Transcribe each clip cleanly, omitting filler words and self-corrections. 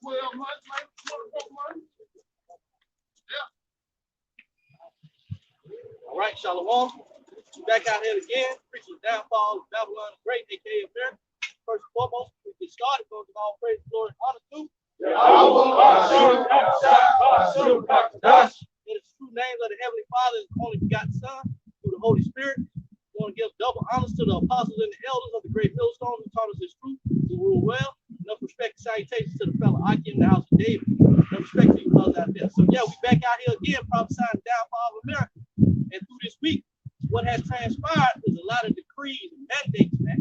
12 months, maybe 24 months. Yeah. All right, Shalom. Back out here again, preaching the downfall of Babylon the Great, aka America. First and foremost, we get started, going to all praise, glory, and honor to Yahawah, bahasham, Qadash. it is true names of the Heavenly Father, His only begotten Son, through the Holy Spirit. We want to give double honors to the apostles and the elders of the great millstone who taught us this truth, who rule well. Enough respect and salutations to the fellow Aki in the house of David. Enough respect to you brothers out there. So yeah, we back out here again, prophesying the downfall of America. And through this week, what has transpired is a lot of decrees and mandates, man.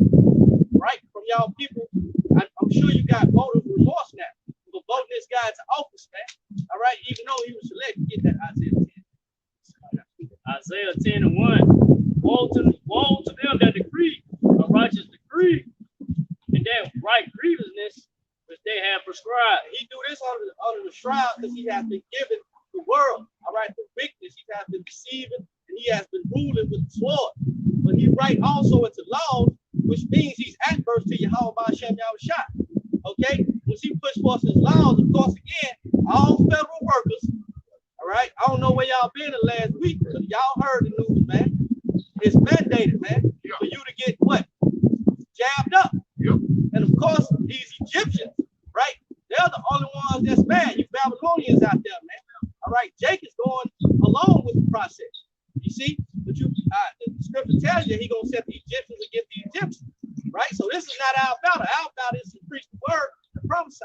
Right? From y'all people. I'm sure you got voter remorse now for voting this guy to office, man. All right, even though he was selected, get that Isaiah 10. Isaiah 10 and 1. Woe to them that decree a righteous decree, and that right grievousness which they have prescribed. He do this under the shroud because he has been given the world. All right, through weakness, he has been deceiving, and he has been ruling with the sword. But he write also into laws, which means he's adverse to Yahawah, bahasham, Yahawashi. Okay, once he puts forth his laws, of course, again, all federal workers. All right, I don't know where y'all been the last week, but y'all heard the news, man. It's mandated, man, for you to get what? Jabbed up. Yep. And of course, these Egyptians, right? They're the only ones that's mad. You Babylonians out there, man. All right, Jake is going along with the process. You see, but the scripture tells you he gonna set the Egyptians against the Egyptians, right? So this is not our battle. Our battle is to preach the word and prophesy.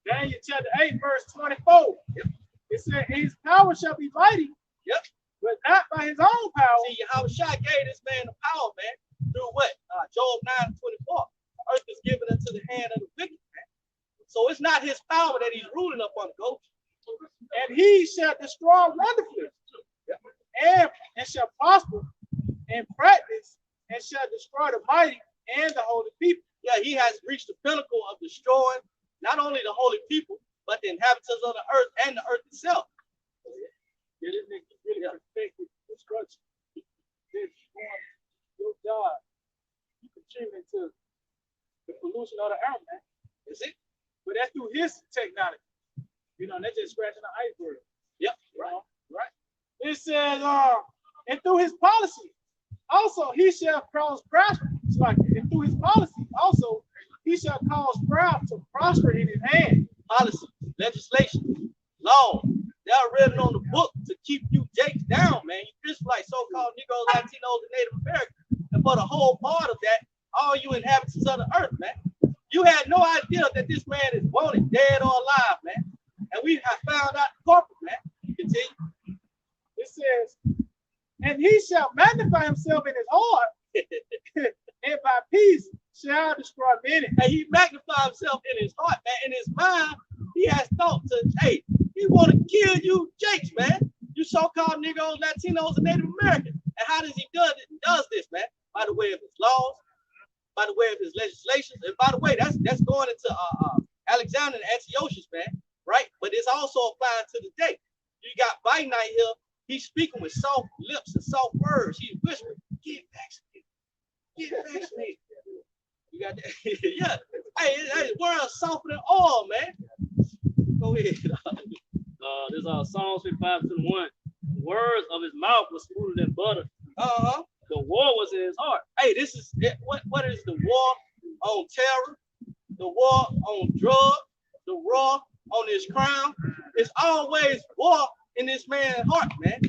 Daniel chapter 8, verse 24. Yep. It said, his power shall be mighty, Yep. but not by his own power. See, Yahawashi gave this man the power, man, through what? Job 9:24. The earth is given into the hand of the wicked, man. So it's not his power that he's ruling up on the ghost. And he shall destroy wonderfully, and shall prosper in practice, and shall destroy the mighty and the holy people. Yeah, he has reached the pinnacle of destroying not only the holy people, but the inhabitants of the earth and the earth itself. Yeah, this nigga really perfected destruction. This one, your God, you contribute to the pollution of the air, man. Is it? But that's through his technology. You know, that's just scratching the iceberg. Yep. Right. Right. It says, and through his policy, also he shall cause prosper. It's like, and through his policy, also he shall cause proud to prosper in his hand. Policy, legislation, law, they are written on the book to keep you jakes down, man. You Israelites, so-called Negroes, Latinos, and Native Americans. And for the whole part of that, all you inhabitants of the earth, man. You had no idea that this man is wanted, dead or alive, man. And we have found out the corporate, man. Continue. It says, and he shall magnify himself in his heart, and by peace shall destroy many. And he magnified himself in his heart, man. In his mind, he has thought to, hey, he want to kill you, Jakes, man. You so-called Negroes, Latinos, and Native Americans. And how does he does this, man? By the way of his laws, by the way of his legislations, and by the way, that's going into Alexander and Antiochus, man, right? But it's also applying to the day. You got Biden out here. He's speaking with soft lips and soft words. He's whispering, "Get vaccinated, get vaccinated." You got that? Yeah. Hey, words softer than oil, man. Go ahead. This is Psalms 55 to 1. The words of his mouth was smoother than butter. The war was in his heart. Hey, this is what is the war on terror, the war on drugs, the war on his crime. It's always war in this man's heart, man.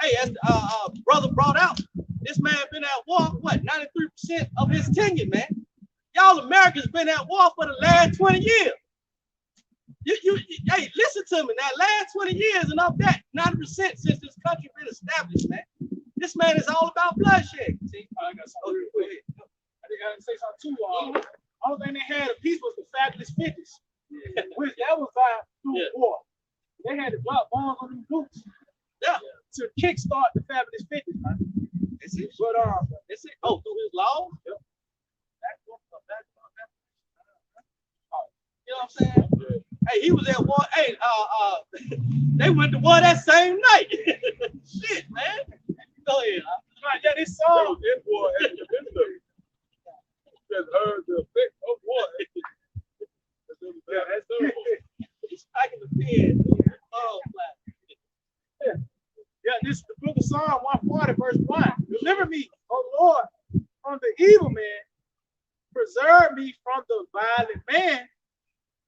Hey, as the brother brought out, this man been at war, what, 93% of his tenure, man. Y'all Americans been at war for the last 20 years. Hey, listen to me. That last 20 years and of that, 90% since this country been established, man. This man is all about bloodshed. See, I got something. Go ahead. I think I gotta say something too. Only thing they had a piece was the Fabulous 50s, which that was through war. They had to drop bombs on them boots. Yeah. To kickstart the Fabulous 50s, man. That's it. But that's it. Oh, through his law. Yep. You know what I'm saying? Hey, he was at war. Hey, they went to war that same night. Shit, man. Go ahead. Right, yeah, this They song. was in war at the window. Just heard the effect of war. Yeah, that's good. He's striking the pen. Oh, Yeah, this is the book of Psalm 140, verse 1. Deliver me, O Lord, from the evil man. Preserve me from the violent man,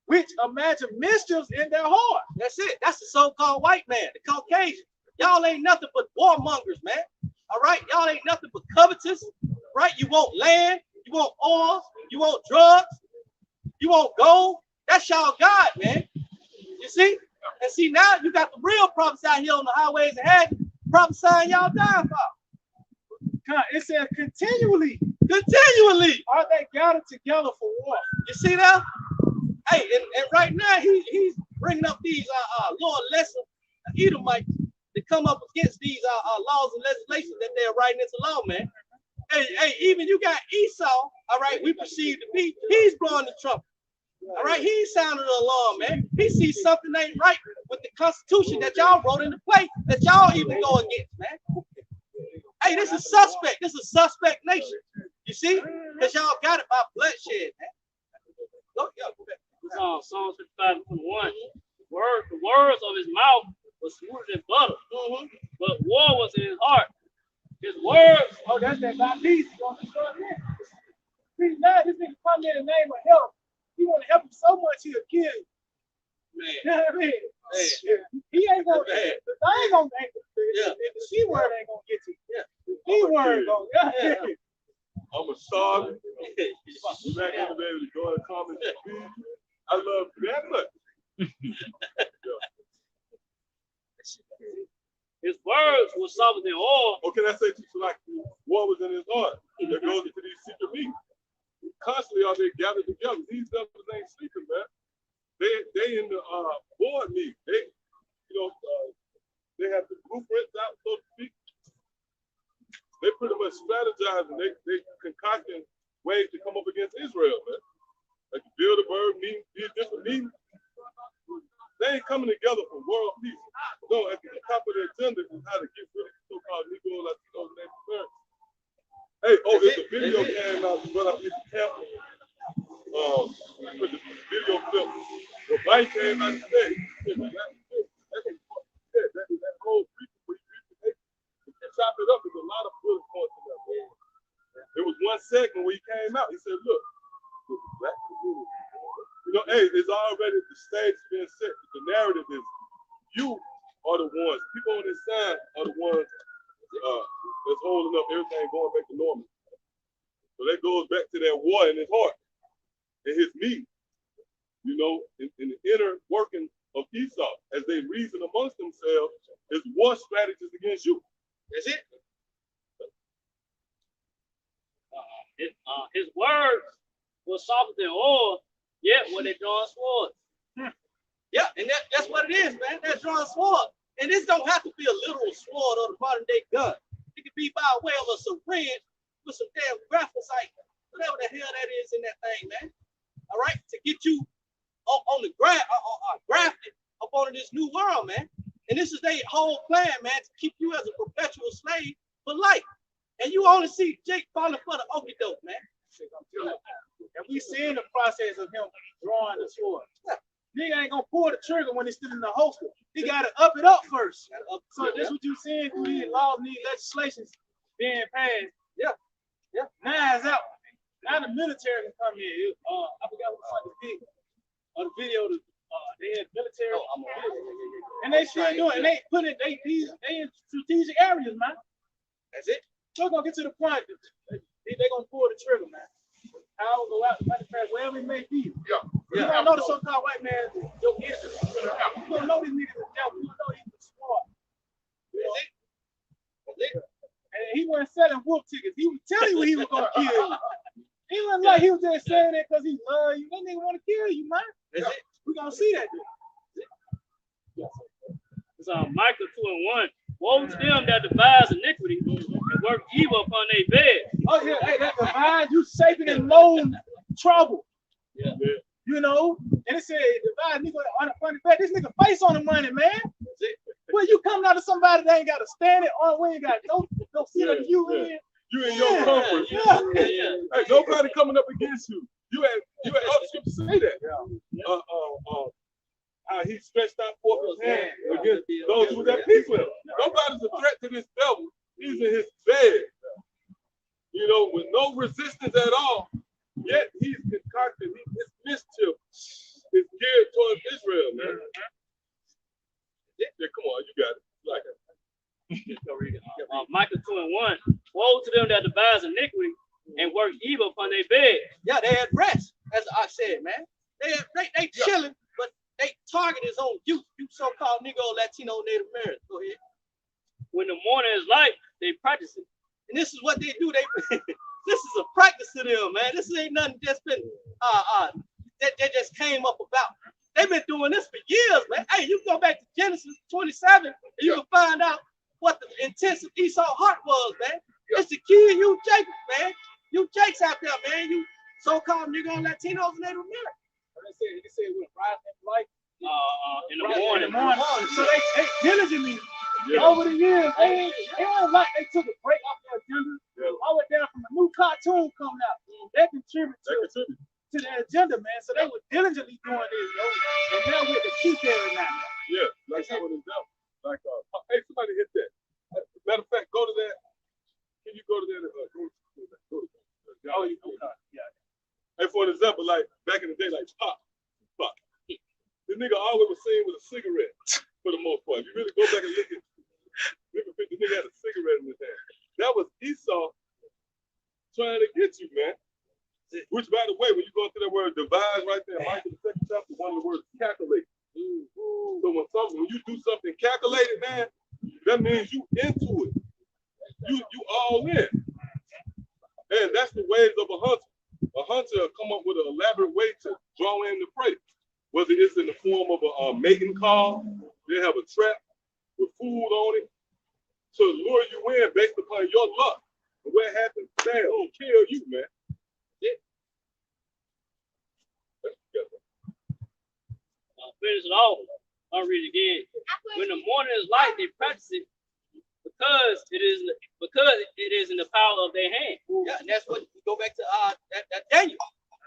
which imagine mischiefs in their heart. that's it. That's the so-called white man, the Caucasian. Y'all ain't nothing but warmongers, man. All right? Y'all ain't nothing but covetous, right? You want land, you want oil, you want drugs, you want gold. That's y'all God, man. You see? And see, now you got the real prophets out here on the highways and hedges prophesying y'all downfall. It says continually Continually. are they gathered together for war. You see that? Hey, and right now he's bringing up these Lord lesson Edomites to come up against these laws and legislation that they're writing into law, man. Hey, even you got Esau, all right, we perceive to be, he's blowing the trumpet. All right, he's sounding the alarm, man. He sees something ain't right with the Constitution that y'all wrote into place, that y'all even go against, man. Hey, this is suspect. This is suspect nation. You see? Because y'all got it by bloodshed, man. Go back. Psalm 55:21. The words of his mouth were smoother than butter, but war was in his heart. His words. Oh, that's that God peace. See, now this nigga come in the name of help. He want to help him so much he'll kill you. Man. You know what I mean? He ain't gonna. The thing gonna make it. The C word ain't gonna get you. Yeah. The D word gonna. I'm a sorry. We're not gonna be able to go and comment. I love you that much. His words were softer than oil. Or can I say to you, like war was in his heart? That goes into these secret meetings. Constantly are they gathered together. These devils ain't sleeping, man. They in the board meeting. They, they have the blueprints out, so to speak. They pretty much strategizing. They concocting ways to come up against Israel, man. Like the Bilderberg meeting, these different meetings. They ain't coming together for world peace. No, at the top of the agenda is how to get rid of so-called Negro, Latinos, and Africans. Hey, it's a video came out when I was in camp. With the video clip. The bike came out today. That whole freaking where you chop it up, there's a lot of bullet points in there. There was one segment where he came out. He said, look, the black community. It's already the stage being set. The narrative is you are the ones. People on this side are the ones that's holding up everything going back to normal. So that goes back to that war in his heart, in his meat, in the inner working of Esau, as they reason amongst themselves, is war strategies against you. That's it. His words were softer than oil, yet were they drawn swords. Yeah, and that's what it is, man. That's drawing sword. And this don't have to be a literal sword or the modern day gun. It could be by way of a syringe with some damn graphite, whatever the hell that is in that thing, man. All right, to get you on the grafted up on this new world, man. And this is their whole plan, man, to keep you as a perpetual slave for life. And you only see Jake falling for the okie doke, man. And we seeing the process of him drawing the sword. Nigga ain't gonna pull the trigger when he's still in the holster. He gotta up it up first. So that's what you're seeing through these laws and these legislations being passed. Yeah. Now it's out. Now the military can come in. I forgot what the fuck it did. The video, they had military. And they still doing it. And they put it, they in strategic areas, man. That's it. So we're gonna get to the point. They're gonna pull the trigger, man. How will go out the manufacturer, wherever it may be. You don't know the so-called white man, your enemy. You don't know these niggas are devil. You don't know he's smart. That's it. And he wasn't selling wolf tickets. He was telling you he was gonna kill you. He wasn't like he was just saying that because he loved you. That nigga want to kill you, man. That's it. We're gonna see that. It's Micah 2:1. Woe to them that devise iniquity and work evil upon their bed. Oh yeah, hey, that divine, you shaping and molding trouble. Yeah. You know, And it said, divide nigga on a funny bet. This nigga face on the money, man. Well, you coming out of somebody that ain't got to stand it on, we ain't got no sit up you in. You in your comfort. Hey, nobody coming up against you. You had other scripture say that. How he stretched out forth his hand against those who was at peace with him. Nobody's a threat to this devil. He's in his bed. You know, with no resistance at all. Yet he's concocted. His mischief is geared towards Israel, man. Yeah, come on, you got it. Like it. Micah 2:1. Woe to them that devise iniquity and work evil upon their bed. Yeah, they had rest, as I said, man. They chilling, but they target is on you so-called Negro, Latino, Native Americans. Go ahead. When the morning is light, they practice it. And this is what they do. This is a practice to them, man. This ain't nothing that's been that just came up about. They've been doing this for years, man. Hey, you go back to Genesis 27, and you can find out what the intent of Esau's heart was, man. It's to kill you, Jacob, man. You Jakes out there, man. You so-called Negro, Latinos, and Native Americans. He said with rising light In the morning. So they diligently over the years, it wasn't like they took a break off their agenda. All the way down from a new cartoon coming out. They contribute to their agenda, man. So they were diligently doing this, yo. And now we're the key there now. Yeah, like some of them devils. Like, hey, somebody hit that. Matter of fact, go to that. Can you go to that? Go to that. Oh, you go. Yeah. Hey, for an example, like back in the day, like Pop. The nigga always was seen with a cigarette for the most part. You really go back and look at the nigga had a cigarette in his hand. That was Esau trying to get you, man. Which, by the way, when you go through that word devise right there, Micah the second chapter, one of the words calculate. So when you do something calculated, man, that means you into it. You all in. And that's the ways of a hunter. A hunter come up with an elaborate way to draw in the prey. Whether it's in the form of a mating call, they have a trap with food on it to lure you in based upon your luck. And what happens, they'll kill you, man. Finish it off. I'll read it again. When the morning is light, they practice it because it is in the power of their hand. Yeah, and that's what we go back to that Daniel.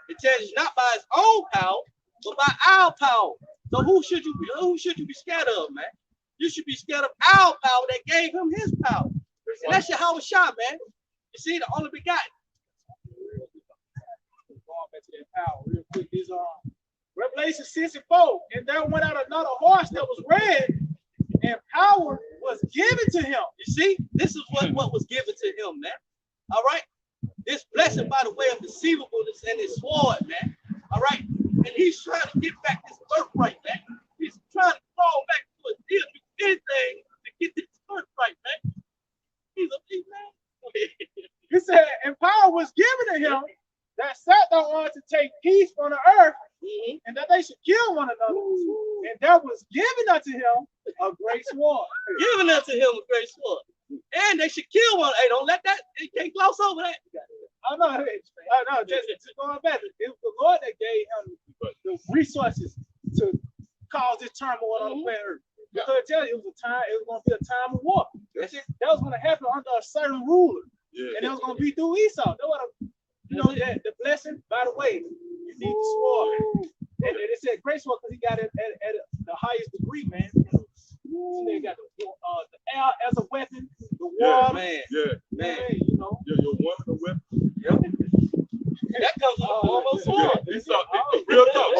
It tells you not by his own power, but by our power. So who should you be scared of, man? You should be scared of our power that gave him his power. And that's Yahawashi, man. You see, the only begotten. Going back to that power real quick. Is Revelation 6:4. And there went out another horse that was red, and power was given to him. You see, this is what was given to him, man. All right? This blessing by the way of deceivableness and his sword, man. All right? And he's trying to get back his birthright, man. He's trying to crawl back to it. He'll do anything to get this birthright, man. He's a big man. He said, and power was given to him that sat down to take peace on the earth, and that they should kill one another. And there was given unto him a great sword. Given unto him a great sword. And they should kill one. Hey, don't let that, you can't gloss over that. I know, just going back. It was the Lord that gave him the resources to cause this turmoil on the planet Earth. Because I tell you, it was going to be a time of war. That was going to happen under a certain ruler. And it was going to be through Esau. The blessing, by the way, you need the sword. And it said great sword because he got it at the highest degree, man. So they got the air as a weapon, the water. Man. Man. You know. Your woman a weapon. That comes with a form of sword. Real talk.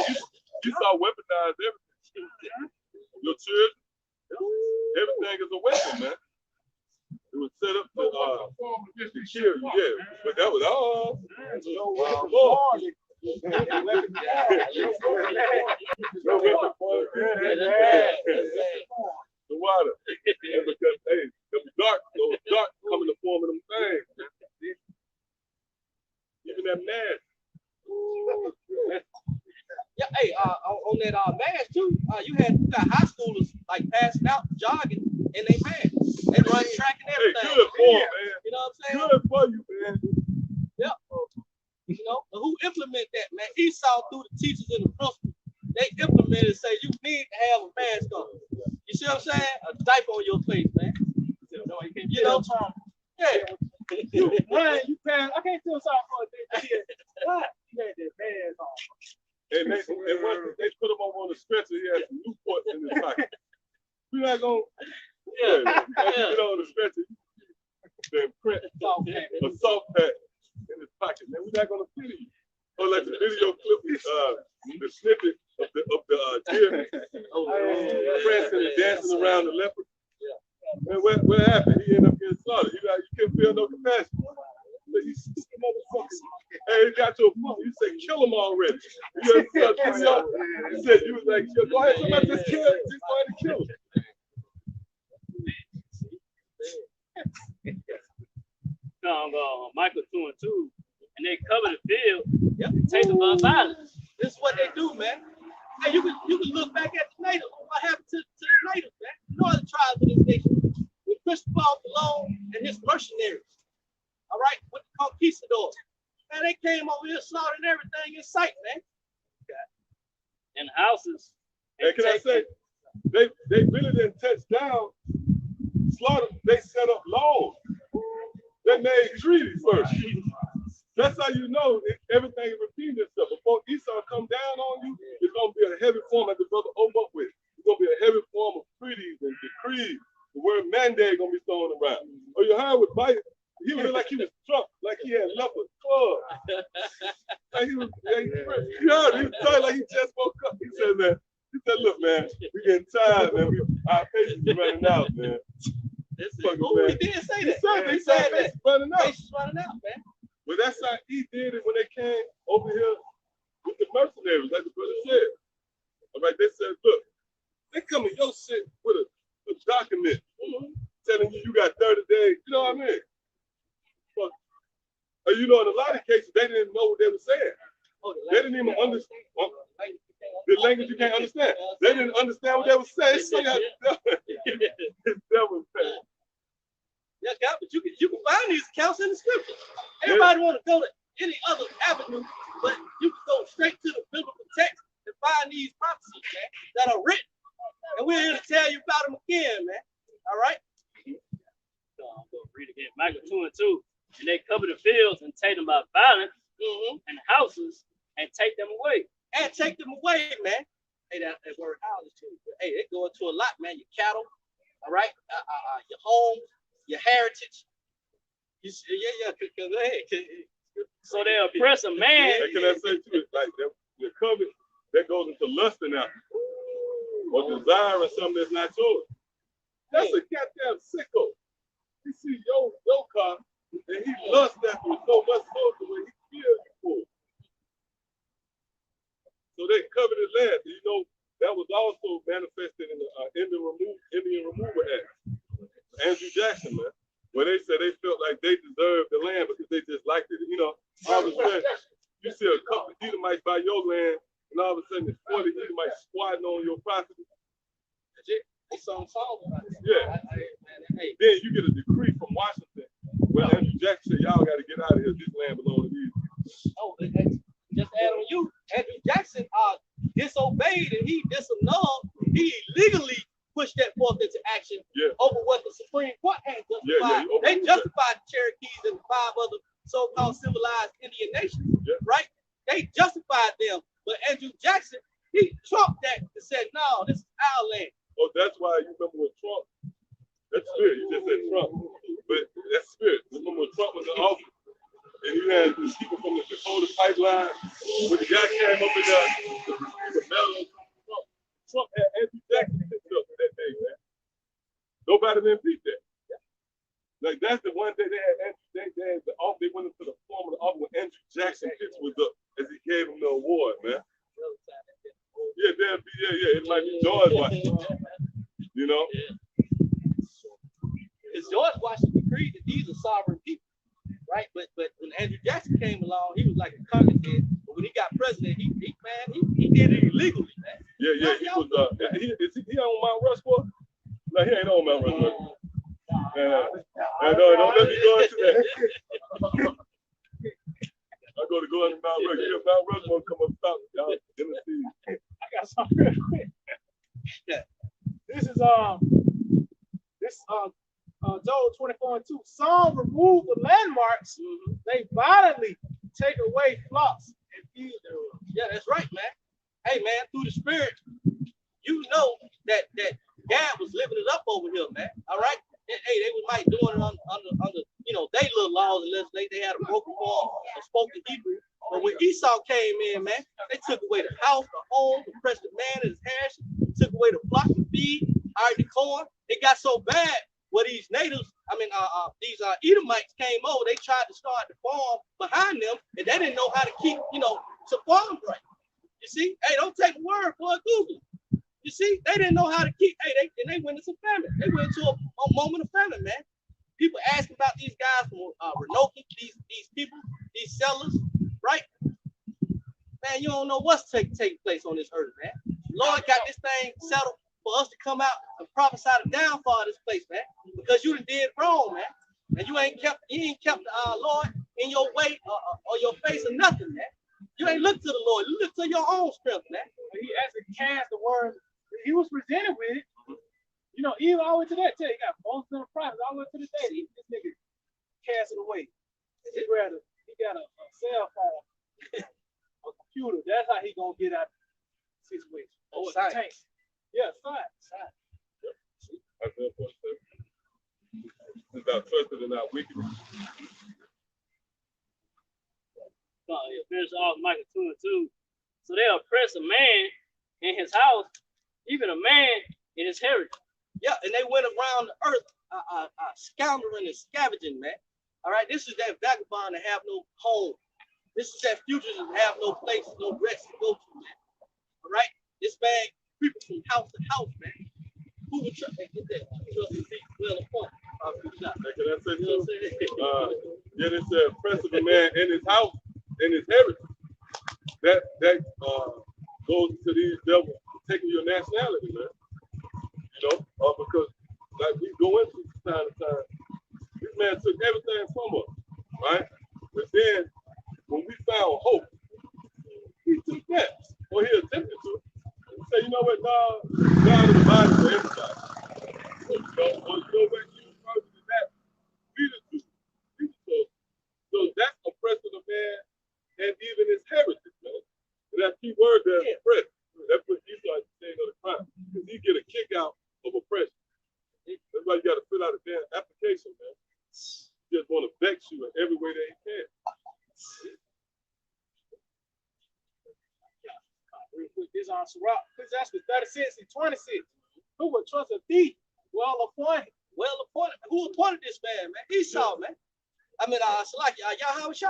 You saw weaponize everything. Your children, everything is a weapon, man. It was set up to kill you, yeah. But that was all. The water. And because, hey, those dark come in the form of them things. Even that mask. Yeah, hey, on that mask too, you got high schoolers like passing out, jogging in their masks. They run track and everything. Hey, good for them, man. You know what I'm saying? Good for you, man. Yeah. You know, who implement that, man? Esau through the teachers and the principals. they implemented say you need to have a mask on. You see what I'm saying? A diaper on your face, man. You know? Yeah. Man, you pass. I can't feel sorry for a day. Why? You had that mask on. And once they put him on the stretcher, he had some Newport in his pocket. We're not gonna get on the stretcher. Then print a soft pack in his pocket. Man, we're not gonna pity you. Or like the video clip, the snippet of the deer prancing and dancing around the leopard. Man, what happened? He ended up getting slaughtered. You couldn't feel no compassion. Hey, he got to a point. You said kill him already. You said you was like, go ahead, somebody just kill him. Just go ahead and kill him. Michael 2 and 2, and they cover the field. Yep. Take them by violence. This is what they do, man. Hey, you can look back at the natives. What happened to the natives, man? You know the tribes of this nation. With Christopher Colon and his mercenaries. All right, with the conquistadors. Man, they came over here slaughtering everything in sight, man. And houses. And can I say, they really didn't touch down. Slaughter, they set up laws. They made treaties first. That's how you know everything is repeating itself. Before Esau come down on you, it's going to be a heavy form, as the brother opened up with. It's going to be a heavy form of treaties and decrees. The word mandate going to be thrown around. Or Yahawah would bite. He was like he was drunk, like he had left a club. Like he was talking like he just woke up. He said, look, man, we getting tired, man. Our patience is running out, man. He did say that. He said patience running out. Patience running out, man. Well, that's how he did it when they came over here with the mercenaries, like the brother said. All right, they said, look, they come in your shit with a document telling you got 30 days. You know what I mean? But, you know, in a lot of cases, they didn't know what they were saying. They didn't even understand. The language you can't understand. They didn't understand what they were saying. So it's devil bad. Yeah, God, but you can find these accounts in the scripture. Everybody want to go to any other avenue, but you can go straight to the biblical text and find these prophecies, man, that are written. And we're here to tell you about them again, man. All right? I'm going to read again. Michael 2 and 2. And they cover the fields and take them by violence and houses and take them away. And take them away, man. Hey, that word houses too. Hey, they go into a lot, man. Your cattle, all right? Your home, your heritage. So they oppress a man. Hey, can I say too, it's like the covet that goes into lusting out or desiring something that's not yours. That's a goddamn sicko. You see your car and he lusts after it so much so the way he kills you for it. So they coveted land. You know, that was also manifested in the Indian Removal Act. Andrew Jackson, man, where they said they felt like they deserved the land because they just liked it. You know, all of a sudden, you see a couple of Edomites buy your land, and all of a sudden, there's 40 Edomites squatting on your property. Yeah. Then you get a decree from Washington where Andrew Jackson said, y'all got to get out of here. This land belongs to you. Oh, just add on you. Andrew Jackson disobeyed and he disannulled. He illegally pushed that forth into action over what the Supreme Court had justified. They justified the Cherokees and the 5 other so-called civilized Indian nations, right? They justified them. But Andrew Jackson, he trumped that and said, no, this is our land. Oh, that's why you remember when Trump, that's spirit, you just said Trump, but that's spirit. Remember when Trump was in office and you had the people from the Dakota pipeline, when the guy came up in the metal, Trump had Andrew Jackson himself that day, man. Nobody didn't beat that. Like that's the one day they had Andrew, they went into the form of the office when Andrew Jackson picture was up as he gave him the award, man. Yeah, it might be George Washington. You know? Because George Washington agreed that these are sovereign people, right? But when Andrew Jackson came along, he was like a congregant. But when he got president, he did it illegally, man. Yeah, he was. Is he on Mount Rushmore? No, he ain't on Mount Rushmore. Don't let me go into that. I go into Mount Rushmore. Mount Rushmore come up top, y'all. Tennessee. got something real quick. This is Joel 24:2. Some remove the landmarks. They violently take away flocks and feed thereof. Yeah, that's right, man. Hey, man, through the Spirit, you know that God was living it up over here, man. All right. Hey, they might doing it under they little laws and legislation. They had a broken form of spoken Hebrew. But when Esau came in, man, they took away the house, the home, oppressed the man and his hash, took away the flock and feed, hired the corn. It got so bad where these natives, these Edomites came over. They tried to start the farm behind them, and they didn't know how to keep, some farms right. You see, hey, don't take a word for it, Google. You see, they didn't know how to keep. Hey, they went into famine. They went into a moment of famine, man. People asking about these guys from Renoki, these people, these sellers, right? Man, you don't know what's taking place on this earth, man. Lord got this thing settled for us to come out and prophesy the downfall of this place, man. Because you done did wrong, man. And you ain't kept the Lord in your way or your face or nothing, man. You ain't looked to the Lord. You look to your own strength, man. He actually cast the word. He was presented with it. Even all the way to that tell he got most of the prophets all the way to the day. This nigga cast it away. He got a cell phone, a computer. That's how he gonna get out of the situation. Oh, science. Yeah, science. Since our trusted and our wickedness. Finish off Micah 2:2. So they oppress a man in his house, even a man in his heritage. Yeah, and they went around the earth scoundering and scavenging, man. All right, this is that vagabond that have no home. This is that fugitive that have no place, no rest to go to, man. All right, this man creeping from house to house, man. Who would trust that? Get that? Trust and be well appointed. Can I say something? Yeah, they said oppressive a man in his house, in his heritage. That goes to these devils taking your nationality, man. Because like we go into time to time, this man took everything from us, right? But then when we found hope, he took that, or he attempted to. And say, you know what, God is body for everybody. So you go back to you further than that, we the two. So that's oppressing a man and even his heritage, man. And that key word there, oppress. That puts Esau at the stage of the crime. Because he get a kick out of oppression. That's why you got to fill out a damn application, man. He just want to vex you in every way that he can. This on Sirach, Ecclesiastes 36 and 26. Who would trust a thief? Well appointed. Who appointed this man, man? Esau, man. Yahawashi.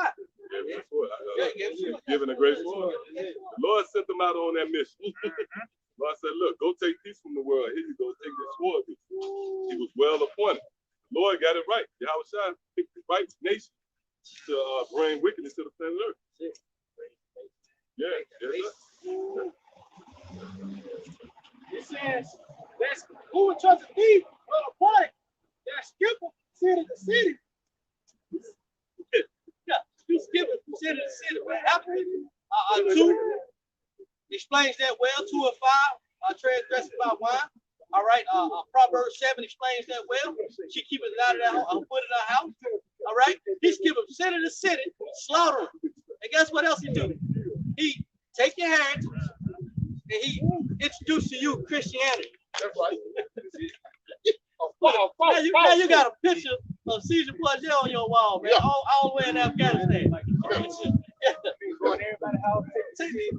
Giving a grace for him. The Lord sent them out on that mission. Lord said, look, go take peace from the world. Here you go, take this sword. He was well appointed. The Lord got it right. Yahawashi picked the right nation to bring wickedness to the planet Earth. Yeah, it says, who would trust a thief? Well appointed. That skipper city to city. Yeah, you skip it from city to city. What happened? 2 explains that well. 2 and 5 transgressing by wine. All right. Proverbs 7 explains that well. She keeping it out of that foot in her house. All right. He skipping from city to city, slaughter them. And guess what else he do? He take your heritage and he introduce to you Christianity. That's right. Now you got a picture of Caesar Borgia on your wall, man. All the way in Afghanistan. Going everybody's house.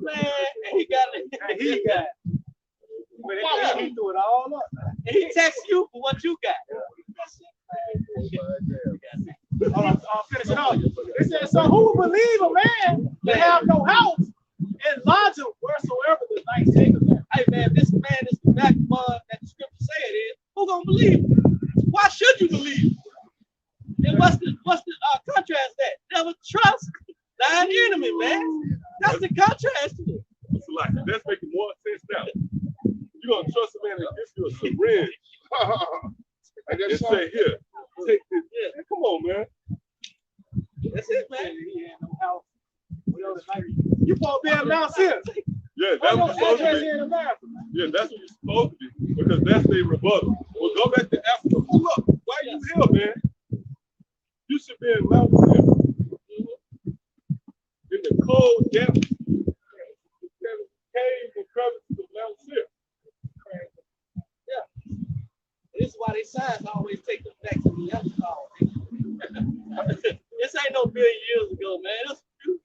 Man, and he got it. He threw it all up. And he texts you for what you got. I'll finish it off. It says, so who will believe a man that have no house and lodge him wheresoever the night taketh him? Hey man, this man is the vagabond that the scripture say it is. Who gonna believe him? Why should you believe him? And what's the contrast that? Never trust thine enemy, man. That's the contrast to it. That's making more sense now. You're gonna trust a man that gives you a syringe and say, here, take this. Yeah. Man, come on, man. That's it, man. He had no house. You supposed to be in Mount Sear. Yeah, that was supposed to be. Yeah, that's what you're supposed to be, because that's their rebuttal. Well, go back to Africa. Look, why you here, man? You should be in Mount Seir. In the cold depths, caves and crevices of Mount Seir. Yeah. This is why they science always take them back to the Neanderthal. This ain't no billion years ago, man. It was a few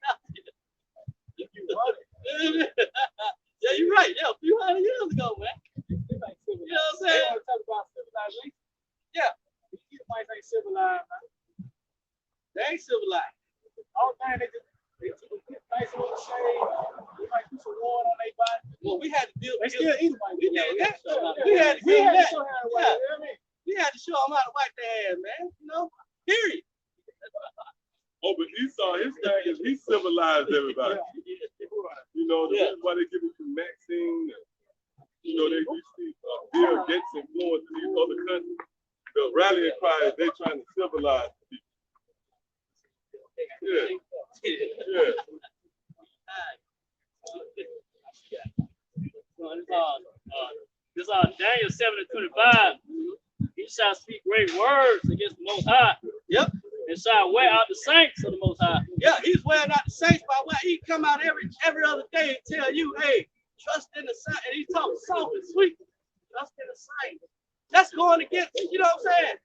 thousand. Yeah, you're right. Yeah, a few hundred years ago, man. You know what I'm saying? Talk about civilization. Yeah. These mice ain't civilized, man. They ain't civilized. All the time they took a nice little shade. They might do some water on their body. Well, we had to deal. They still eat mice. We did that. We had to show how to wipe. Yeah. You know what I mean? We had to show them how to wipe their ass, man. You know, period. Oh, but Esau, his thing is he civilized everybody. You know, the reason why they give it to Maxine, you know, they see Bill Gates influence in these other countries. The rallying cry is they trying to civilize people. Yeah. Yeah. This Daniel 7:25. He shall speak great words against the Most High. Yep. And shall wear out the saints of the Most High. Yeah, he's wearing out the saints by what he come out every other day and tell you, hey, trust in the saints. And he's talking soft and sweet. Trust in the saints. That's going against, you know what I'm saying?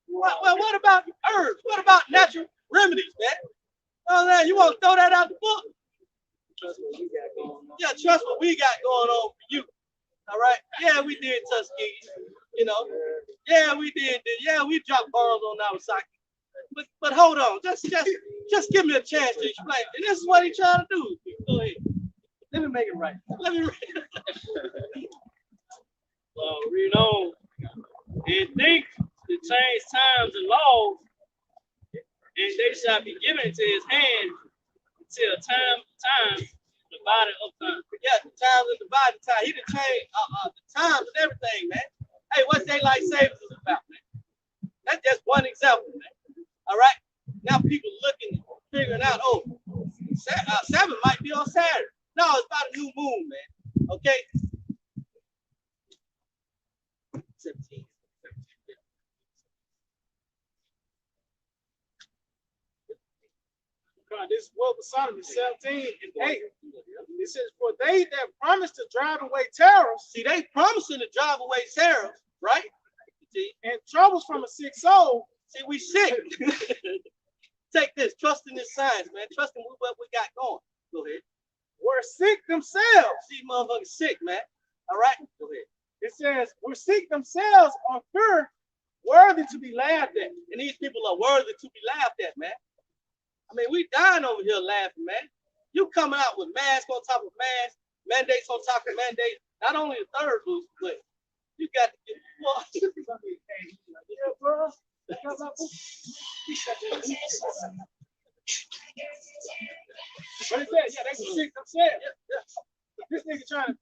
Well, what about herbs? What about natural remedies, man? Oh, man, you want to throw that out the book? Trust what we got going on. Yeah, trust what we got going on for you. All right? Yeah, we did Tuskegee, you know. Yeah, we did. Yeah, we dropped bombs on Nagasaki. But hold on, just give me a chance to explain. And this is what he's trying to do. Go ahead. Let me make it right. Let me read it. Read on. And think to change times and laws, and they shall be given into his hand until time divided of time. Yeah, the times and divided time. He done changed the times and everything, man. Hey, what's daylight savings is about, man? That's just one example, man. All right. Now people looking, figuring out, oh, Sabbath might be on Saturday. No, it's about a new moon, man. Okay. 17. This is what was Solomon 17 and 8. It says, for they that promise to drive away terrors. See, they promising to drive away terrors, right? See, and troubles from a sick soul. See, we sick. Take this, trust in this science, man. Trust in what we got going. Go ahead. We're sick themselves. See, motherfuckers sick, man. All right, go ahead. It says, we're sick themselves are pure, worthy to be laughed at. And these people are worthy to be laughed at, man. I mean, we dying over here laughing, man. You coming out with mask on top of mask, mandates on top of mandates. Not only the third boost, but you got to get yeah, bro. But it says, yeah, they can sick themselves. Yeah. This nigga trying to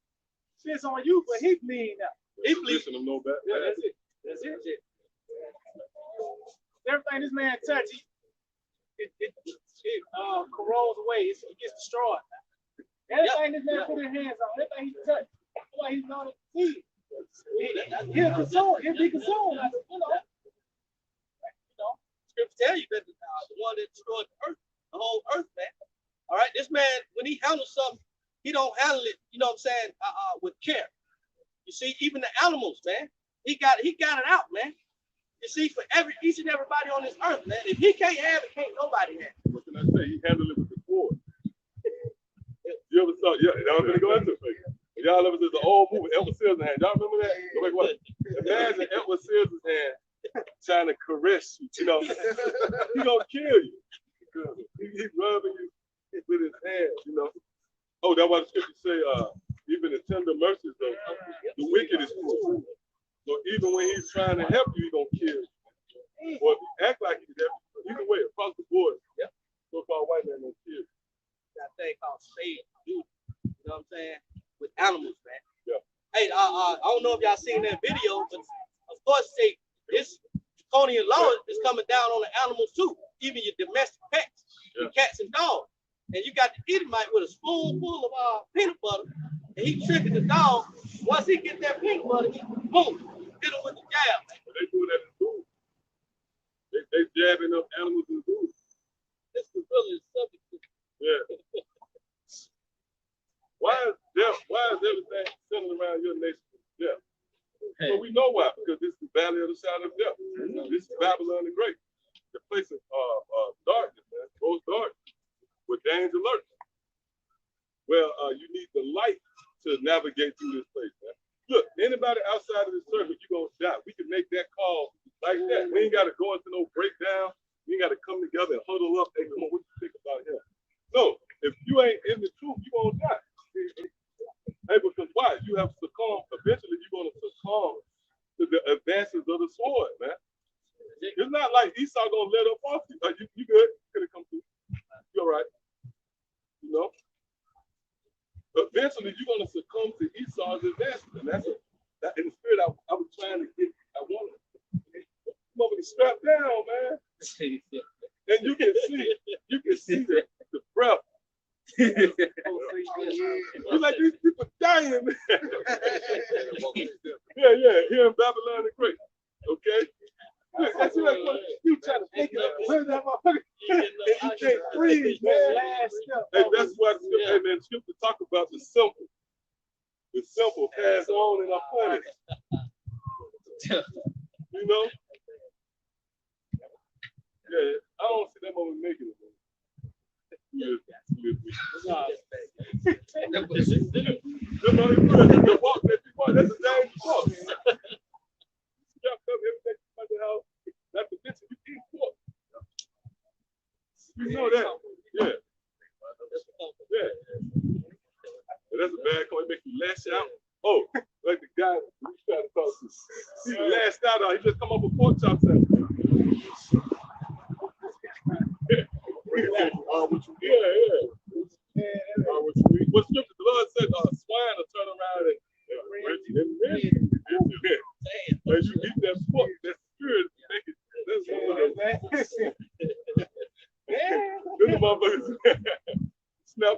piss on you, but he bleeding out. He bleeding. Them no better. Yeah, that's it. That's it. Everything this man touches, it corrodes away. It gets destroyed. Everything this man put his hands on, everything he touched, like he's on it. He'll consume. He'll be consumed. You know. Scripture tell you that the one that destroyed the earth, the whole earth, man. All right, this man, when he handles something, he don't handle it, you know what I'm saying, with care. You see, even the animals, man, he got it out, man. You see, for each and everybody on this earth, man, if he can't have it, can't nobody have it. What can I say? He handled it with the sword. You ever saw? Yeah, I'm gonna go into it. Y'all ever did the old movie Edward Scissorhands? Y'all remember that? Like what? Imagine Edward Scissorhands trying to caress you. You know, he gonna kill you. He's rubbing you with his hands. You know. Oh, that's why the scripture say, even the tender mercies of the wicked is cruel. So even when he's trying to help you, he's gonna kill you. Or if you act like he's helping you, either way, across the board, yeah. So far, white man gonna kill you. That thing called spade duty. You know what I'm saying? With animals, man. Yeah. Hey, I don't know if y'all seen that video, but of course, this draconian law is coming down on the animals too, even your domestic pets, your cats and dogs. And you got the Edomite with a spoonful of peanut butter, and he tricking the dog Once he get that peanut butter, boom, hit him with the jab. They do that in food. They jabbing up animals in food. This is really a subject. Yeah. Why is everything centered around your nation? Yeah. Well, we know why, because this is the valley of the shadow of death. This is Babylon the Great. The place of darkness, man, gross darkness, where danger lurks. Well, you need the light to navigate through this place, man. Look, anybody outside of this circle, you're going to die. We can make that call like that. We ain't got to go into no breakdown. We ain't got to come together and huddle up. Hey, come on, what you think about him? No, if you ain't in the truth, you're going to die. Hey, because why? You have succumbed. Eventually, you're going to succumb to the advances of the sword, man. It's not like Esau going to let up off you. You good? You could have come through. You all right? You know? Eventually, you're going to succumb to Esau's advances. And that's that in the spirit I was trying to get. I wanted to come over and strap down, man. And you can see the breath. You're like, these people dying, man. Yeah, here in Babylon the Great. Okay? Look, that's what you trying to think of. Where's that motherfucker? You can't breathe, man. Hey, that's why hey, man, scripture talk about the simple. The simple pass on and are punished. You know? Yeah, I don't see that moment making it. That's a damn talk. That's the bitch you eat pork. You know that. Yeah. Yeah. That's a bad call. It makes you lash out. Oh, like the guy we trying to talk to. He lashed out. He just come up with pork chops at him. What scripture the Lord said, swine will turn around and as you eat that pork, that spirit make it. This motherfucker snap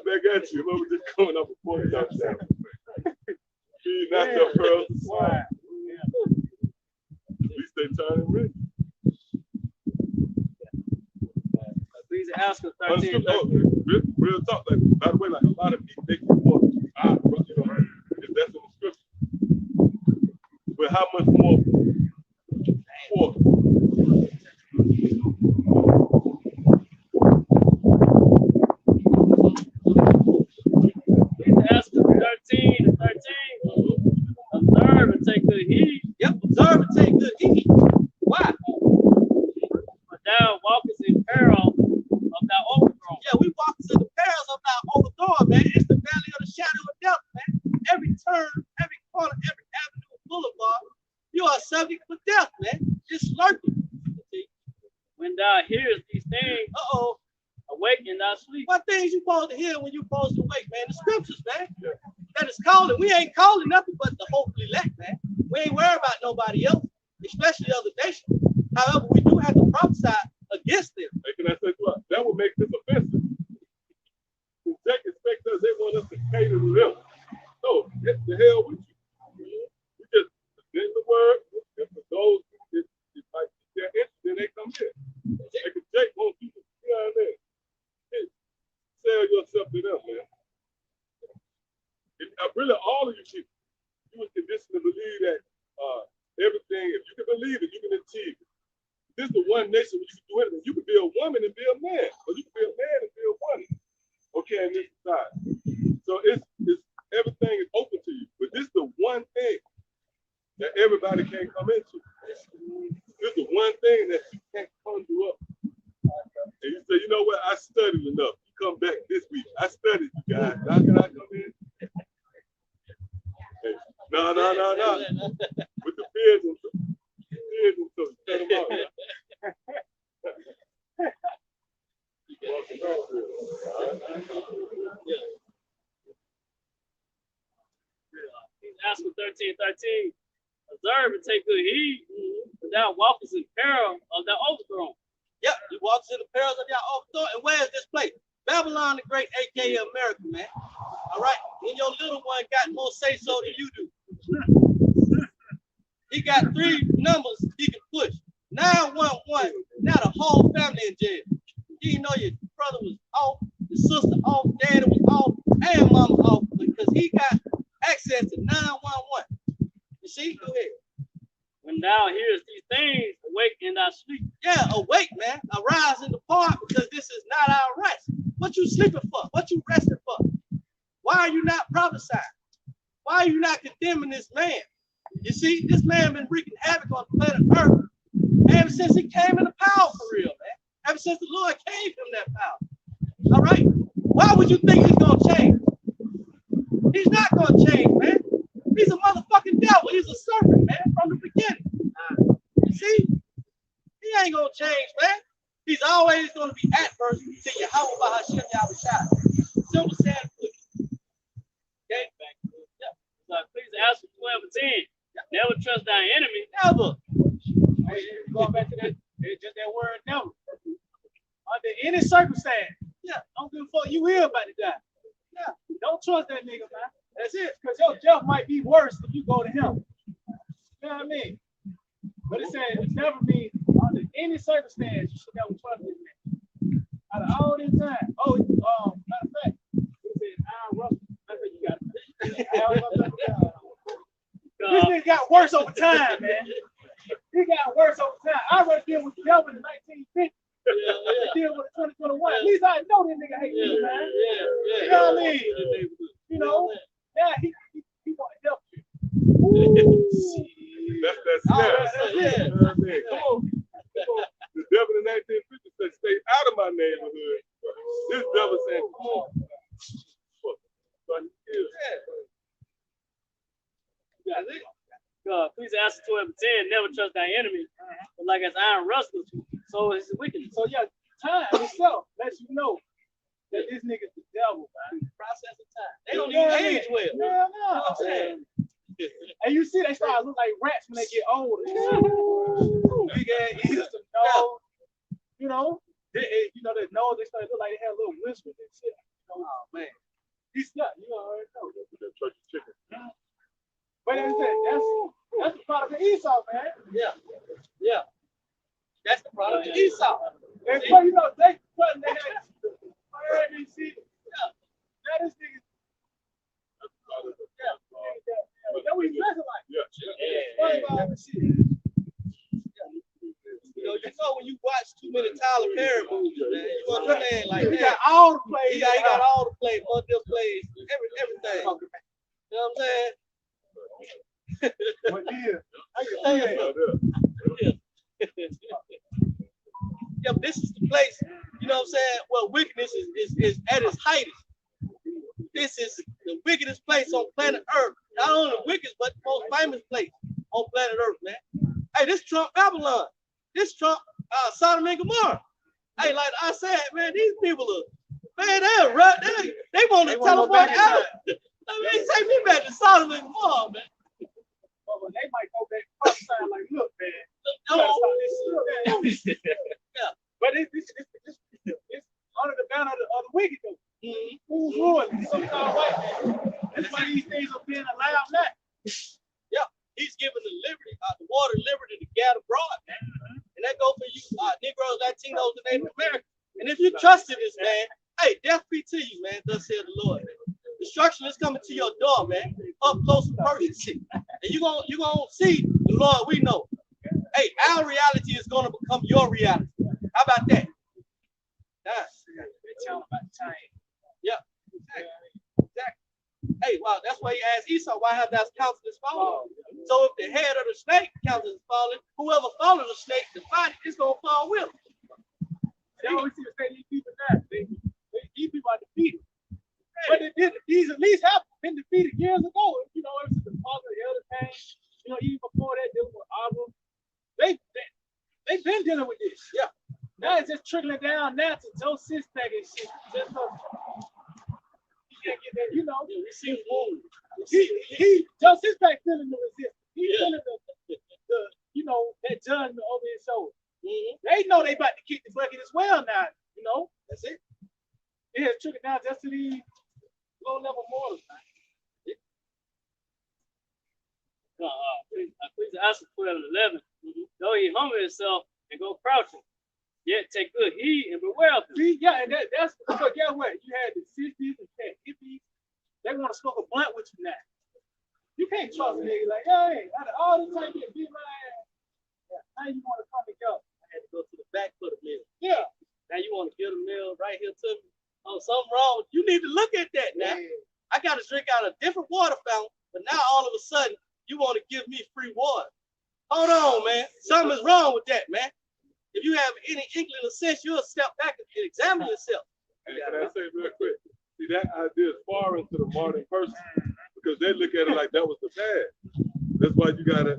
back at you. What was just coming up with pork chops? He knocked up pearls to swine. At least they turn and rich. Please ask us 13. Real talk. Like, by the way, like a lot of people think pork, you know, if that's in the scripture. But how much more pork? Please ask us 13. Observe and take good heed. Yep, observe and take good heed. Why? For thou walkest in peril of thy overthrow. Yeah, we walk into the perils of our overthrow, man. It's the valley of the shadow of death, man. Every turn, every corner, every avenue, boulevard, you are subject for death, man. Just lurking. When thou hearest these things, awaken thy sleep. What things you supposed to hear when you supposed to wake, man? The scriptures, man. That is calling. We ain't calling nothing but the hopefully elect, man. We ain't worried about nobody else, especially other nations. However, we do have to prophesy against them. Hey, can I say what? That would make this offensive. The Jack expect us, they want us to cater to them. No, get the hell with you. You just present the word, and for those who like they're interested, they come here. Like if Jake wants you to, you know what I mean? Hey, sell yourself to them, man. Really, all of you people, you was conditioned to believe that everything, if you can believe it, you can achieve it. This is the one nation where you can do anything. You can be a woman and be a man, or you can be a man and be a woman. Okay, in this side. So it's everything is open to you. But this is the one thing that everybody can't come into. This is the one thing that you can't conjure up. And you say, you know what? I studied enough. You come back this week. I studied, you guys. Now can I come in? Hey, no. With the fears and so shut them out. Ask for 13. Observe and take good heed, for thou walkest in peril of thy overthrow. Yep, you walk to the perils of your overthrow. And where is this place? Babylon the Great, aka America, man. All right, and your little one got more say so than you do. He got 3 numbers he can push. 911. Now the whole family in jail. You didn't know your brother was off, your sister off, daddy was off, and mama off because he got access to 911. You see? Go ahead. When thou hearest these things, awake in thy sleep. Yeah, awake, man. Arise and depart because this is not our rest. What you sleeping for? What you resting for? Why are you not prophesying? Why are you not condemning this man? You see, this man been wreaking havoc on the planet Earth ever since he came into power for real, man. Ever since the Lord gave him that power. All right? Why would you think he's going to change? He's not going to change, man. He's a motherfucking devil. He's a serpent, man, from the beginning. You see? He ain't going to change, man. He's always going to be adverse to Yahawah, bahasham, Yahawashi. Simple, sad, okay? So Ecclesiastes 12 and 10. Never trust thy enemy. Never. Hey, going back to that, just that word never. Under any circumstance, Yeah. don't give a fuck. You will about to die. Yeah. Don't trust that nigga, man. That's it. Because your death might be worse if you go to him. You know what I mean? But it said it never means under any circumstance you should never trust this man. Out of all this time. Oh, matter of fact, it said Russell. I said you got it. This nigga got worse over time, man. He got worse over time. I already deal with the devil in 1950. Deal with it 2021. At least I know this nigga hate me, man. You know what I mean? You know? Yeah, he want to help you. That's that snap. Yeah. You know what I mean? Come on. The devil in 1950 said, stay out of my neighborhood. This devil saying, come on. Ecclesiastes 12 and 10. Never trust thy enemy. But like as iron rustles, so is wickedness. So yeah, time itself lets you know that this nigga's the devil, man. Process of time. They don't even age well. Yeah, no. You know what I'm saying? And you see they start to look like rats when they get older. Big ass ears, the nose. You know, their nose, they start to look like they have little whiskers and shit. You know, oh man. He's not, you already know. Church chicken. But as I said, that's the product of Esau, man. Yeah. That's the product of Esau. And so, you know, they had see. Now this nigga. That what he's dressing like. You know when you watch too many Tyler Perry movies, man, you understand like He that. got all the plays. He got all the plays, multiple plays, everything. You know what I'm saying? But yeah, Yeah, but this is the place, you know what I'm saying, where wickedness is at its height. This is the wickedest place on planet Earth. Not only the wickedest, but the most famous place on planet Earth, man. Hey, this Trump Babylon. This Trump Sodom and Gomorrah. Hey, like I said, man, these people are, man, they want to teleport out. I mean, take me back to Sodom and Gomorrah, man. well, they might go back and like, look, man, you gotta stop this shit. Yeah. But it's under the banner of the wicked, though. Mm-hmm. Who's ruling? Some white man. That's why these things are being allowed now. Yeah, he's giving the liberty, the water liberty to gather abroad, man. Mm-hmm. And that goes for you, Negroes, Latinos, and Native Americans. And if you trusted this, man, hey, death be to you, man, thus said the Lord. Destruction is coming to your door, man, up close and personal. And you're gonna see the Lord we know. Hey, our reality is gonna become your reality. How about that? Yeah, exactly. Hey, wow, that's why he asked Esau, why have thou counted as fallen? So if the head of the snake counted as fallen, whoever follows the snake, the body is gonna fall with him. They always see the these people now. These people are defeated. But these at least have been defeated years ago. You know, ever since the father of the elder came, you know, even before that, dealing with Abram. They've been dealing with this. Yeah. Now it's just trickling down now to Joe Sixpack and shit. Just he can't get that, you know. Joe Sixpack feeling the resistance. He's feeling the you know, that judgment over his shoulder. Mm-hmm. They know they about to kick the bucket as well now, you know. That's it. just to these low-level mortals, man. Ecclesiastes 12:11. Though he humble himself and go crouching, yet take good heed and beware of him. See, yeah, and that's but guess what? You had the 60s and had hippies. They want to smoke a blunt with you now. You can't trust a nigga like, hey, out of all the time you beat my ass, now you want to come and go. I had to go to the back for the meal. Yeah. Now you want to get a meal right here to me? Oh, something wrong. You need to look at that now. Yeah. I got to drink out a different water fountain, but now all of a sudden you want to give me free water. Hold on, man. Something is wrong with that, man. If you have any inkling of sense, you'll step back and examine yourself. And can I say real quick? See, that idea is foreign to the modern person because they look at it like that was the past. That's why you gotta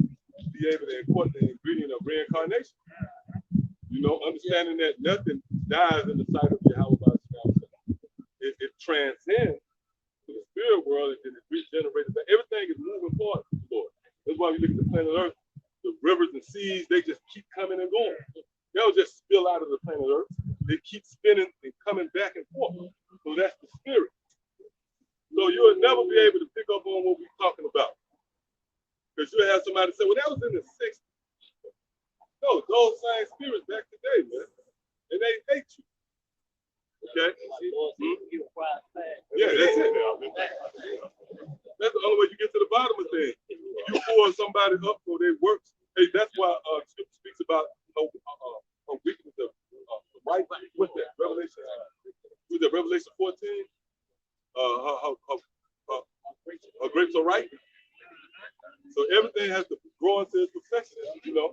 be able to incorporate the ingredient of reincarnation. You know, understanding that nothing dies in the sight of Yahawah. It transcends to the spirit world and it's regenerated. Everything is moving forward, Lord. That's why we look at the planet Earth. The rivers and seas, they just keep coming and going. They'll just spill out of the planet Earth. They keep spinning and coming back and forth. So that's the spirit. So you'll never be able to pick up on what we're talking about. Because you'll have somebody say, well, that was in the 60s. No, those same spirits back today, man. And they hate you. Okay? Yeah, that's it. That's the only way you get to the bottom of things. You pull somebody up for their works. Hey, that's why Scripture speaks about a weakness of right. What's that? Revelation. Was that Revelation 14? Her grapes are ripe. So everything has to grow into its perfection, you know.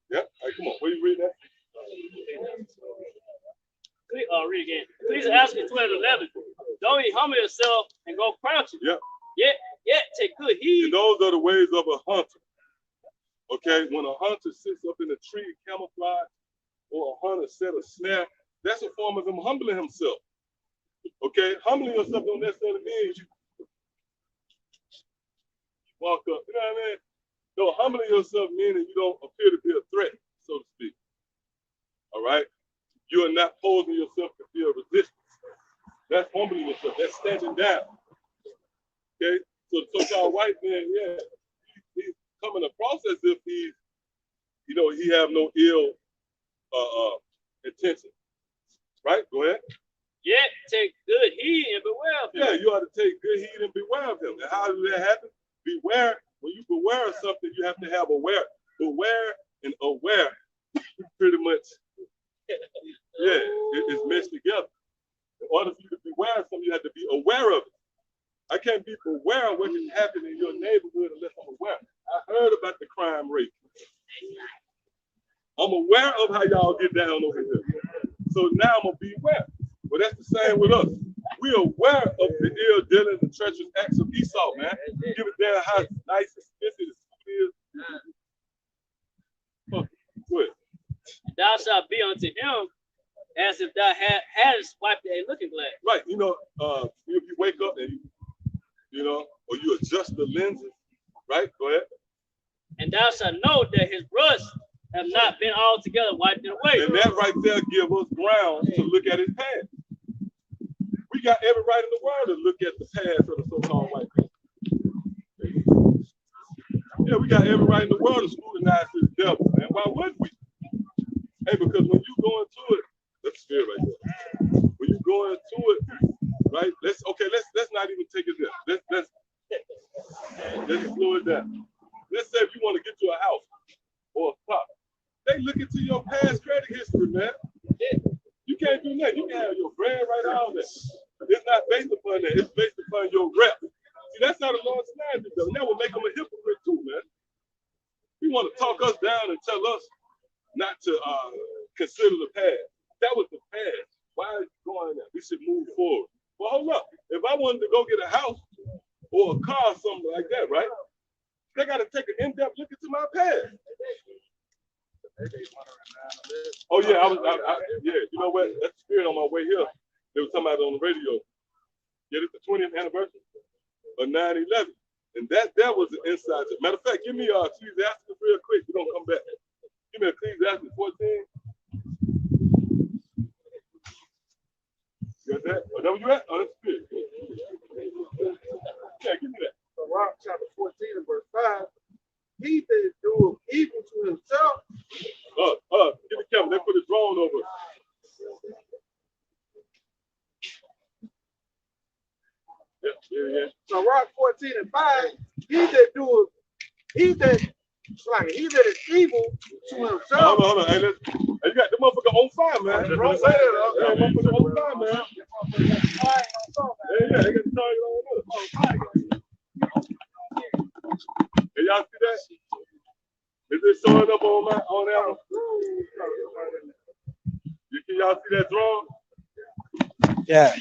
Yeah. All right, come on. Where you reading that? Read again. Ecclesiastes 12:11. Though he humble himself and go crouching, Yeah. Yet take good heed. And those are the ways of a hunter. Okay, when a hunter sits up in a tree, camouflage, or a hunter set a snare, that's a form of him humbling himself. Okay, humbling yourself don't necessarily mean you walk up. You know what I mean? No, humbling yourself meaning you don't appear to be a threat, so to speak. All right, you are not posing yourself to be a resistance. That's humbling yourself. That's standing down. Okay, so the so-called white man, yeah, he's coming across as if he's, you know, he have no ill intention. Right? Go ahead. Yet take good heed and beware of him. Yeah, you ought to take good heed and beware of him. And how does that happen? Beware. When you beware of something, you have to have aware. Beware and aware, pretty much. Yeah, it's mixed together. In order for you to beware of something, you have to be aware of it. I can't be aware of what can happen in your neighborhood unless I'm aware. I heard about the crime rate. I'm aware of how y'all get down over here. So now I'm gonna be aware. Well, that's the same with us. We're aware of the ill dealing, the treacherous acts of Esau, man. Give it down how nice and expensive the food is. Good. Thou shalt be unto him as if thou hadst wiped a looking glass. Right, you know, if you wake up and you know, or you adjust the lenses, right? Go ahead. And thou shalt know that his rust have not been altogether wiped away. And that right there gives us grounds to look at his past. We got every right in the world to look at the past of the so-called white man. Yeah, we got every right in the world to scrutinize this devil, man. Why wouldn't we? Hey, because when you go into it, that's the spirit right there. When you go into it, right? Let's not even take it there. Let's slow it down. Let's say if you want to get to a house or a car, they look into your past credit history, man. You can't do that. You can have your brand right on that. It's not based upon that. It's based upon your rep. See, that's not a Lord's standard, though. And that will make them a hypocrite too, man. You want to talk us down and tell us not to consider the past. That was the past. Why are you going there? We should move forward. Well, hold up. If I wanted to go get a house or a car or something like that, right? They got to take an in-depth look into my past. Oh yeah, yeah. You know what? That's the spirit on my way here. They were talking about it on the radio. Yeah, it's the 20th anniversary of 9/11, and that was the inside. Matter of fact, give me Ecclesiastes real quick. We're gonna come back. Give me Ecclesiastes 14. Got that? Oh, that what you at? Oh, that's good. Yeah, give me that. So Rock chapter 14 and verse 5. He that doeth evil to himself. Give the camera. They put a drone over. Yeah. So Rock 14 and 5. He that is evil to himself. Hold on. Hey, you got the motherfucker on fire, man. Say that. Yeah, motherfucker on fire, man. Yeah, they got the target on us. Hey, y'all see that? Is it showing up on that one? Can y'all see that drone? Yeah.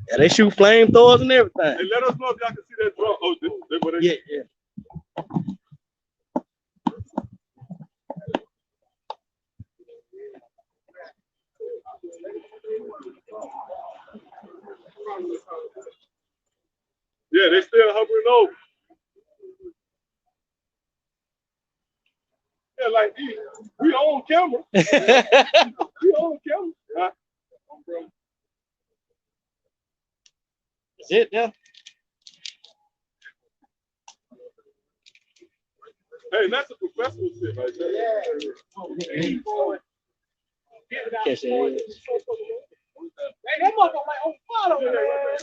Yeah, they shoot flamethrowers and everything. Hey, let us know if y'all can see that drone. Oh, this what they Yeah. Yeah, they still hovering over. Yeah, like we on camera. We on camera. Huh? That's it, yeah. Hey, that's a professional shit right there. Catch it. Hey, that motherfucker like on fire over there.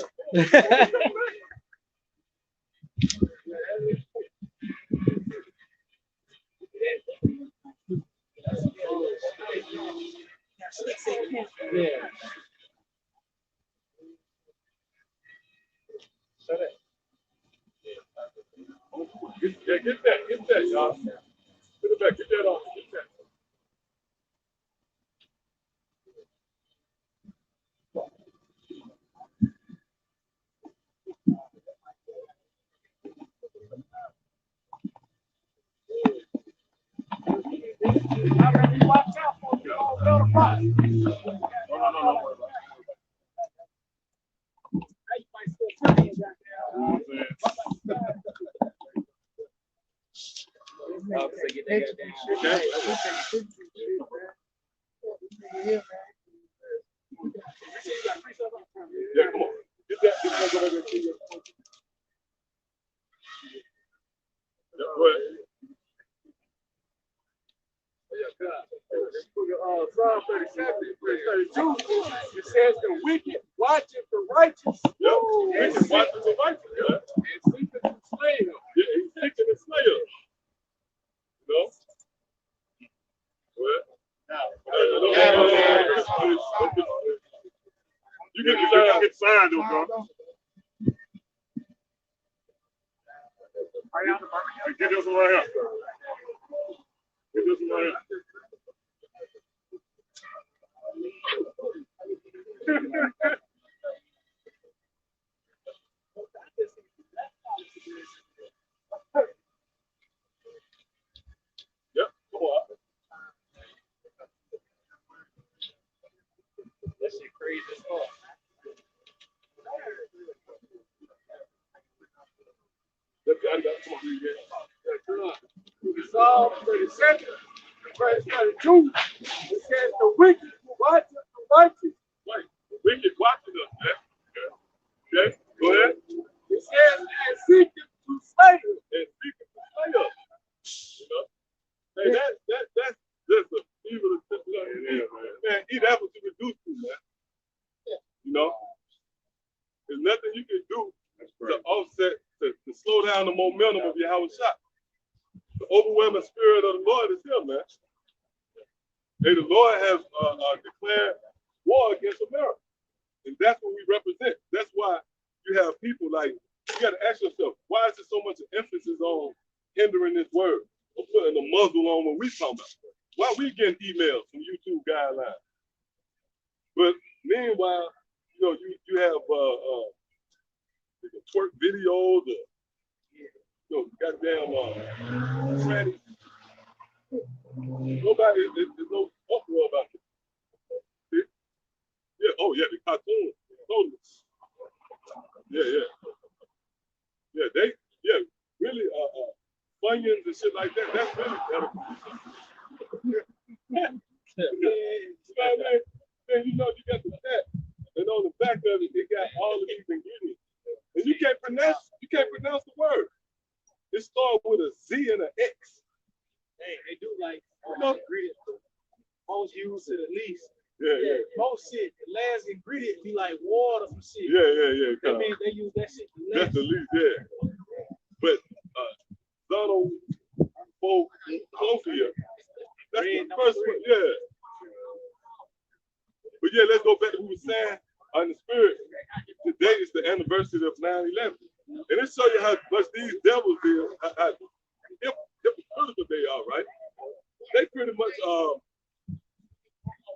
Yeah. Get that, y'all. Get it back, get that off. Get that. Watch out for you all little fire. No. Hey, you might still turn it back Yeah, come on. Get that. Go ahead. Yeah, go ahead. Psalm 37, verse 32. It says the wicked watching the righteous. Yeah, wicked watching the righteous. Yeah. And seeking to slay him. Yeah, he's seeking to slay us. You know? Well, you get signed, though, bro. Get this one right here. Get this one right here. Yep, come on. That shit crazy as fuck. Come on, Psalm 37, verse 32. It says the wicked watching the righteous. right. Wicked watching us, man. Okay, go ahead. It says and seeking to slay him. And seeking to slay us. You know? Hey, that's just a evil man. That's what you reduce to, man. You know? There's nothing you can do to offset, to slow down the momentum of Yahawashi. The overwhelming spirit of the Lord is here, man. Hey, the Lord has declared war against America. And that's what we represent. That's why you have people like, you got to ask yourself, why is there so much emphasis on hindering this word or putting a muzzle on when we talk about it? Why are we getting emails from YouTube guidelines? But meanwhile, you know, you have twerk videos or, you know, goddamn tranny. Nobody, there's no uproar about it. See? Yeah, oh yeah, the cartoon. Totally. Yeah, really, Funyuns and shit like that, that's really better. all of these ingredients. And you can't pronounce the word. It starts with a Z and an X. They do like You know? ingredients. Most use it at least. Yeah. Most shit, the last ingredient be like water from shit. Yeah. That means they use that shit. That's the least, yeah. But Zonophobia, that's the first one, yeah. But yeah, let's go back to what we were saying on the spirit. Today is the anniversary of 9/11. And it shows you how much these devils is, how hypocritical they are, right? They pretty much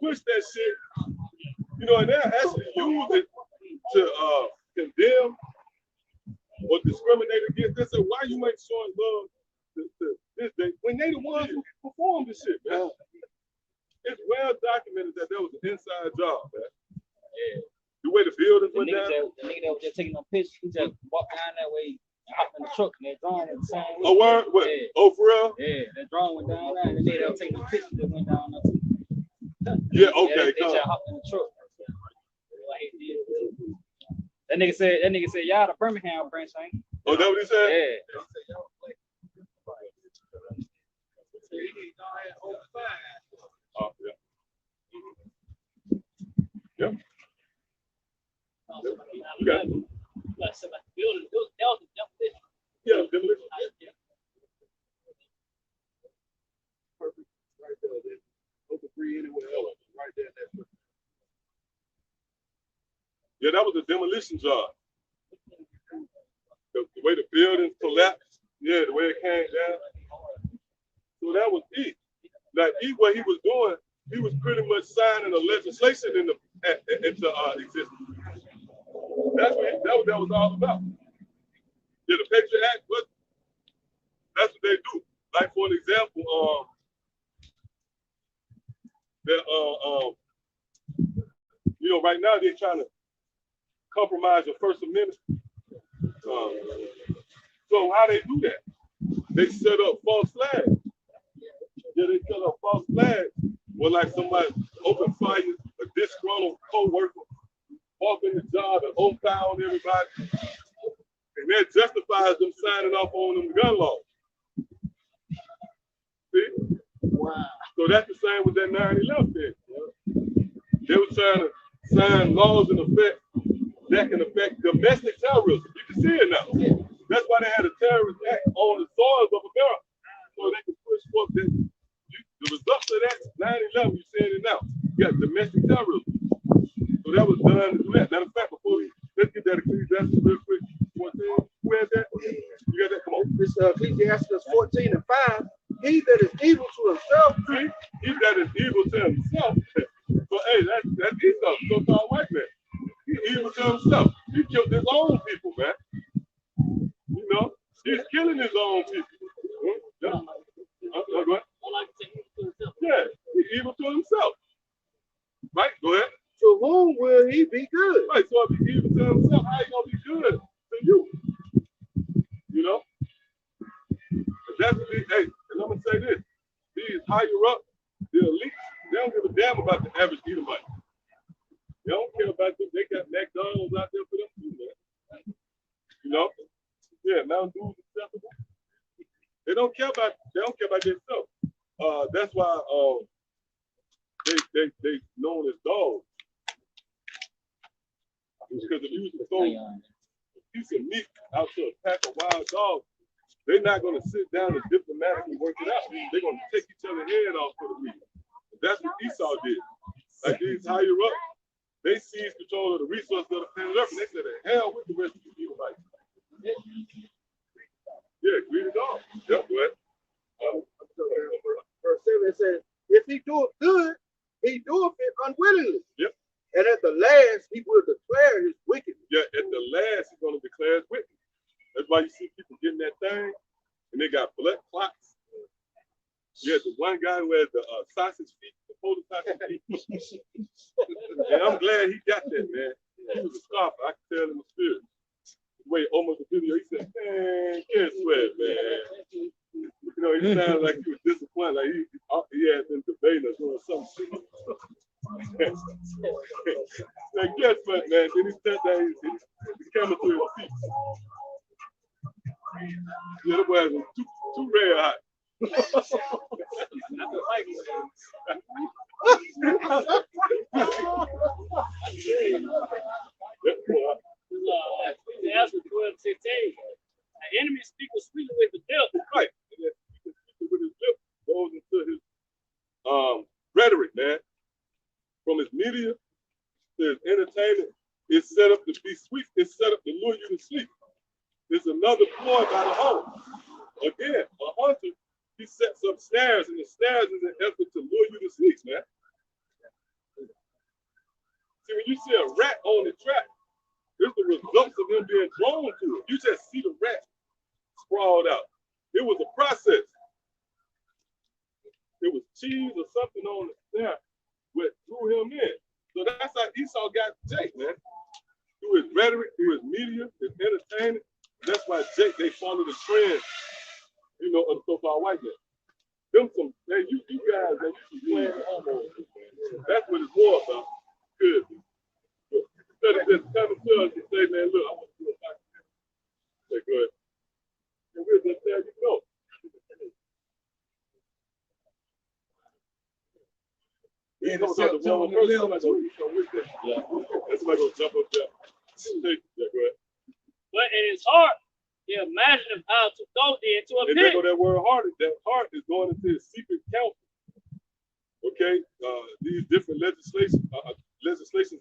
push that shit, you know, and they actually use it to condemn or discriminate against. They say, why you ain't showing love to this day when they the ones who performed this shit, man? It's well documented that there was an inside job, man. Yeah. The way the buildings The went down. nigga that was just taking them pictures, he just walked down that way, hopped in the truck, and that drone went the same way. Oh, word? What? Yeah. Oh, for real? Yeah, that drone went down there, and the nigga that was taking them pictures that went down there too. Yeah, okay. They just hopped in the truck. That nigga said, y'all the Birmingham branch, ain't? Oh, that what he said? Yeah. Oh, yeah. Yep. Okay. Yeah, demolition. Perfect. Right there. Open free anywhere else. Right there. Yeah, that was a demolition job. The way the buildings collapsed, yeah, the way it came down. So that was it. Like what he was doing, he was pretty much signing a legislation into existence. That's what that was all about. Yeah, the Patriot Act, that's what they do. Like for an example, you know, right now they're trying to compromise the First Amendment. So how they do that? They set up false flags. Yeah, they set up false flags where like somebody open fire, a disgruntled co-worker, walk in the job and open fire on everybody. And that justifies them signing off on them gun laws. See? Wow. So that's the same with that 9/11 thing. They were trying to sign laws in effect that can affect domestic terrorism. You can see it now. That's why they had a terrorist act on the soils of America. So they can push forth that. The results of that 9/11, you're seeing it now. You got domestic terrorism. So that was done to do that. Matter of fact, before let's get that Ecclesiastes real quick. 14. Who had that? You got that? Come on. This Ecclesiastes 14:5. He that is evil to himself. See? He that is evil to himself. So hey, that's Esau, so-called white man. He's evil to himself. He killed his own people, man. You know, he's killing his own people. Yeah. Go ahead. Yeah, he's evil to himself. Right? Go ahead. To whom will he be good? Right, so if he's evil to himself, how he gonna be good to you? You know? That's what hey, and I'm gonna say this. These higher up, the elites, they don't give a damn about the average Edomite. They don't care about them. They got McDonald's out there for them too, man. You know? Yeah, Mountain Dew's acceptable. They don't care about themselves. That's why they known as dogs. Because if you throw a piece of meat out to a pack of wild dogs, they're not going to sit down and diplomatically work it out. They're going to take each other's head off for the meat. That's what Esau did. Like these higher up, they seized control of the resources of the planet Earth, and they said, the hell with the rest of the people like. Yeah, greedy dog. Yep, go ahead. Verse 7 says, if he doeth good, he doeth it unwillingly. Yep. And at the last, he will declare his wickedness. Yeah, at the last, he's going to declare his wickedness. That's why you see people getting that thing, and they got blood clots. Yeah, the one guy who had the sausage feet, the folded sausage feet. And I'm glad he got that, man. He was a scoffer. I can tell in the spirit. The way almost the video, he said, man, can't sweat, man. You know, he sounded like he was disappointed, like he had been debating or doing something. Like, guess what, man? Then he sat down, he The camera to his feet. Yeah, the boy has too red hot. Ezra 12:16. An enemy speaks sweetly with the lip. Right. And then speaking with his lip goes into his rhetoric, man. From his media to his entertainment, it's set up to be sweet. It's set up to lure you to sleep. It's another ploy by the hunter. Again, a hunter, he sets up snares, and the snares is an effort to lure you to sleep, man. See, when you see a rat on the track, it's the results of him being drawn to it. You just see the rat sprawled out. It was a process. It was cheese or something on the snare that drew him in. So that's how Esau got Jake, man. Through his rhetoric, through his media, his entertainment. That's why Jake, they follow the trend, you know, of the so-called white man. Them some, man, you guys, man, you should play hormones. That's what it's more about. Good. Instead of just coming to us and say, man, look, I want to do a back. Say, go ahead. And we'll just tell you no. Yeah, that's somebody gonna jump up there. Yeah, go ahead. But in his heart, he imagined how to throw thee into a And pit. there go that word heart. That heart is going into his secret council. Okay, these different legislations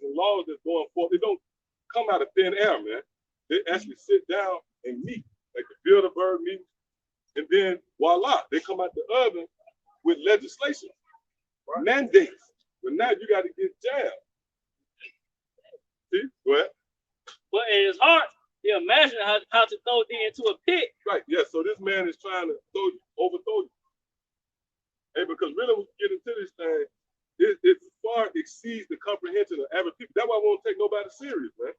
and laws that's going forth, they don't come out of thin air, man. They actually sit down and meet, like the Bilderberg meeting, and then voila, they come out the oven with legislation, mandates. But now you got to get jabbed. See, go ahead. But in his heart, he imagined how to throw thee into a pit. Right, yeah, so this man is trying to overthrow you. Hey, because really when you get into this thing, it far exceeds the comprehension of average people. That's why we won't take nobody serious, man.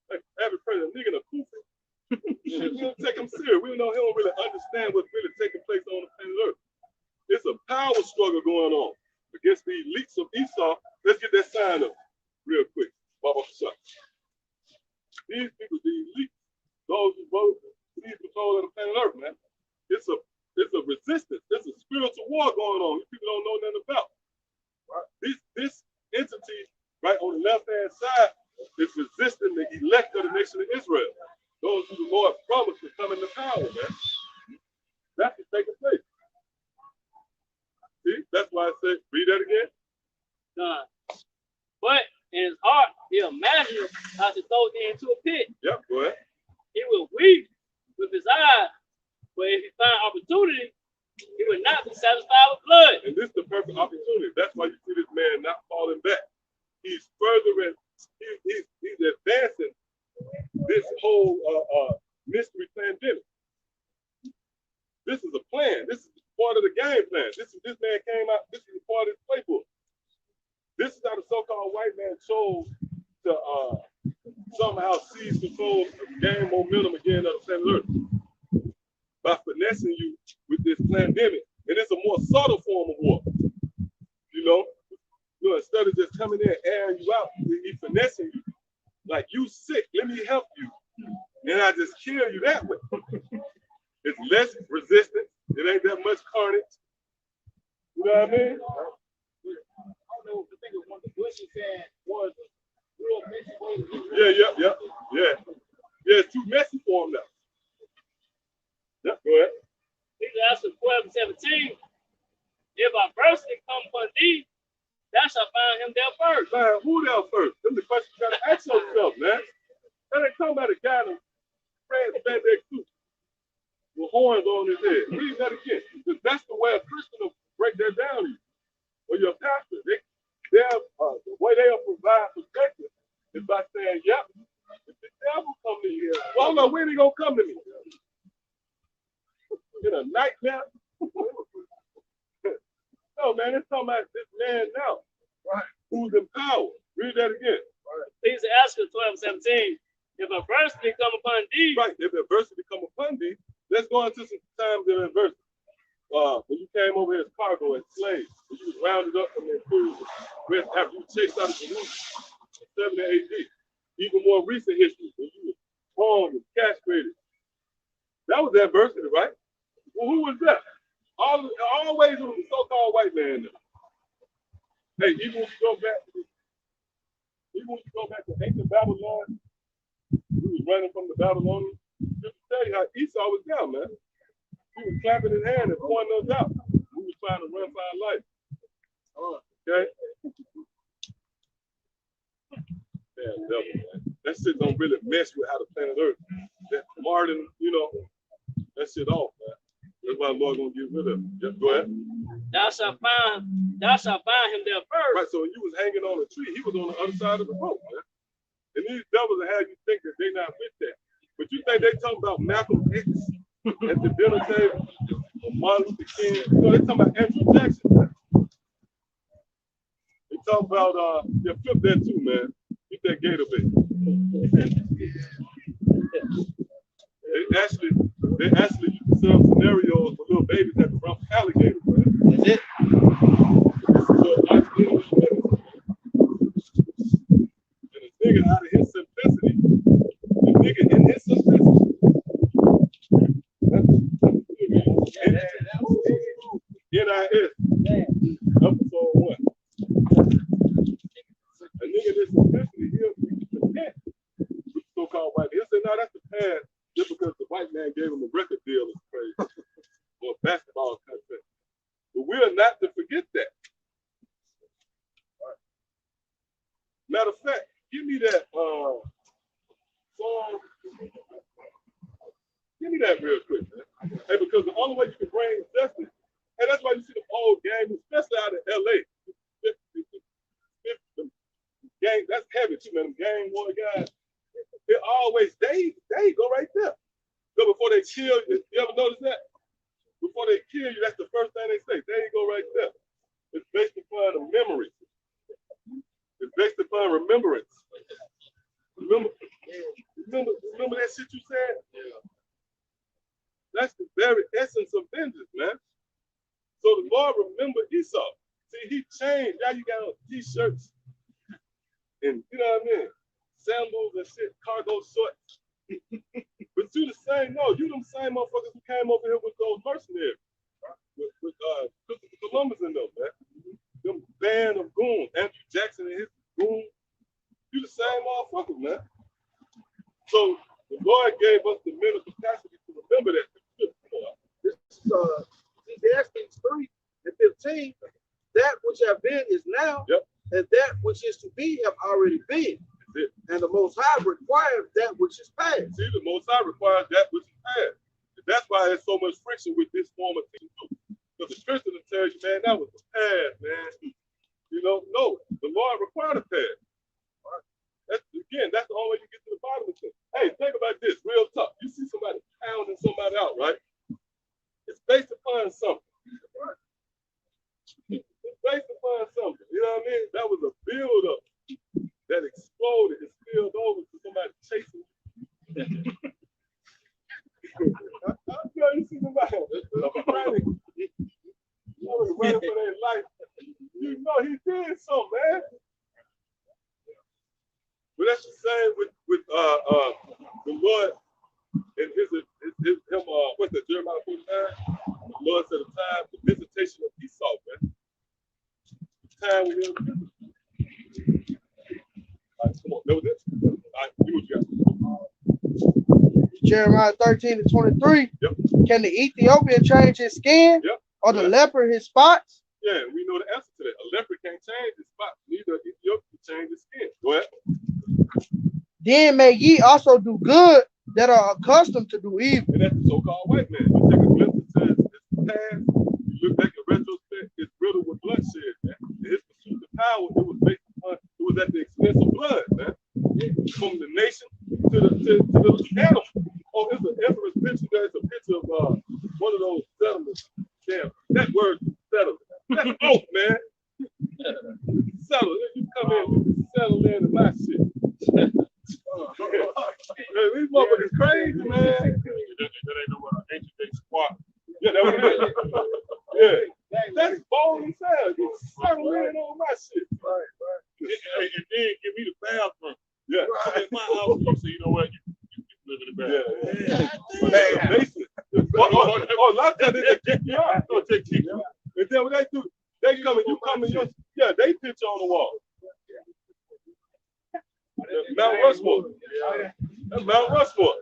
Like average person, a nigga in a kufa. We don't take him serious. We don't know he don't really understand what's really taking place on the planet Earth. It's a power struggle going on against the elites of Esau. Let's get that sign up real quick. Baba Shah. These people, the elites, those who vote, these control of the planet Earth, man. It's a resistance. There's a spiritual war going on. These people don't know nothing about. Right? This entity right on the left-hand side is resisting the elect of the nation of Israel. Those who the Lord promised to come into power, man. That's what's taking place. See, that's why I said, read that again. But in his heart, he imagined how to throw thee into a pit. Yep, go ahead. He will weep with his eyes, but if he find opportunity, he would not be satisfied with blood. And this is the perfect opportunity. That's why you see this man not falling back. He's furthering, he's advancing this whole mystery pandemic. This is a plan. This is part of the game plan. This man came out, this is part of his playbook. This is how the so-called white man chose to somehow seize control of game momentum again of the planet Earth. By finessing you with this pandemic. And it's a more subtle form of war. You know, instead of just coming in and airing you out, he's finessing you. Like, you sick, let me help you. And I just kill you that way. It's less resistance. It ain't that much carnage. You know what I mean? I don't know. I think it was one of the Bushes said was real messy. Yeah. Yeah, it's too messy for him now. Yep, go ahead. These are 12:17. If adversity come upon thee, thou shalt find him there first. Man, who there first? That's the question you gotta ask yourself, man. That ain't talking about a guy in a red spandex suit with horns on his head. Read that again. Because that's the way a Christian will break that down to you. Or your pastor. The way they'll provide perspective is by saying, yep, if the devil come to you, well, no, when he gonna come to me? In a nightmare? No, man, it's talking about this man now, right? Who's in power. Read that again. Right. These are 12:17. If adversity come upon thee, right? If adversity come upon thee, let's go into some times of adversity. When you came over as cargo and slaves, when you was rounded up from their crews, after you chased out of Jerusalem in 70 AD. even more recent history, when you were born and castrated. That was adversity, right? Well, who was that? Always it was a so-called white man. Hey, even when you go back to ancient Babylon, we was running from the Babylonians. Just to tell you how Esau was down, man. He was clapping his hand and pointing us out. We was trying to run for our life. Okay? Yeah, devil, man. That shit don't really mess with how the planet Earth. That Martin, that shit off, man. That's why the Lord gonna get rid of him. Just go ahead. Thou shalt find him there first. Right, so when you was hanging on a tree, he was on the other side of the rope, man. And these devils will have you think that they're not with that. But you think they talking about Malcolm X at the dinner table, or Martin Luther King? They talking about Andrew Jackson, man. They talk about flip that too, man. Get that gator bait. They actually used to sell scenarios for little babies that run alligators, man. That's it. And the nigga out of his simplicity, NIS, episode 1. A nigga in his simplicity, he'll content with so-called white. He'll say, no, that's the past, just because the white man gave him a record deal is crazy, or a basketball contract. But we are not to forget that. Right. Matter of fact, give me that song. Give me that real quick, man. Hey, because the only way you can bring justice, and that's why you see the old games, especially out of LA. Gang, that's heavy too, man. Gang war guys. They always they go right there. So before they kill you, you ever notice that? Before they kill you, that's the first thing they say. There you go right there. It's based upon a memory. It's based upon remembrance. Remember that shit you said? Yeah. That's the very essence of vengeance, man. So the Lord remembered Esau. See, he changed. Now you got on t-shirts and, you know what I mean? Sandals and shit, cargo shorts. But you the same, no, you them same motherfuckers who came over here with those mercenaries. With Columbus and them, man. Them band of goons, Andrew Jackson and his goons. You the same motherfuckers, man. So the Lord gave us the mental capacity to remember that. This is Ecclesiastes 3 and 15. That which have been is now, yep. And that which is to be have already been. And the Most High requires that which is past. See, the Most High requires that which is past. And that's why there's so much friction with this form of teaching too. Because the Christian will tell you, man, that was the past, man. No, the Lord required a past. That's the only way you get to the bottom of things. Hey, think about this, real talk. You see somebody pounding somebody out, right? It's based upon something. Right? It's based upon something. You know what I mean? That was a build-up that exploded and spilled over to somebody chasing you. You see somebody running for their life. You know he did something, man. But that's the same with the Lord and him. What's that? Jeremiah 49. The Lord said, "The time, the visitation of Esau, man. The time when he was visited." All right, come on, that was it. All right, do what you got. Jeremiah 13-23. Yep. Can the Ethiopian change his skin? Yep. Or the leper his spots? Yeah, we know the answer to that. A leper can't change his spot. Neither Ethiopia can change his skin. Go ahead. Then may ye also do good that are accustomed to do evil. And that's the so-called white man. You take a glimpse into his past, you look back in retrospect, it's riddled with bloodshed, man. And his pursuit of power, it was at the expense of blood, man. From the nation to the animal. Oh, it's an infamous picture. There's a picture of one of those settlements. Damn, that word settlement. That's off, man. Settle. You come in, settle in my shit. These motherfuckers crazy, man. That ain't no ancient day squat. Yeah, that was it. Yeah. That's bold as hell. You settle in on my shit. Right. And then give me the bathroom. Yeah. Right. Look at the Yeah, back. yeah. But that's the basis. Oh, a lot of times they kick you out. So they kick you. And then when they do, they come and you come and yeah, they pitch on the wall. Mount Rushmore. That's Mount Rushmore.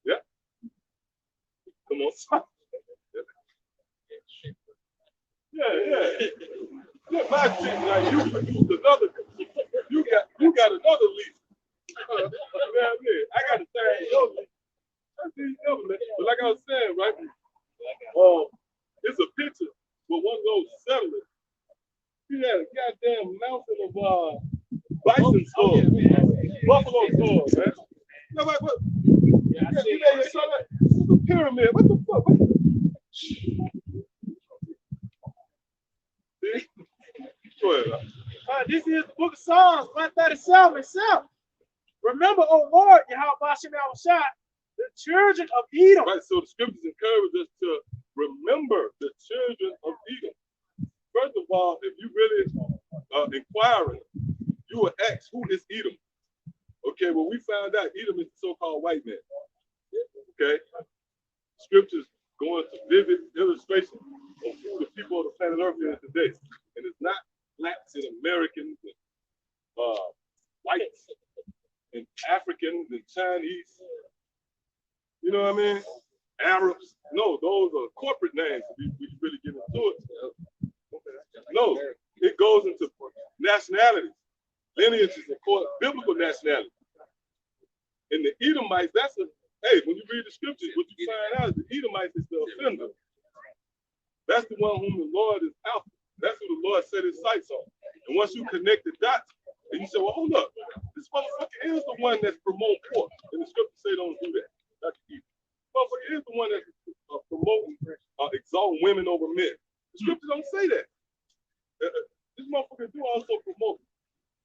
Yeah. Come on. Yeah. Yeah, my shit, like you got another lease. I got to say, but like I was saying, right? It's a picture with one of those settlers. He had a goddamn mountain of bison skulls, buffalo skulls, man. No, like, what? You saw that? This is a pyramid. What the fuck? See? Go ahead. This is the book of Psalms 137 itself. Remember, O Lord, Yahawashi, the children of Edom. Right, so the scriptures encourage us to remember the children of Edom. First of all, if you really inquiring, you will ask, who is Edom? Okay, well, we found out Edom is the so-called white man. Okay? Scriptures go into vivid illustration of who the people of the planet Earth is today. And it's not blacks and Americans and whites and Africans and Chinese. You know what I mean? Arabs. No, those are corporate names. We really get into it. No, it goes into nationality. Lineages, of course, biblical nationality. And the Edomites, when you read the scriptures, what you find out is the Edomites is the offender. That's the one whom the Lord is after. That's who the Lord set his sights on. And once you connect the dots, and you say, well, hold up, this motherfucker is the one that's promoting pork. And the scriptures say don't do that. That's the Edom. Motherfucker is the one that's promoting, exalting women over men. The scriptures don't say that. This motherfucker do also promote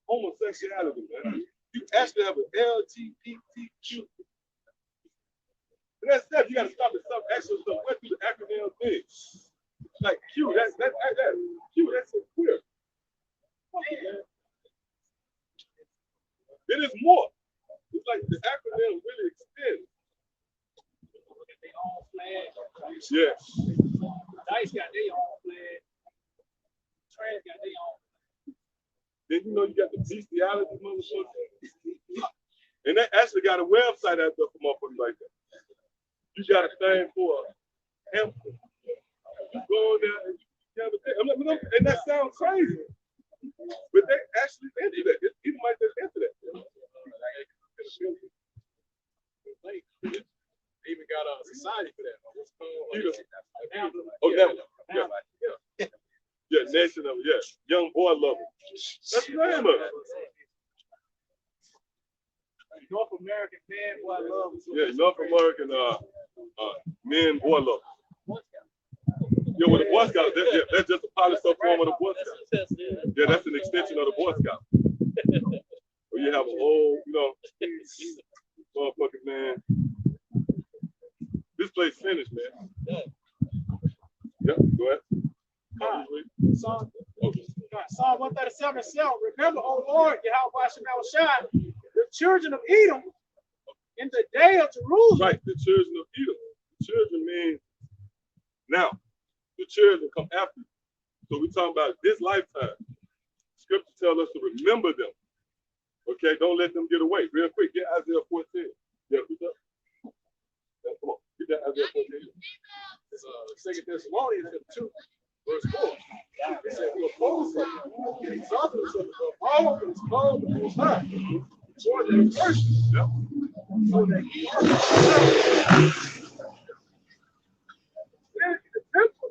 homosexuality, man. You actually have an LGBTQ. And that's that. You got to stop and stop asking yourself, what do the acronym mean? Like Q, that's Q, that's a queer. It is more. It's like the acronym really extends. They all flag. Yeah. Dice got their own flag. Trans got their own. Then you know you got the bestiality motherfucker. And they actually got a website out there for motherfuckers like that. You got a thing for hemp. You go in there and you have a thing. And that sounds crazy. But they actually into that. Even like they're into that. They even got a society for that. Oh, that one. Yeah, Nation of Young Boy Lover. That's the name of it. North American man, boy, I love it. Yeah, North American men, boy love. Yeah, with the Boy Scouts, that's just a pilot form of the Boy Scouts. Yeah, that's an extension of the Boy Scouts. Where you have a whole, motherfucking man. This place finished, man. Yeah, go ahead. Psalm 137 itself. Remember, O Lord, Yahawashi, the children of Edom in the day of Jerusalem. Right, the children of Edom. The children mean now. The children come after you. So we're talking about this lifetime. Scripture tells us to remember them. Okay, don't let them get away. Real quick, get Isaiah 14. Yeah, read that. Yeah, come on, get that Isaiah 14. It's 2 Thessalonians 2, verse 4. It said, "We oppose something, and exalted something above all of us, called the Most High, for their worship, so that he is the temple,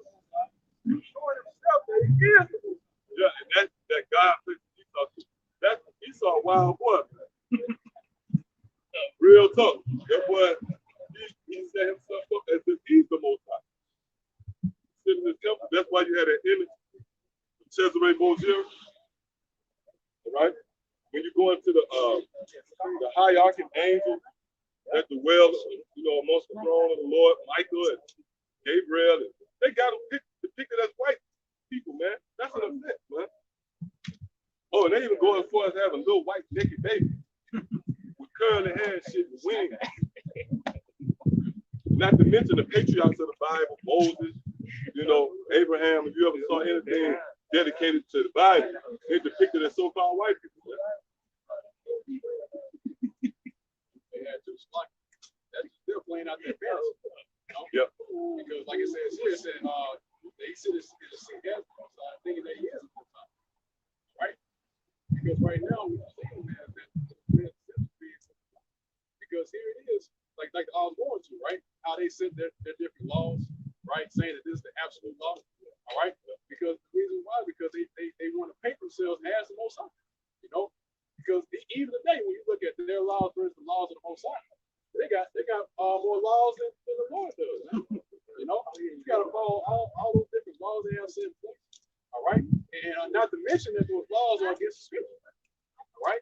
showing himself that he is the Most High." Yeah, and that God put Esau wild boy. Real talk. That boy, he set himself up as if he's the Most High. Sitting in the temple. That's why you had an image of Cesare Borgia. All right? When you go into the hierarchy of angels that dwell, amongst the throne of the Lord, Michael and Gabriel, and they got them depicted as white people, man. That's an offense, man. Oh, and they even go as far as having little white naked babies with curly hair and shit and wings. Not to mention the patriarchs of the Bible, Moses, you know, Abraham. If you ever saw anything dedicated to the Bible, they depicted as so-called white people. They had to like that's still playing out their fantasy. Yep. Because like it says here, it said they sit in the seat as thinking that he is a full time. Right? Because right now we're seeing that because here it is, like I was going to, right? How they set their different laws, right? Saying that this is the absolute law. All right. Because the reason why, because they want to paint themselves as the most high, you know, because even today when you look at their laws versus the laws of the most high, they got more laws than the Lord does. You know, you got to follow all those different laws they have set in place. All right, and not to mention that those laws are against the scripture. All right,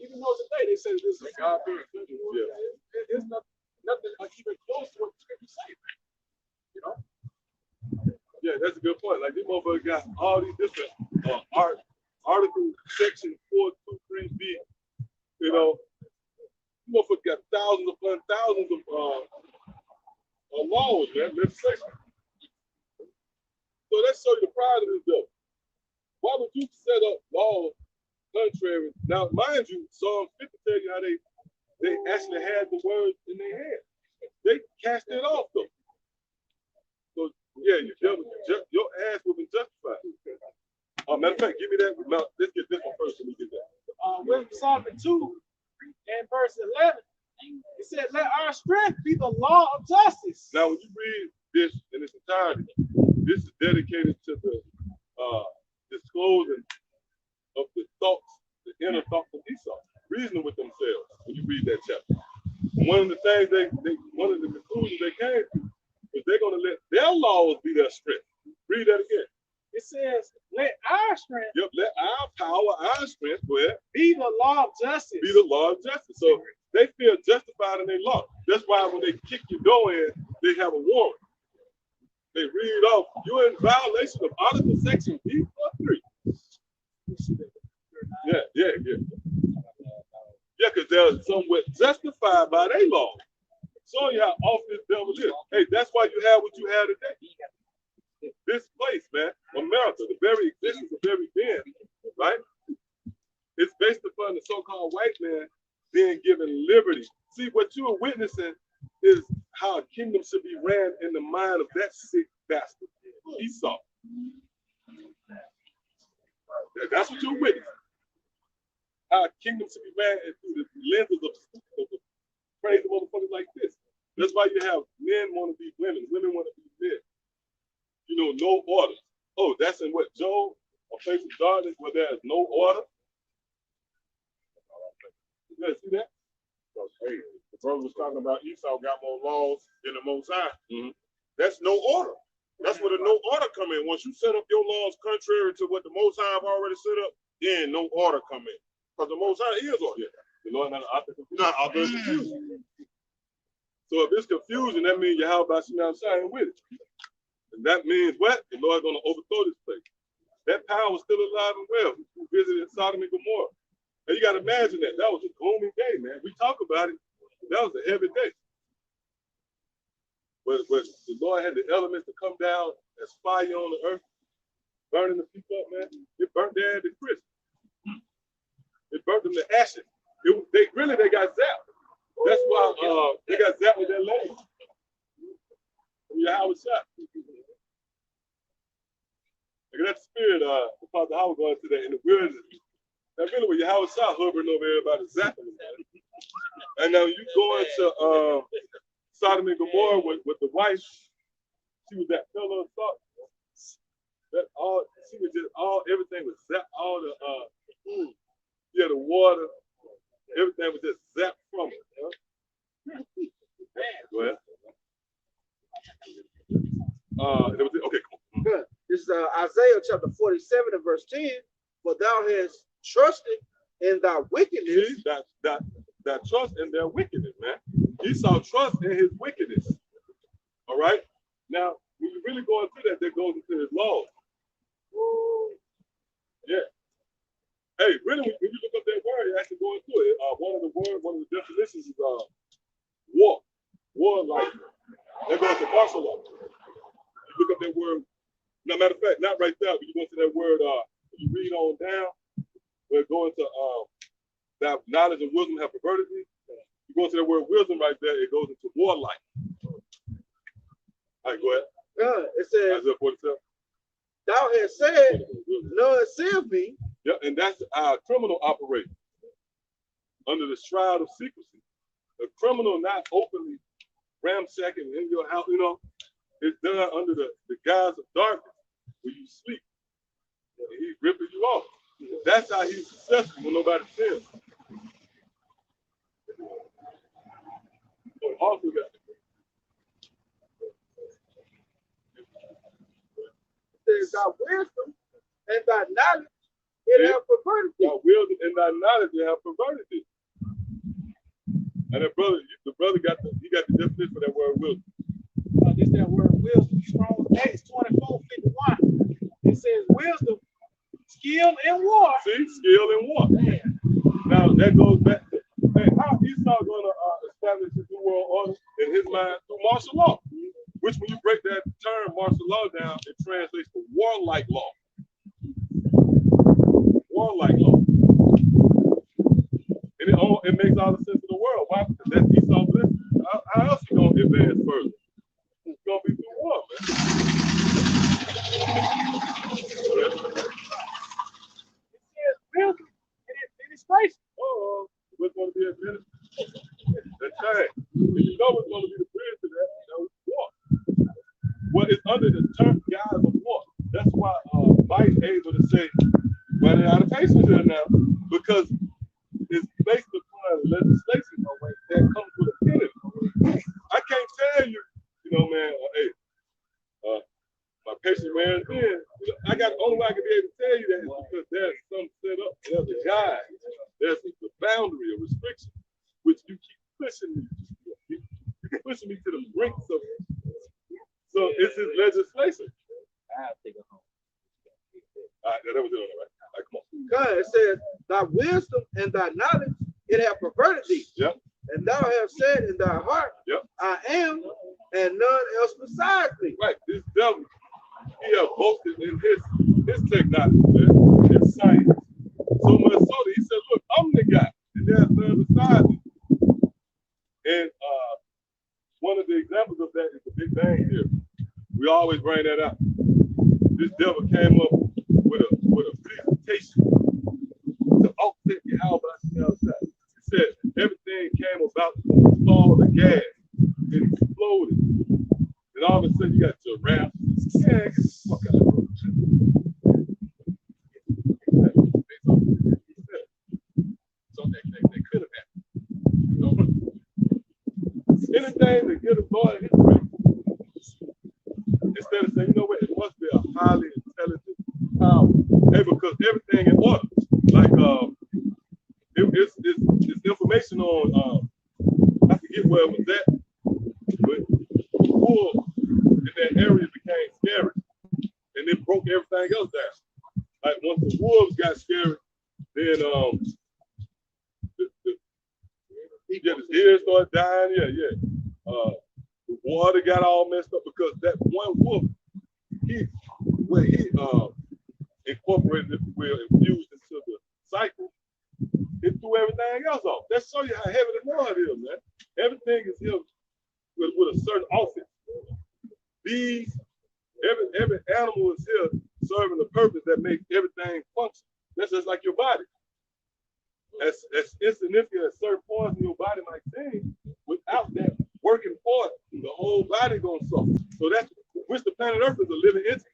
even though today they say this is God-fearing country, it's nothing even close to what the scripture say. You know. Yeah, that's a good point. Like, these motherfuckers got all these different articles, section 423B. You know, these motherfuckers got thousands upon thousands of laws, man, legislation. So let's show you the pride of this bill. Why would you set up laws contrary? Now, mind you, Psalm 50 tell you how they actually had the words in their head. They cast it off, though. So, yeah, your ass will be justified. Matter of fact, give me that. No, let's get this one first. Let me get that. With Psalm 2 and verse 11, it said, "Let our strength be the law of justice." Now, when you read this in its entirety, this is dedicated to the disclosing of the thoughts, the inner thoughts of Esau, reasoning with themselves. When you read that chapter, one of the things one of the conclusions they came to is they're going to let their laws be their strength. Read that again. It says, "Let our strength Let our power, our strength, be the law of justice." be the law of justice. So they feel justified in their law. That's why when they kick your door in, they have a warrant. They read off, "You're in violation of Article Section B+3." Yeah. Yeah, because they're somewhat justified by their law. Showing you how off this devil is. Hey, that's why you have what you have today. This place, man, America, the very existence of every being, right? It's based upon the so-called white man being given liberty. See, what you are witnessing is how a kingdom should be ran in the mind of that sick bastard, Esau. That's what you're witnessing. How a kingdom should be ran through the lenses of crazy motherfuckers like this. That's why you have men want to be women, women want to be men. You know, no order. Oh, that's in what, Job? A place of darkness where there is no order. You guys see that? Hey, the brother was talking about Esau got more laws than the Most High. Mm-hmm. That's no order. That's where the no order come in. Once you set up your laws contrary to what the Most High have already set up, then no order come in. Because the Most High is order. The Lord not Not confusion. So if it's confusion, that means Yahawah shine with it. And that means what? The Lord's going to overthrow this place. That power was still alive and well. We visited Sodom and Gomorrah. And you got to imagine that. That was a gloomy day, man. We talk about it. That was a heavy day. But the Lord had the elements to come down as fire on the earth, burning the people up, man. It burnt their ass to crisp. It burnt them to ashes. They got zapped. That's why they got zapped with their legs. Yahawashi. Look at that spirit, the Father Howard going to that in the wilderness. That really what Yahawashi hovering over everybody, zapping them. And now you go into Sodom and Gomorrah with the wife. She was that pillar of salt. She was just everything was zapped, all the food. Yeah, the water, everything was just zapped from it. Huh? Go ahead. Okay, cool. Good. This is Isaiah chapter 47 and verse 10. For thou hast trusted in thy wickedness. See, that trust in their wickedness, man. Esau trust in his wickedness. All right? Now, when you really go into that goes into his laws. Yeah. Hey, really, when you look up that word, you actually go into it. One of the definitions is war. War, like, that goes to martial law. You look up that word. No, matter of fact, not right there, but you go into that word, you read on down, where it goes into that knowledge and wisdom have perverted thee. You go into that word wisdom right there, it goes into warlike. All right, go ahead. It says, Isaiah 47. thou hast said, none seeth me. Yeah, and that's how a criminal operates under the shroud of secrecy. A criminal not openly ramsacking in your house, you know, it's done under the guise of darkness when you sleep. And he's ripping you off. That's how he's successful when nobody sees him. Also got It says, thy wisdom and thy knowledge, it have perverted thee. thy wisdom and thy knowledge they have perverted thee. And the brother got the definition for that word wisdom. This that word wisdom, strong Acts 24:51. It says wisdom, skill in war. See, skill in war. Man. Now that goes back to how Esau going to establish his new world order in his mind through martial law, which when you break that term martial law down, it translates to warlike law. Warlike law. And it makes all the sense in the world. Why? Because that's Esau's blessing. How else you going to advance further? It's going to be through war, man. It says wisdom and it's grace. Oh, what's going to be admitted? That's right. And you know what's going to be the bridge to that? That was war. Well, it's under the term guise of war. That's why Mike's able to say, running out of patience here now, because it's based upon legislation that comes with a penalty. I can't tell you, you know, man, hey, my patient man is in. You know, the only way I can be able to tell you that is because there's some set up, there's a guide, there's a boundary, a restriction, which you keep pushing me. You keep pushing me to the brinks of it. So it's his legislation. I'll take it home. All right, that was it, right? All right, come on. God, it says, thy wisdom and thy knowledge, it have perverted thee. Yep. And thou hast said in thy heart, Yep. I am, and none else besides thee. Right, this devil, he have boasted in his technology, man, his science. So much so that he said, look, I'm the guy, and there's none besides me. And one of the examples of that is the Big Bang Theory. We always bring that up. This devil came up with a presentation to offset Yahawashi outside. He said everything came about from a fall of gas. It exploded. And all of a sudden you got giraffes. Yeah, get the fuck out of here. So they could have happened. You know? Anything to get a boy in his brain. Instead of saying, you know what, it must be a highly intelligent power. Hey, because everything in order. Like it's information on I forget where it was at, but the wolves in that area became scary. And it broke everything else down. Like once the wolves got scary, then the deer started dying, the water got all messed up because that one wolf, he incorporated, if you will, infused into the cycle, it threw everything else off. That show you how heavy the Lord is, man. Everything is here with a certain office. Bees, every animal is here serving the purpose that makes everything function. That's just like your body. As insignificant as certain parts in your body might seem, without that working part, the whole body gonna suffer. So that's which the planet Earth is a living entity.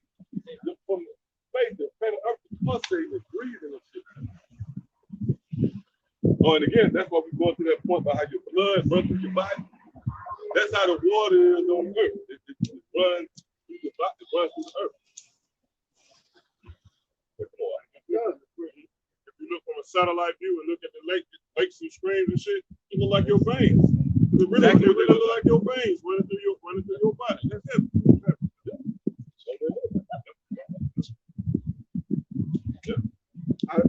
From space, the planet Earth is pulsating and breathing and shit. Oh, and again, that's why we're going to that point about how your blood runs through your body. That's how the water is on Earth. It runs through the body, it runs through the Earth. If you look from a satellite view and look at the lakes and streams and shit, it look like your veins. It really look like your veins running through your body. That's it.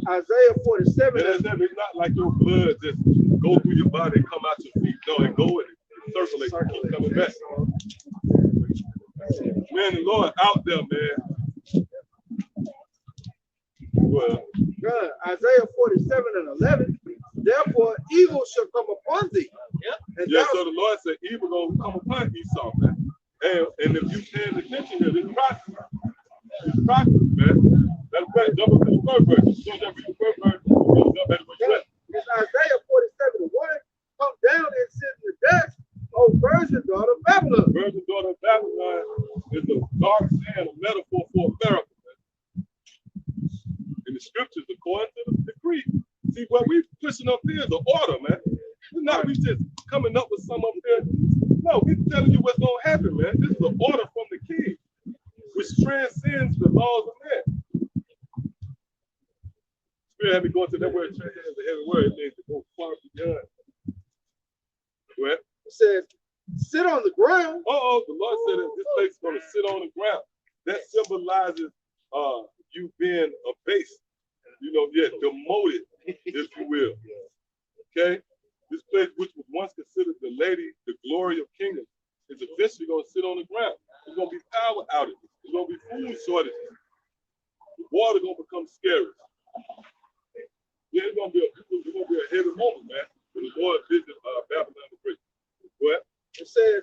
Isaiah 47. It's not like your blood just go through your body and come out your feet. No, it go and circulate, keep coming back. Man, the Lord out there, man. Well, Isaiah 47 and 11. Therefore, evil shall come upon thee. Yep. Yeah, so the Lord said evil gonna come upon Esau, man. And if you paying attention here, this prophecy. It's prophecy, man. That's right. Jump up to the first verse. As soon as I read the first verse, you'll jump at it. It's Isaiah 47 and 1. Come down and sit in the dust, O virgin daughter of Babylon. Virgin daughter of Babylon is a dark sand, a metaphor for America, man. In the scriptures, according to the decree. See, what we pushing up here is an order, man. It's not we just coming up with some up here. No, we telling you what's gonna happen, man. This is an order from the king, which transcends the laws of man. Spirit had me going to that word, transcends the heavy word. It means to go far beyond. What? It says, sit on the ground. The Lord said that this place is gonna sit on the ground. That symbolizes you being abased, demoted, if you will. Okay? This place, which was once considered the lady, the glory of kingdoms, is eventually going to sit on the ground. There's going to be power outages. There's going to be food shortages. The water going to become scarce. Yeah, it's going to be a heavy moment, man. When the Lord visit Babylon the Great. Go ahead. It says,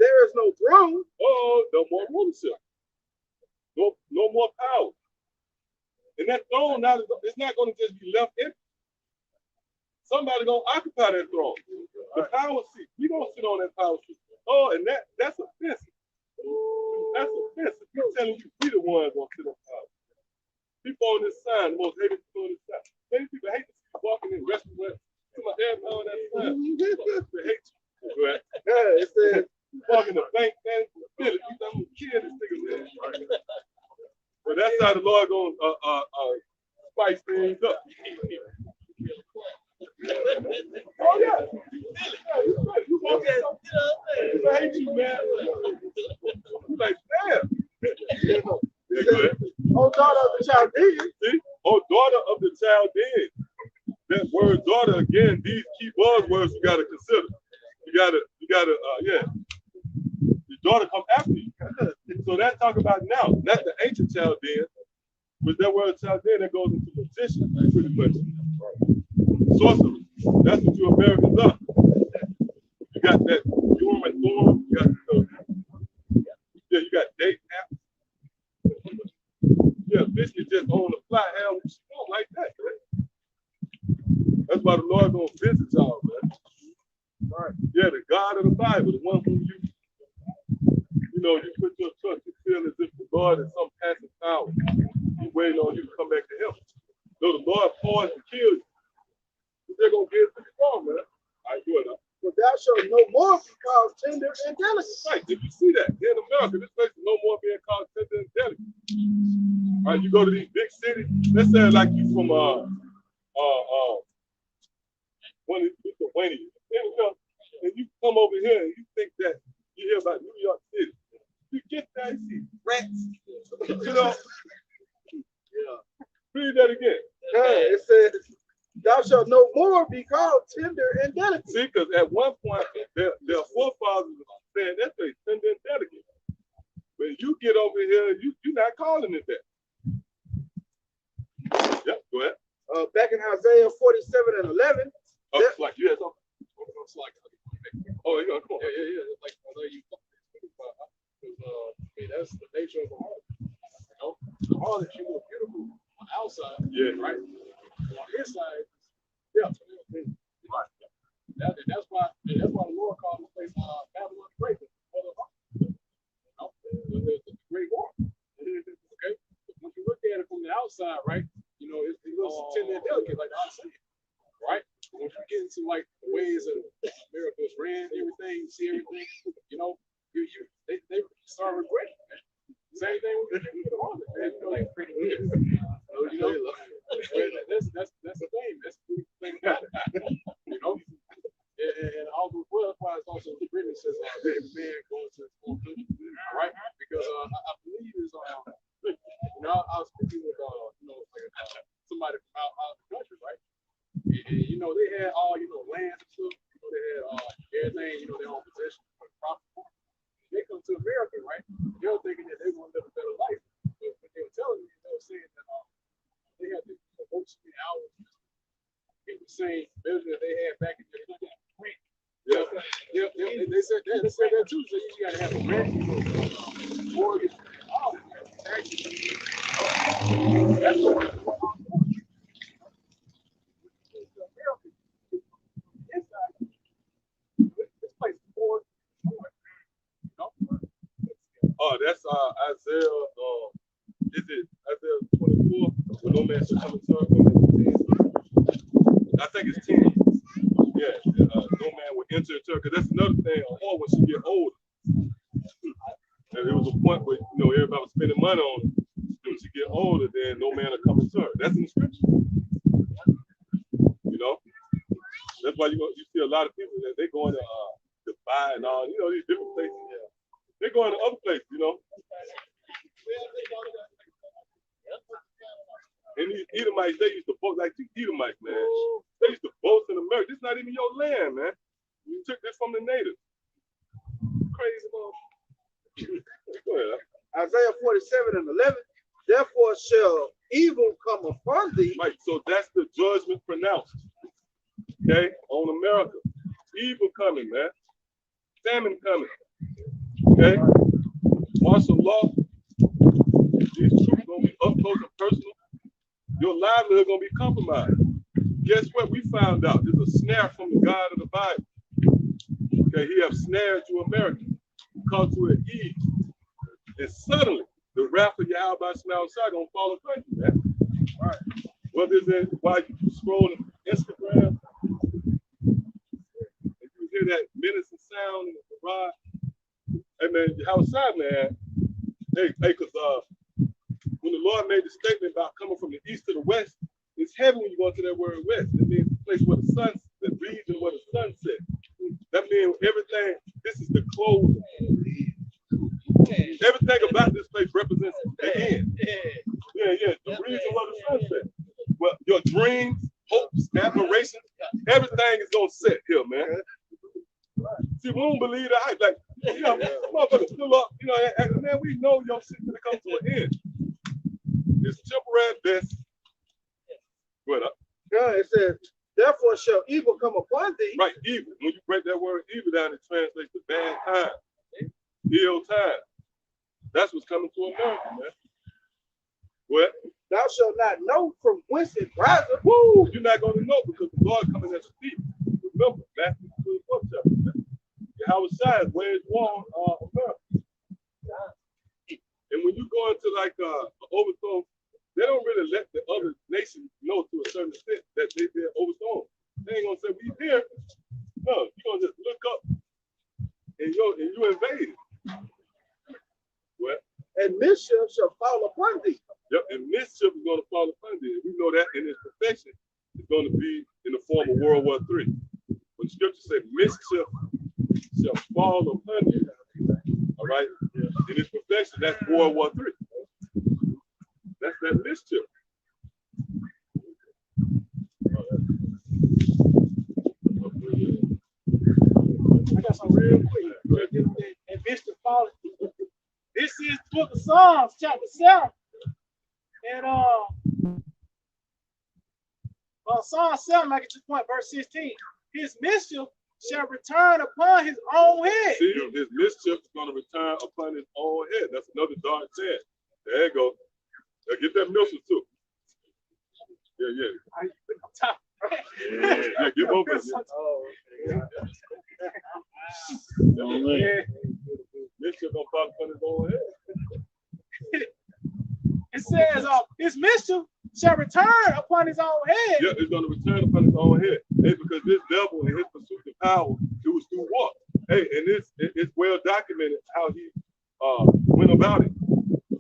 there is no throne. No more rulership. No more power. And that throne now, it's not going to just be left empty. Somebody gonna occupy that throne. The power seat. We gonna sit on that power seat. And that's offensive. That's offensive. You're telling you we the ones gonna sit on power. People on this sign, the most hated people on this sign. Many people hate to see you walking in restaurants. To my head on that sign. They hate you. Right? Yeah, it says walking the bank, man. Feel it. You know, kill this nigga, man. But that's how the Lord gonna spice things up. Oh yeah. You walk in, I hate you, man. You like, damn. Yeah, go ahead. Oh, daughter of the Chaldeans. See? Oh, daughter of the Chaldeans. That word daughter, again, these key buzzwords you gotta consider. You gotta, yeah. Your daughter come after you. So that's talking about now, not the ancient Chaldeans, but that word Chaldean that goes into magician, pretty much. Sorcery. That's what you Americans are. You got that Urim and Thummim. You got, you got date apps. Yeah, basically just on the fly, hell, you don't like that, man. That's why the Lord gonna visit y'all, man. Right. Yeah, the God of the Bible, the one who you put your trust, you feel as if the Lord is some passive power. He's waiting on you to come back to him. So the Lord paused to kill you. They're gonna get it to the throne, man. I do it up. But thou shalt no more be called tender and delicate. Right. Did you see that? Here in America, this place is no more being called tender and delicate. All right, you go to these big cities, let's say like you from one of the Wayne, and you come over here and you think that you hear about New York City. You get that, you see rats. Yeah. Read that again. Yeah, it says, thou shalt no more be called tender and delicate. See, because at one point, their forefathers were saying that they tender and delicate. But you get over here, you're not calling it that. Yep, go ahead. Back in Isaiah 47 and 11. It's like you had something. It's like, Oh, yeah, come on. yeah. It's like, that's the nature of the heart. You know, the heart is look beautiful on the outside. Yeah. Right. On the inside, yeah. Right. That's why the Lord called the place Babylon the Great. The Great War. Okay. When you look at it from the outside, right? You know, it looks tender and delicate, like I said. Right? Once you get into like the ways of America's ran, everything, you see everything, you know, they start regretting, man. Same thing with the army, man. You know, like pretty good. You know, that's the thing. That's the thing about it. You know, and all the well, that's why it's also written says every man going to his own country. All right, because I believe it's you know, I was speaking with like somebody from they had all, lands and stuff. They had everything, their own possession. They come to America, right? They were thinking that they want to live a better life. But when they were telling me, they were saying that they had to work so many hours, get the same measure that they had back in the day. Yeah, they said that. They said that too. So you got to have a rent, mortgage, all that. Taxes. That's what this place is poor. Oh, that's Isaiah. Is it Isaiah 24? When no man shall come into her. I think it's 10. Yeah, no man will enter into her. Because that's another thing. Or when she get older. And there was a point where everybody was spending money on her. When she get older, then no man will come into her. That's in the scripture. That's why you see a lot of people that they going to Dubai and all, these different places. Yeah. They're going to other places, And these Edomites, they used to boast like these Edomites, man. They used to boast in America. This is not even your land, man. You took this from the natives. Crazy, man. Go ahead. Isaiah 47 and 11. Therefore shall evil come upon thee. Right, so that's the judgment pronounced. Okay, on America. Evil coming, man. Famine coming. Okay? Martial law. These troops gonna be up close and personal. Your livelihood gonna be compromised. Guess what? We found out there's a snare from the God of the Bible. Okay, he have snared you America. Cause to an ease. And suddenly the wrath of Yahawah outside gonna fall upon you, man. All right. Whether it's in while you scrolling Instagram, and you hear that menacing sound in the garage. Hey man, Yahawashi, man. Hey, cause when the Lord made the statement about coming from the east to the west, it's heavy when you go into that word west. It means the place where the sun, the region where the sun sets. That means everything. This is the close. Everything about this place represents the end. Yeah. The region where the sun sets. Well, your dreams, hopes, aspirations, everything is gonna set here, man. See, we don't believe the hype. Like, motherfuckers still up, and man, we know your shit's gonna come to an end. It's temporary at best. What up? Yeah, it says, therefore shall evil come upon thee. Right, evil. When you break that word evil down, it translates to bad time, ill time. That's what's coming to America, man. What? Thou shalt not know from whence it riseth. Woo! You're not going to know because the Lord coming as a thief. Remember, Matthew 24 chapter. Yahawashi is where it's warm America. And when you go into like overthrow, they don't really let the other nations know to a certain extent that they've been overthrown. They ain't gonna say we here. No, you're gonna just look up and you invade. What? And mischief shall fall upon thee. Yep, and mischief is gonna fall upon thee. We know that in its perfection is gonna be in the form of World War III. When the scripture said mischief shall fall upon you. All right? In its perfection, that's World War III. That's that mischief. I got some real quick. And mischief falling. This is the book of Psalms, chapter 7. And Psalm 7, I get to the point, verse 16. His mischief shall return upon his own head. See, his mischief is going to return upon his own head. That's another dark saying. There you go. Now get that missile too. Yeah. Yeah, give over. Mischief gonna fall upon his own head. It says, his mischief shall return upon his own head. Yeah, it's gonna return upon his own head. Hey, because this devil in his pursuit of power, it was through war. Hey, and it's well documented how he went about it.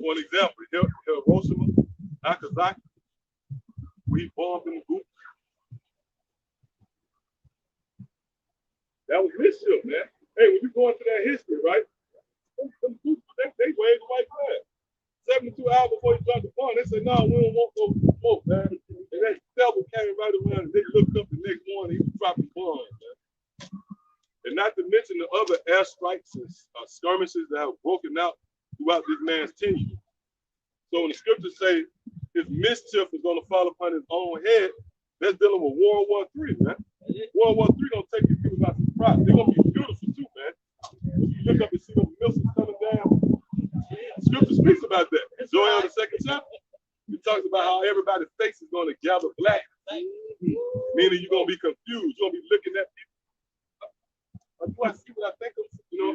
For an example, Hiroshima, Nagasaki, we bombed in the group. That was mischief, man. Hey, when you go into that history, right? Them groups, they waved the white flag. 72 hours before you dropped the bomb, they said, no, we don't want no smoke, man. They that devil came right around and they looked up the next morning, he was dropping bombs, man. And not to mention the other airstrikes and skirmishes that have broken out throughout this man's tenure. So when the scriptures say his mischief is going to fall upon his own head, that's dealing with World War III, man. World War III don't take these people by surprise. They're going to be beautiful too, man. When you look up and see those missiles coming down, scripture speaks about that. Joel, the 2nd chapter, it talks about how everybody's face is going to gather black, meaning you're going to be confused. You're going to be looking at people. Do I see what I think of? You know?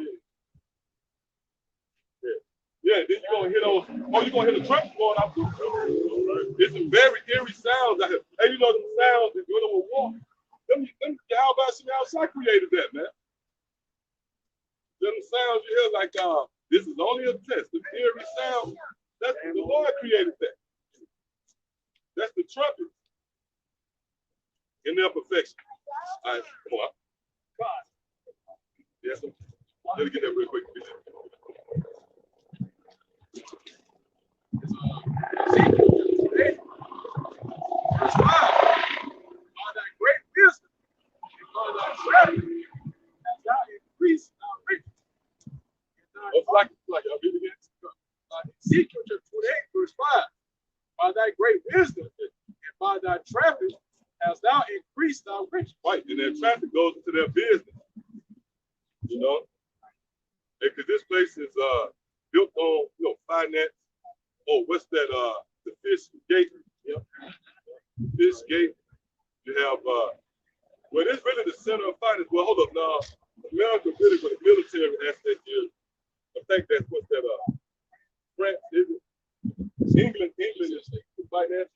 Yeah, then you're going to hear those. Oh, you're going to hear the trucks going out. It's some very eerie sounds out here. Hey, you know them sounds that go to a war. Them Yahawashi outside created that, man. Them sounds you hear like, this is only a test. The eerie sound, that's the Lord created that. That's the trumpet in their perfection. All right, come on. Yes, sir. Let me get that real quick. Verse 5. By thy great wisdom and by thy strategy hast thou increased thy riches. It's like I'll read it again. Ezekiel chapter 28, verse 5. By thy great wisdom and by thy traffic hast thou increased thy riches. Right, and their traffic goes into their business. You know? Because this place is built on, finance. Oh, what's that? The fish gate. Yep. Fish gate. You have well, it's really the center of finance. Well, hold up now. America really with the military aspect is, I think that's what that France is it? England is the finance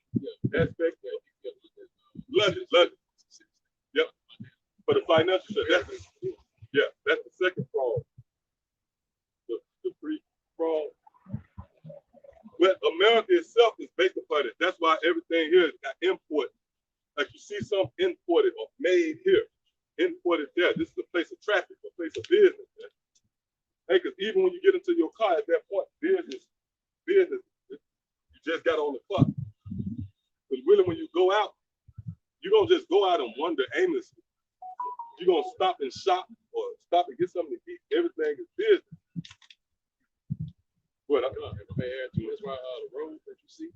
aspect. London. Yep. For the financial stuff. That's the second prong. The pre-prong. But America itself is based upon it. That's why everything here got imported. Like you see some imported or made here, imported there. This is a place of traffic, a place of business. Man. Hey, because even when you get into your car at that point, business, you just got on the clock. Because really, when you go out, you don't just go out and wander aimlessly. You're going to stop and shop or stop and get something to eat. Everything is business. What I'm going to add to that's why the roads that you see,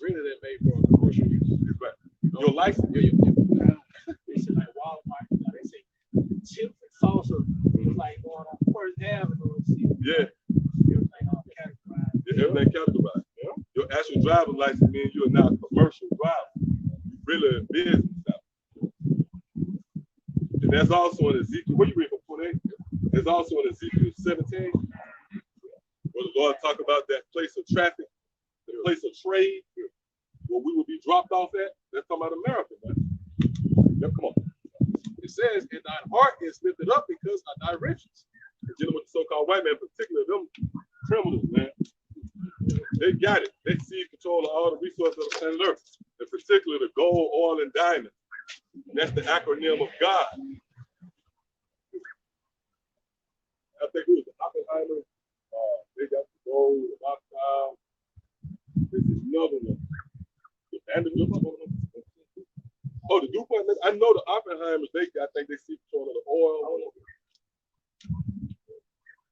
really they're made for commercial use. Right. Your license? Yeah. They say like Walmart, they say chips and salsa is like going on First Avenue. Yeah. Everything all categorized. Yeah, everything categorized. Yeah. Your actual driver's license means you're now a commercial driver. You're really in business now. And that's also in Ezekiel. What you read from 48? There's also in Ezekiel 17. Where the Lord talk about that place of traffic, the place of trade, where we will be dropped off at. That's talking about America, man. Yep, come on. It says, and thine heart is lifted up because of thy riches. And dealing with the so-called white man, particularly them criminals, man. They got it. They seize control of all the resources of the planet Earth, and particularly the gold, oil, and diamond. That's the acronym of God. I think it was Oppenheimer. They got the gold, the rawchaa. This is another one. Oh, the DuPont. I know the Oppenheimers. I think they see control of the oil.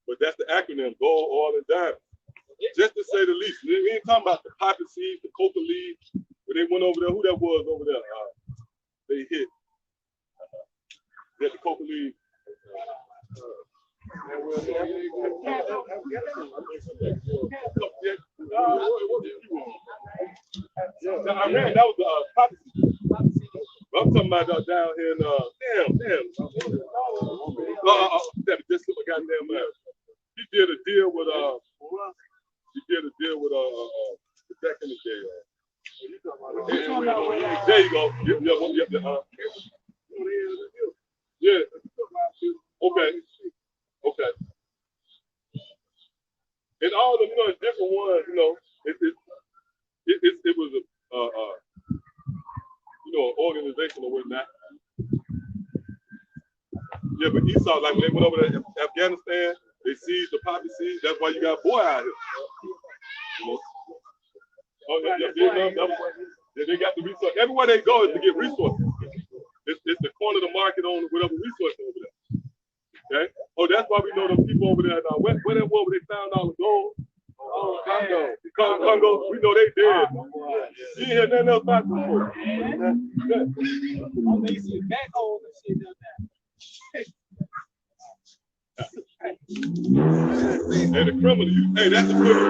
But that's the acronym: gold, oil, and diamond. Just to say the least. We ain't talking about the poppy seeds, the coca leaves. When they went over there, who that was over there? They hit. That's the coca leaves. I ran. That was poppy seeds. I'm talking about down here in just slip a goddamn man. He did a deal with back in the day. There you go. Yeah. Okay. And all of them, different ones, it was an organization or whatnot. Yeah, but Esau, like when they went over to Afghanistan, they seized the poppy seeds. That's why you got boy out here. Oh, yeah, They got the resource. Everywhere they go is to get resources. It's the corner of the market on whatever resource over there. Okay? Oh, that's why we know them people over there now. Where that was where they found all the gold? Oh, Congo. We know they dead. You ain't hear nothing else about them folks. Oh, they see back home and shit down Hey, the criminal. Hey, that's the criminal.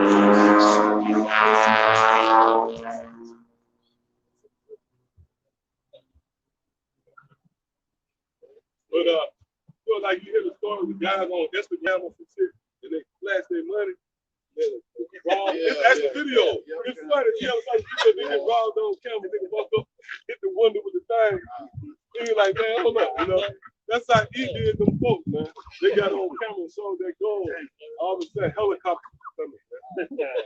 But feel like you hear the story of the guys on Instagram or some shit, and they flash their money. That's the video. It's funny. You know, like they get robbed on camera, nigga walk up, hit the window with the thing. He like, man, hold up, you know. That's how he did them folks, man. They got on camera and showed that gold. All of a sudden, helicopter coming, man.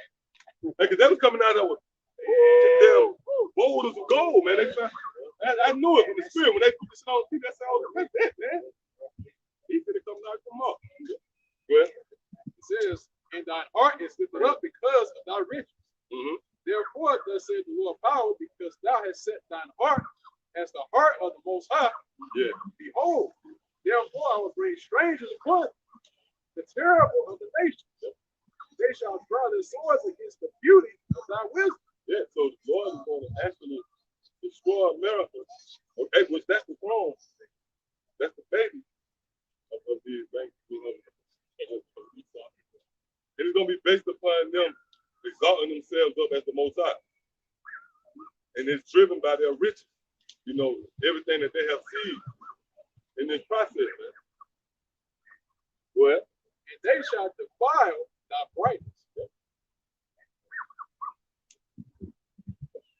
Because they was coming out of damn boulders of gold, man. I knew it with the spirit. When they put this on, that's how it was, man. He could have come knock them up. Well, It says, and thine heart is lifted up because of thy riches. Therefore, thus said the Lord power, because thou hast set thine heart as the heart of the Most High. Yeah. Behold, therefore I will bring strangers upon the terrible of the nations. They shall draw their swords against the beauty of thy wisdom. Yeah, so the Lord is going to actually destroy America. Okay, which that's the throne. That's the baby of these banks. And it's going to be based upon them exalting themselves up as the Most High. And it's driven by their riches. You know, everything that they have seen in this process, man. Well, And they shall defile thy brightness.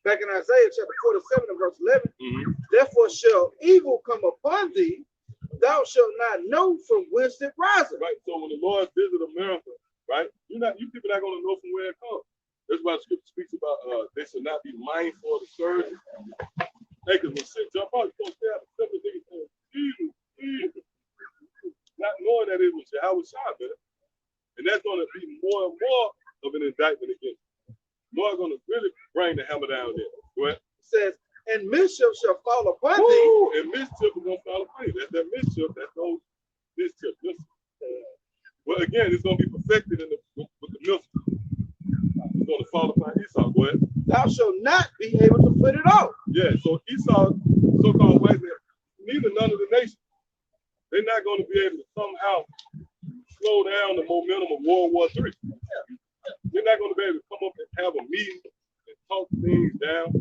Back in Isaiah chapter 47 and verse 11, therefore shall evil come upon thee, thou shalt not know from whence it riseth. Right, so when the Lord visit America, right, you people not going to know from where it comes. That's why the scripture speaks about they should not be mindful of the scourge. Hey, because when shit jump out, you're going to stay out of simple niggas saying, Jesus. Not knowing that it was Yahawashi, man. And that's going to be more and more of an indictment against you. Lord's going to really bring the hammer down there. Go ahead. It says, and mischief shall fall upon thee. And mischief is going to fall upon you. That's that mischief. That's those mischief. Well, again, it's going to be perfected with the milk. It's going to fall upon Esau. Go ahead. Thou shalt not be able to put it off. Yeah, so Esau, so-called white man, neither none of the nations, they're not going to be able to somehow slow down the momentum of World War III. They're not going to be able to come up and have a meeting and talk things down.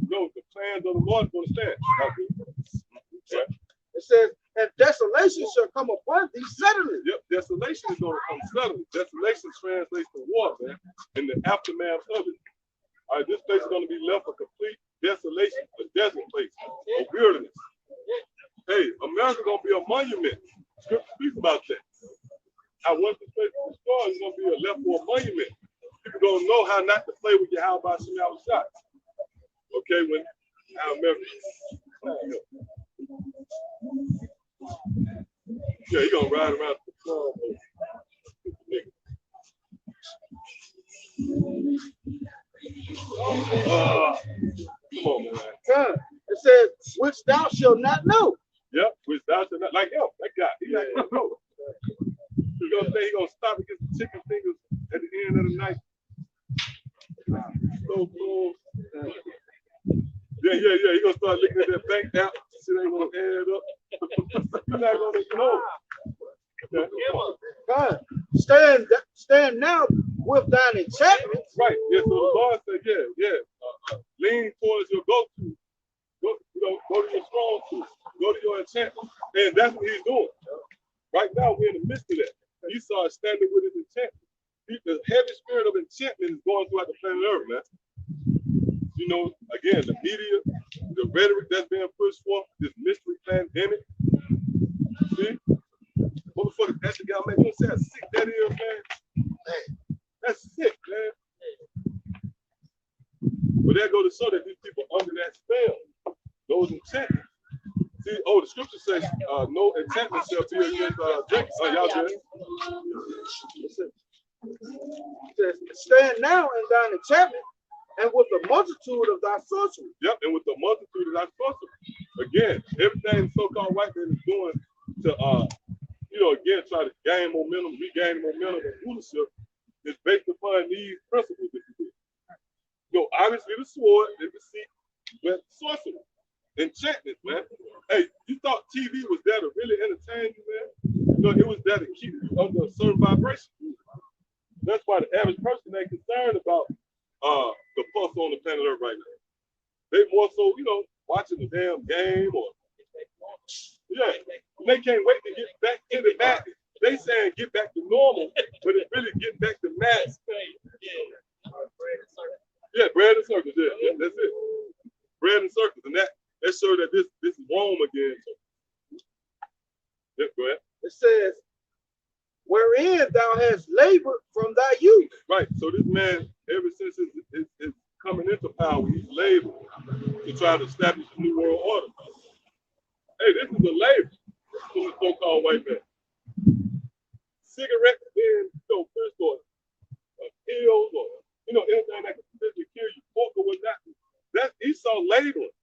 No, the plans of the Lord are going to stand. Right. It says, and desolation shall come upon thee suddenly. Yep, desolation is going to come suddenly. Desolation translates to war, man, in the aftermath of it. All right, this place is going to be left a complete desolation, a desert place, a wilderness. Hey, America's going to be a monument. Scripture speaks about that. Once this place is destroyed, it's going to be left for a monument. People don't know how not to play with Yahawah shots. Okay, when America. Yeah, you're going to ride around the club. Come on, man. It says, which thou shalt not know. Yep, which thou shalt not, like him, that guy. He's not going to know. He's going to say he's going to stop and get the chicken fingers at the end of the night. So cool. Yeah. He's going to start looking at that bank app. Shit ain't going to add up. You're not going to know. God, stand now with thine enchantments. Right. Yeah, so the Lord said, lean towards your go-to. Go to your strong suit. Go to your enchantment. And that's what he's doing. Right now, we're in the midst of that. Esau is standing with his enchantment. The heavy spirit of enchantment is going throughout the planet Earth, man. You know, again, the media, the rhetoric that's being pushed forth, this mystery pandemic. See? Motherfucker, that's the guy, man. You don't see how sick that is, man? That's sick, man. But that go to show that these people under that spell, those enchantments. See, the scripture says, no enchantment shall be against Jacob. Y'all there? It says, stand now in thine enchantment, and with the multitude of thy sorcery. Yep, and with the multitude of thy sorcery. Again, everything the so-called white man is doing to again try to gain momentum, regain momentum and rulership is based upon these principles that you did. Obviously the sword, the deceit, but sorcery, enchantment, man. Hey, you thought TV was there to really entertain you, man? It was there to keep you under a certain vibration. That's why the average person ain't concerned about the pulse on the planet Earth right now. They more so, watching the damn game or they can't wait to get back in the mat. They saying get back to normal, but it's really getting back to mass. Yeah, bread and circles. Yeah, that's it. Bread and circles, and that shows that this is Rome again. Yeah, go ahead. It says, wherein thou hast labored from thy youth. Right. So this man, ever since his coming into power, he's labored to try to establish a new world order. Hey, this is a labor from the so-called white man. Cigarettes being, first or pills or anything that can potentially kill you, pork or whatnot. That Esau laboring.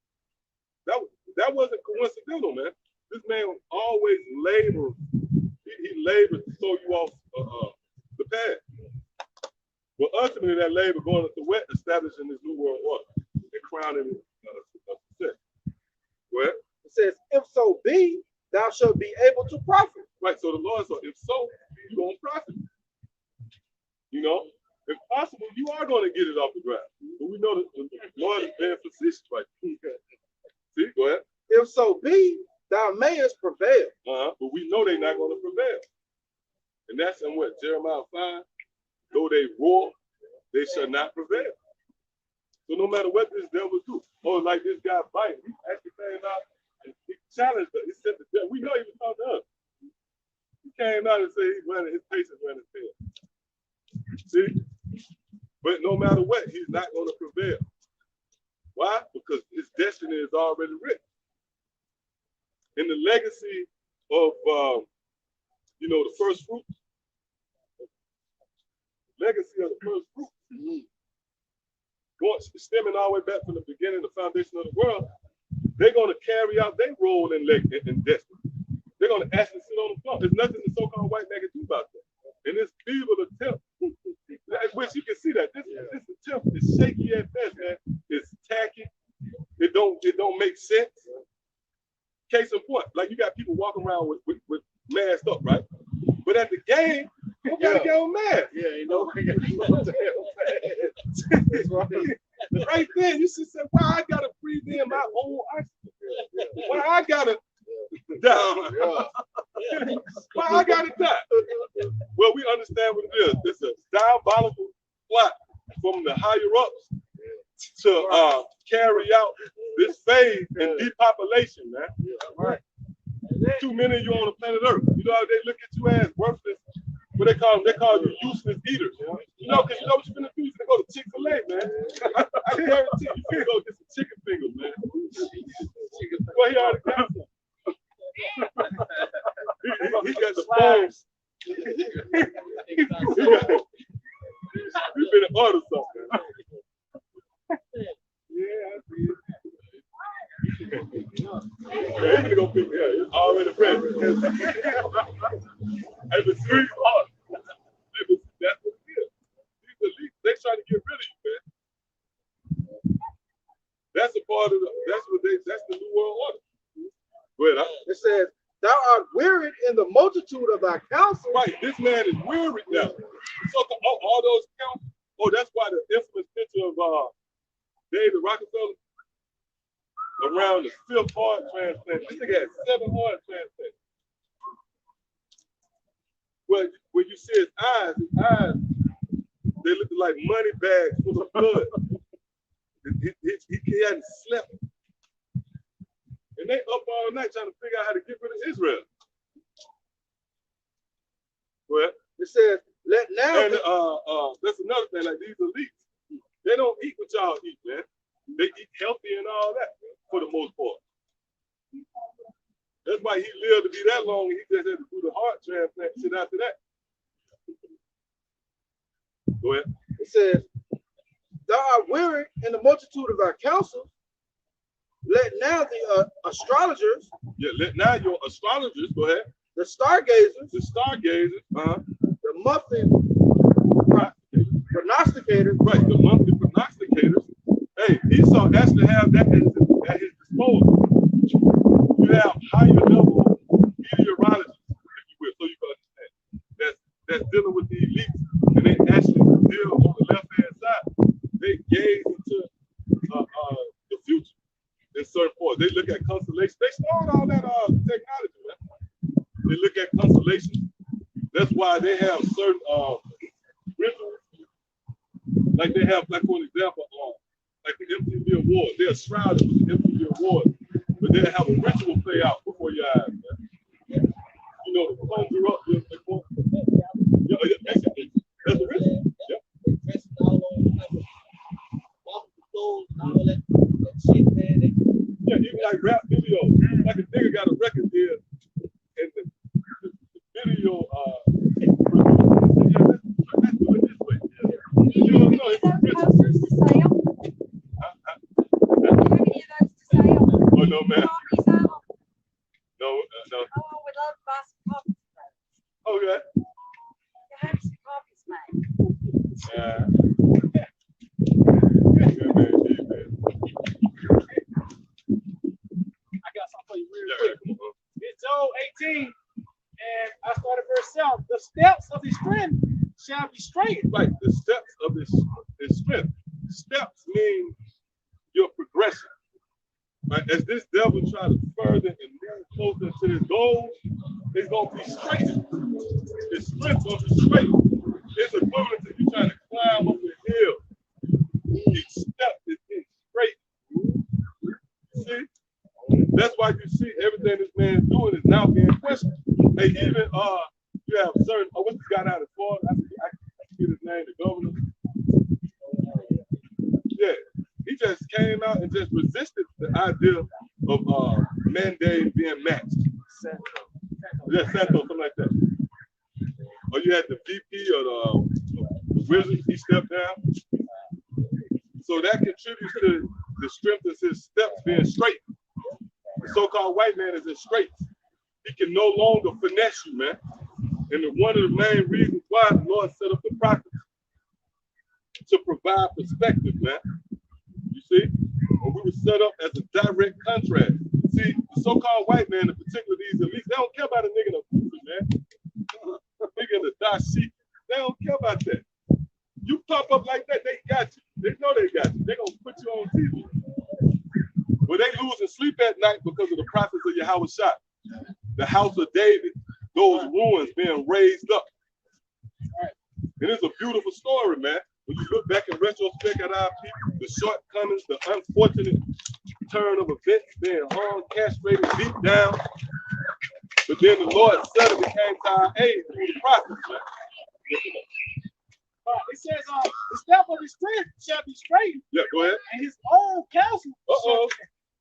That wasn't coincidental, man. This man always labored. He labored to throw you off the path. Well, ultimately, that labor going into wet, establishing this new world order and crowning it success. Well, it says, if so be, thou shalt be able to profit. Right. So the Lord said, if so, you're going to profit. If possible, you are going to get it off the ground. But we know that the Lord is being facetious right now. See, go ahead. If so be, thou mayest prevail. But we know they're not going to prevail. And that's in what? Jeremiah 5. Though they roar, they shall not prevail. So no matter what this devil do, or like this guy Biden, he actually came out and he challenged us. He said the devil, we know he was talking to us. He came out and said he's running his patience running his tail. See? But no matter what, he's not going to prevail. Why? Because his destiny is already written. In the legacy of, the first fruits, legacy of the first fruits, stemming all the way back from the beginning, the foundation of the world, they're going to carry out their role in destiny. They're going to actually sit on the throne. There's nothing the so-called white man can do about that. And this feeble attempt, which you can see that this attempt is shaky at best, man. It's tacky. It don't make sense. Case in point, like you got people walking around with masked up, right? But at the game, you gotta get on mask. Right there, you should say, why I gotta breathe in my own oxygen? Why I gotta die? Why I gotta die? Well, we understand what it is. It's a diabolical plot from the higher ups to carry out this phase in depopulation, man. Right. Too many of you on the planet Earth. You know how they look at you as worthless. What they call them? They call you useless eaters. Because you know what you're gonna do? You're gonna go to Chick-fil-A, man. I guarantee you, you're gonna go get some chicken fingers, man. Well, he already got some. He got the bones. He's been an order something. Yeah, I see it. Yeah, he's gonna pick me up. It's already ready. Hey, but sweet heart. That's what it is. These elites, they try to get rid of you, man. That's a part of that's the new world order. Go ahead. It says, thou art wearied in the multitude of thy counsel. Right, this man is wearied now. So all those counts, that's why the infamous picture of David Rockefeller around the 5th heart transplant. This nigga had 7 heart transplants. Well, when you see his eyes, they look like money bags full of blood. He hadn't slept. And they up all night trying to figure out how to get rid of Israel. Well, it says, let now. And that's another thing, like these elites, they don't eat what y'all eat, man. They eat healthy and all that, for the most part. That's why he lived to be that long. He just had to do the heart transplant shit after that. Go ahead. It says, thou art weary in the multitude of thy counsels. Let now the astrologers, let now your astrologers, go ahead, the stargazers, the monthly prognosticators, right, the monthly prognosticators. Hey, Esau actually have that at his disposal. You have higher level meteorologists, if you will, so you can understand. That's dealing with the elites, and they actually deal on the left-hand side. They gaze into the future in certain points. They look at constellations. They started all that technology, man. They look at constellations. That's why they have certain rituals. Like they have, like for an example, like the MTV Award. They're shrouded with the MTV Award, but they have a ritual play out before your eyes, man. You know, to conjure up your that's a ritual. Yeah. Yeah, even like rap video, like a nigga got a record deal, and the video, let's do it this way. Yeah. You don't know, it's a ritual. Oh, no, man. No, no. Oh, we'd love to buy some coffee. Okay. You have some coffees made. Yeah. I got something for you real quick. It's Job 18, and I started verse 7. The steps of his strength shall be straightened. Right, the steps of his strength. Steps mean your progression. Right, as this devil try to further and move closer to his goals, it's gonna be straightened. His strength gonna be straightened. It's equivalent to you trying to climb up a hill. Each step is being straightened. You see? That's why you see everything this man's doing is now being questioned. They even you have certain what's this guy out in Florida? I forget his name, the governor. Yeah. He just came out and just resisted the idea of mandate being matched. Yeah, Santo, something like that. Or you had the VP or the wizard, he stepped down. So that contributes to the strength of his steps being straight. The so-called white man is in straight. He can no longer finesse you, man. And one of the main reasons why the Lord set up the prophets to provide perspective, man. You see, when we were set up as a direct contrast. See, the so-called white man, in particular these elites, they don't care about a nigga in a movie, man. Nigga in the dashiki, they don't care about that. You pop up like that, they got you. They know they got you. They're gonna put you on TV. Well, they losing sleep at night because of the prophets of Yahawashi. The house of David, those ruins being raised up. And it's a beautiful story, man. When you look back in retrospect at our people, the shortcomings, the unfortunate turn of events, being hung, castrated, beat down. But then the Lord suddenly came to our aid through the prophets, man. It says, the step of his strength shall be straightened. Yeah, go ahead. And his own counsel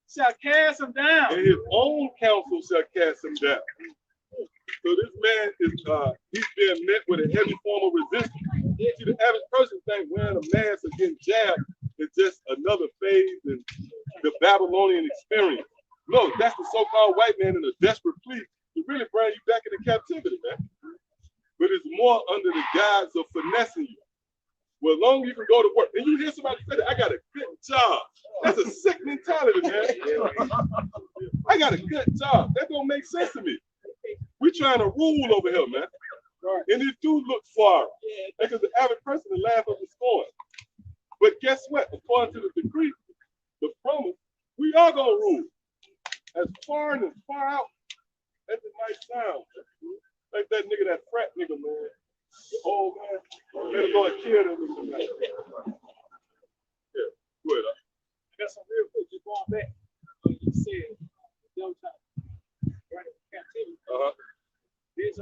shall cast him down. And his own counsel shall cast him down. So this man is he's being met with a heavy form of resistance. See, the average person think wearing a mask or getting jabbed is just another phase in the Babylonian experience. No, that's the so-called white man in a desperate plea to really bring you back into captivity, man. But it's more under the guise of finessing you. Well, as long as you can go to work, and you hear somebody say that, I got a good job. That's a sick mentality, man. I got a good job. That don't make sense to me. We trying to rule over here, man. Right. And it do look far. Because the average person will laugh at the scorn. But guess what? According to the decree, the promise, we are gonna rule. As far and as far out as it might sound. Like that nigga, that frat nigga, man. The old man. Better go and kill that nigga, man. Yeah, go ahead. I got some real quick, just going back. You said, no time. Right, captivity. It's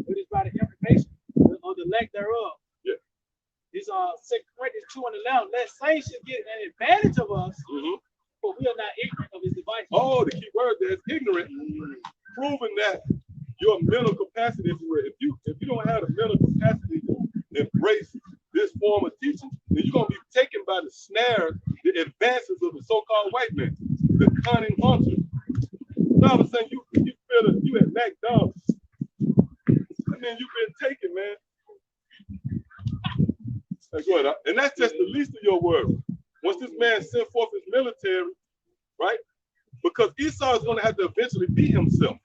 it is by the information or the lack thereof. Yeah. It's 2 Corinthians 2:11. Let saints get an advantage of us, but we are not ignorant of his devices. Oh, the key word there is ignorant. Proving that your mental capacity, if you don't have the mental capacity to embrace this form of teaching, then you're gonna be taken by the snares, the advances of the so-called white man, the cunning hunter. Now all of a sudden you feel that you at McDonald's. I mean, you've been taken, man. And that's just the least of your worries. Once this man sent forth his military, right? Because Esau is going to have to eventually be himself.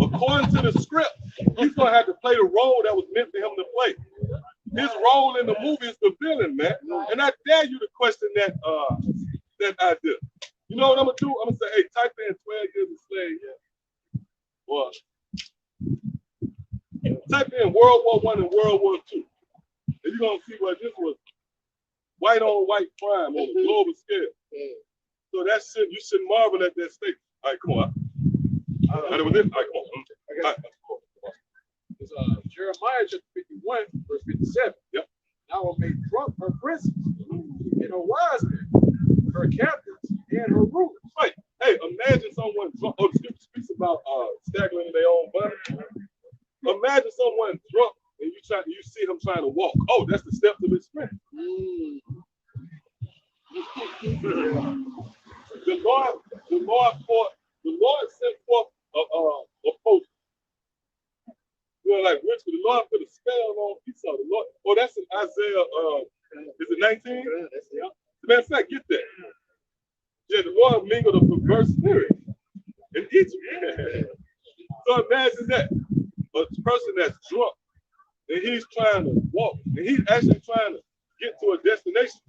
According to the script, he's going to have to play the role that was meant for him to play. His role in the movie is the villain, man. And I dare you to question that idea. You know what I'm going to do? I'm going to say, hey, type in 12 years a slave. Or type in World War I and World War II. And you're going to see what this was white on white crime on a global scale. So that shit, you should marvel at that state. All right, come on. That was it? All right, come on. It's Jeremiah chapter 51, verse 57. Yep. I will make drunk her princes and her wise men, her captains, and her rulers. Right. Hey, imagine someone drunk. Oh, the scripture speaks about staggering in their own body. Imagine someone drunk and you see him trying to walk. Oh, that's the steps of his strength. The Lord sent forth a post. You know, like which the Lord put a spell on Esau. The Lord, that's in Isaiah. Is it 19? As a matter of fact, get that. Yeah, the Lord mingled a perverse spirit in Egypt. So imagine that. A person that's drunk and he's trying to walk and he's actually trying to get to a destination.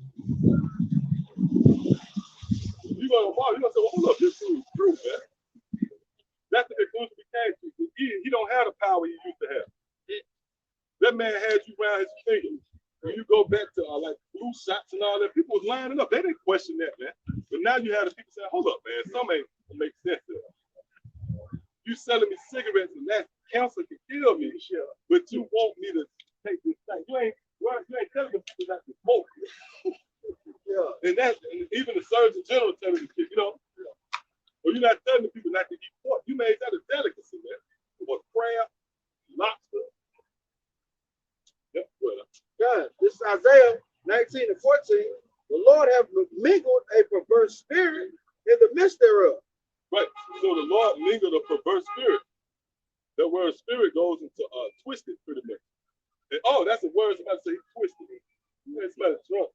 You're gonna say, well, hold up, this dude is true, man. That's the conclusion we came to. He don't have the power he used to have. That man had you around his finger. When you go back to like blue shots and all that, people was lining up. They didn't question that, man. But now you have the people saying, hold up, man, some ain't gonna make sense to that. You selling me cigarettes and that cancer can kill me, but you want me to take this thing. You ain't telling the people not to smoke. And even the Surgeon General telling the kids, or you're not telling the people not to eat pork. You made that a delicacy, man. Or crab, lobster. Yep, God, this is Isaiah 19 and 14. The Lord have mingled a perverse spirit in the midst thereof. Right. So the Lord mingled a perverse spirit. That word spirit goes into twisted pretty much. And, that's a word somebody say twisted. It's not drunk.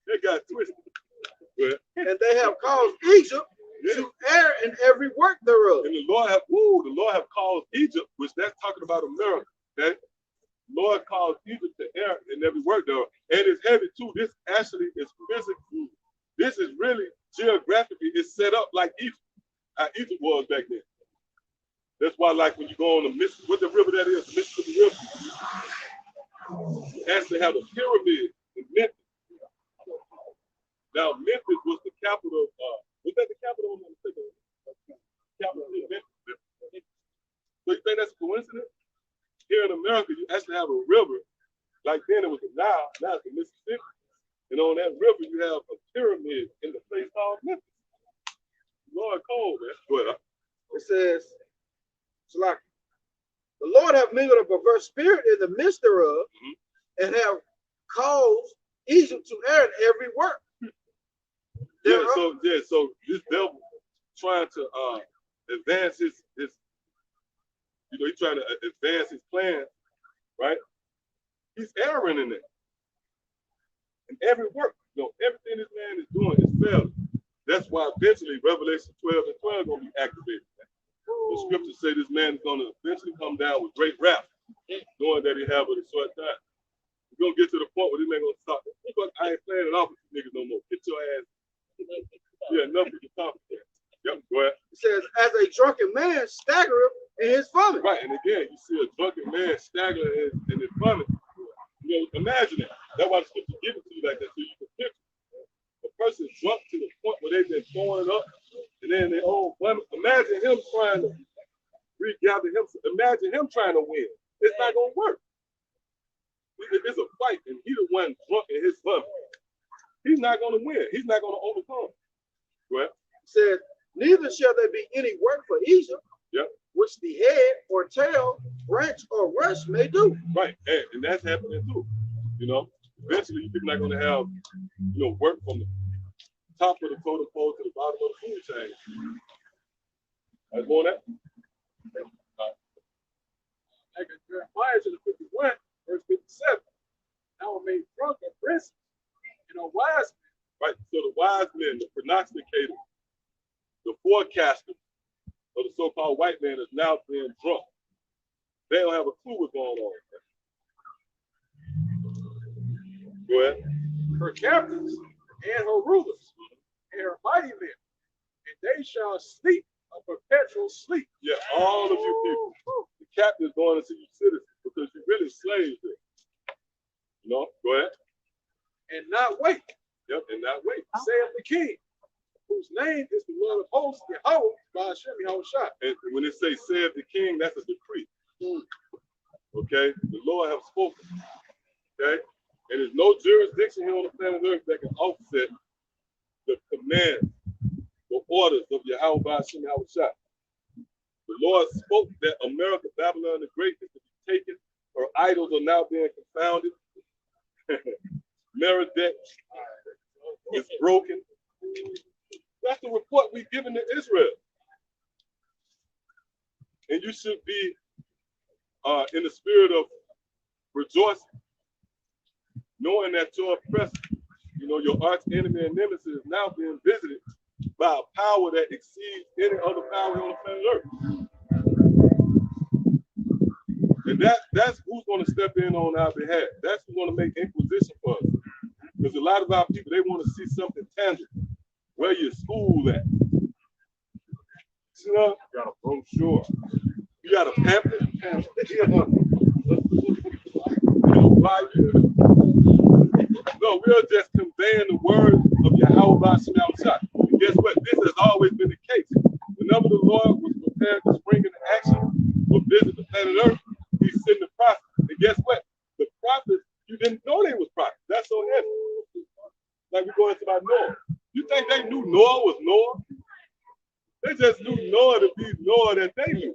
That got twisted. And they have caused Egypt to err in every work thereof. And the Lord have caused Egypt, which that's talking about America. Okay? The Lord caused Egypt to err in every work thereof. And it's heavy too. This actually is physical. This is really geographically, it's set up like Egypt. How Egypt was back then. That's why, like when you go on the Mississippi, what the river that is, the Mississippi River, it actually have a pyramid in Memphis. Now, Memphis was the capital of, was that the capital of Memphis? So you think that's a coincidence? Here in America, you actually have a river. Like then it was the Nile, now it's the Mississippi. And on that river, you have a pyramid in the place called Memphis. Lord cold, man. Go ahead. It says, the Lord have mingled a perverse spirit in the midst thereof, and have caused Egypt to err in every work. So this devil trying to advance his he's trying to advance his plan, right? He's erring in it. And every work, everything this man is doing is failing. That's why eventually Revelation 12 and 12 is going to be activated. The scriptures say this man is going to eventually come down with great wrath, knowing that he have a short time. We're going to get to the point where this man going to stop. I ain't playing it off with you niggas no more. Get your ass. Yeah, enough of your talking. Yep, go ahead. It says, as a drunken man staggereth in his vomit. Right, and again, you see a drunken man staggering in his vomit. Imagine that. That's why the scripture gives it to you like that, so you can picture. A person drunk to the point where they've been throwing it up, and then their own vomit. Imagine him trying to regather himself. Imagine him trying to win. It's not going to work. It's a fight, and he's the one drunk in his vomit. He's not going to win. He's not going to overcome. Well, it says, neither shall there be any work for Egypt, which the head or tail, branch or rush may do. Right, and that's happening too. eventually you're not going to have, work from the top of the totem pole to the bottom of the food chain. That's more than that. Like in Jeremiah 51, verse 57. Now I made drunk and princes, wise men. Right. So the wise men, the prognosticators, the forecasters of the so-called white man is now being drunk. They don't have a clue what's going on. Go ahead. Her captains and her rulers and her mighty men, and they shall sleep a perpetual sleep. Yeah, all of you people. The captain's going into you citizens because you really slaves there. Go ahead. And not wait. Yep, and not wait. Saith the king, whose name is the Lord of hosts, Yahawah, bahasham, Yahawashi. And when it says saith the king, that's a decree. Okay? The Lord have spoken. Okay? And there's no jurisdiction here on the planet Earth that can offset the commands, the orders of Yahawah, bahasham, Yahawashi. The Lord spoke that America, Babylon the Great, is to be taken. Her idols are now being confounded. Merodach is broken. That's the report we've given to Israel. And you should be in the spirit of rejoicing, knowing that your oppressor, your arch enemy and nemesis is now being visited by a power that exceeds any other power on the planet Earth. And that's who's going to step in on our behalf. That's who's going to make inquisition for us. Because a lot of our people, they want to see something tangible. Where your school at? You got a brochure. You got a pamphlet. No, we are just conveying the word of Yahawah bahasham Yahawashi. And guess what? This has always been the case. Whenever the Lord was prepared to spring into action or visit the planet Earth, he sent the prophets. And guess what? The prophets, you didn't know they was prophets. That's so heavy. Like we go into about Noah. You think they knew Noah was Noah? They just knew Noah to be Noah that they knew.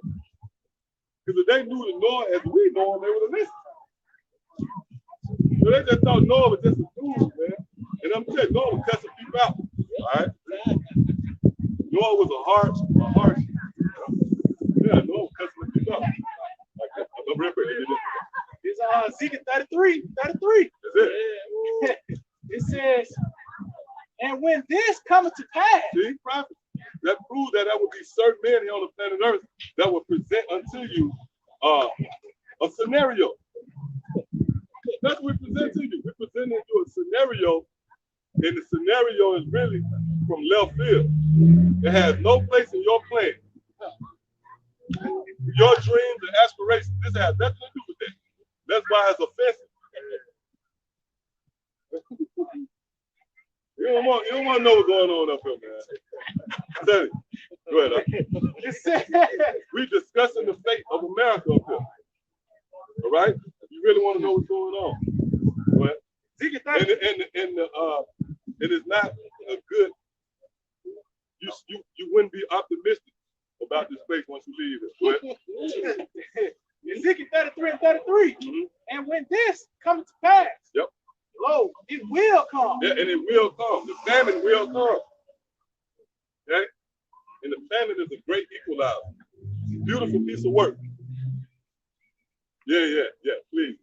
Because if they knew the Noah as we know him, they would have listened. So they just thought Noah was just a dude, man. And I'm telling you, Noah was cussing people out. All right? Noah was a harsh. Yeah, Noah was cussing people out. Like, I'm ripping it. It's Ezekiel 33. That's it. It says, and when this cometh to pass, see, prophet, that proves that there will be certain men here on the planet Earth that will present unto you a scenario. That's what we present to you. We're presenting you a scenario, and the scenario is really from left field. It has no place in your plan. Your dreams and aspirations, this has nothing to do with that. That's why it's offensive. You don't want to know what's going on up here, man. Tell you. Go ahead. We're discussing the fate of America up here. All right? You really want to know what's going on. Go ahead. It is not a good. You wouldn't be optimistic about this place once you leave it. Go ahead. Ezekiel 33 and 33. And when this comes to pass, yep. Lo, it will come. Yeah, and it will come. The famine will come. Okay? And the famine is a great equalizer. Beautiful piece of work. Yeah, please.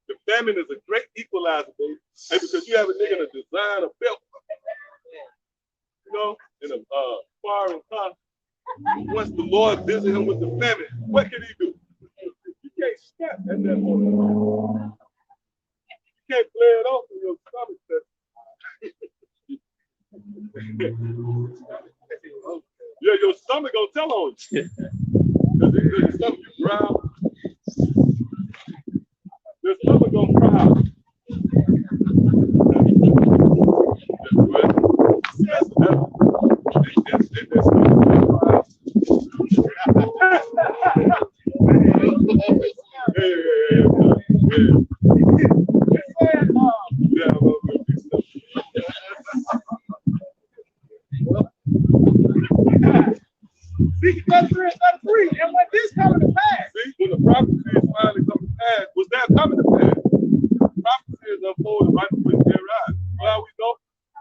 The famine is a great equalizer, baby. Hey, because you have a nigga to design a belt, in a foreign car. Once the Lord visit him with the famine, what can he do? You can't stop at that moment. You can't play it off in your stomach. Yeah, your stomach gonna tell on you. Because your stomach you growl. Your stomach gonna cry. And when this coming to pass, see, when the prophecy is finally coming to pass, was that coming to pass? The prophecy is of unfolded right before their eyes. How we know?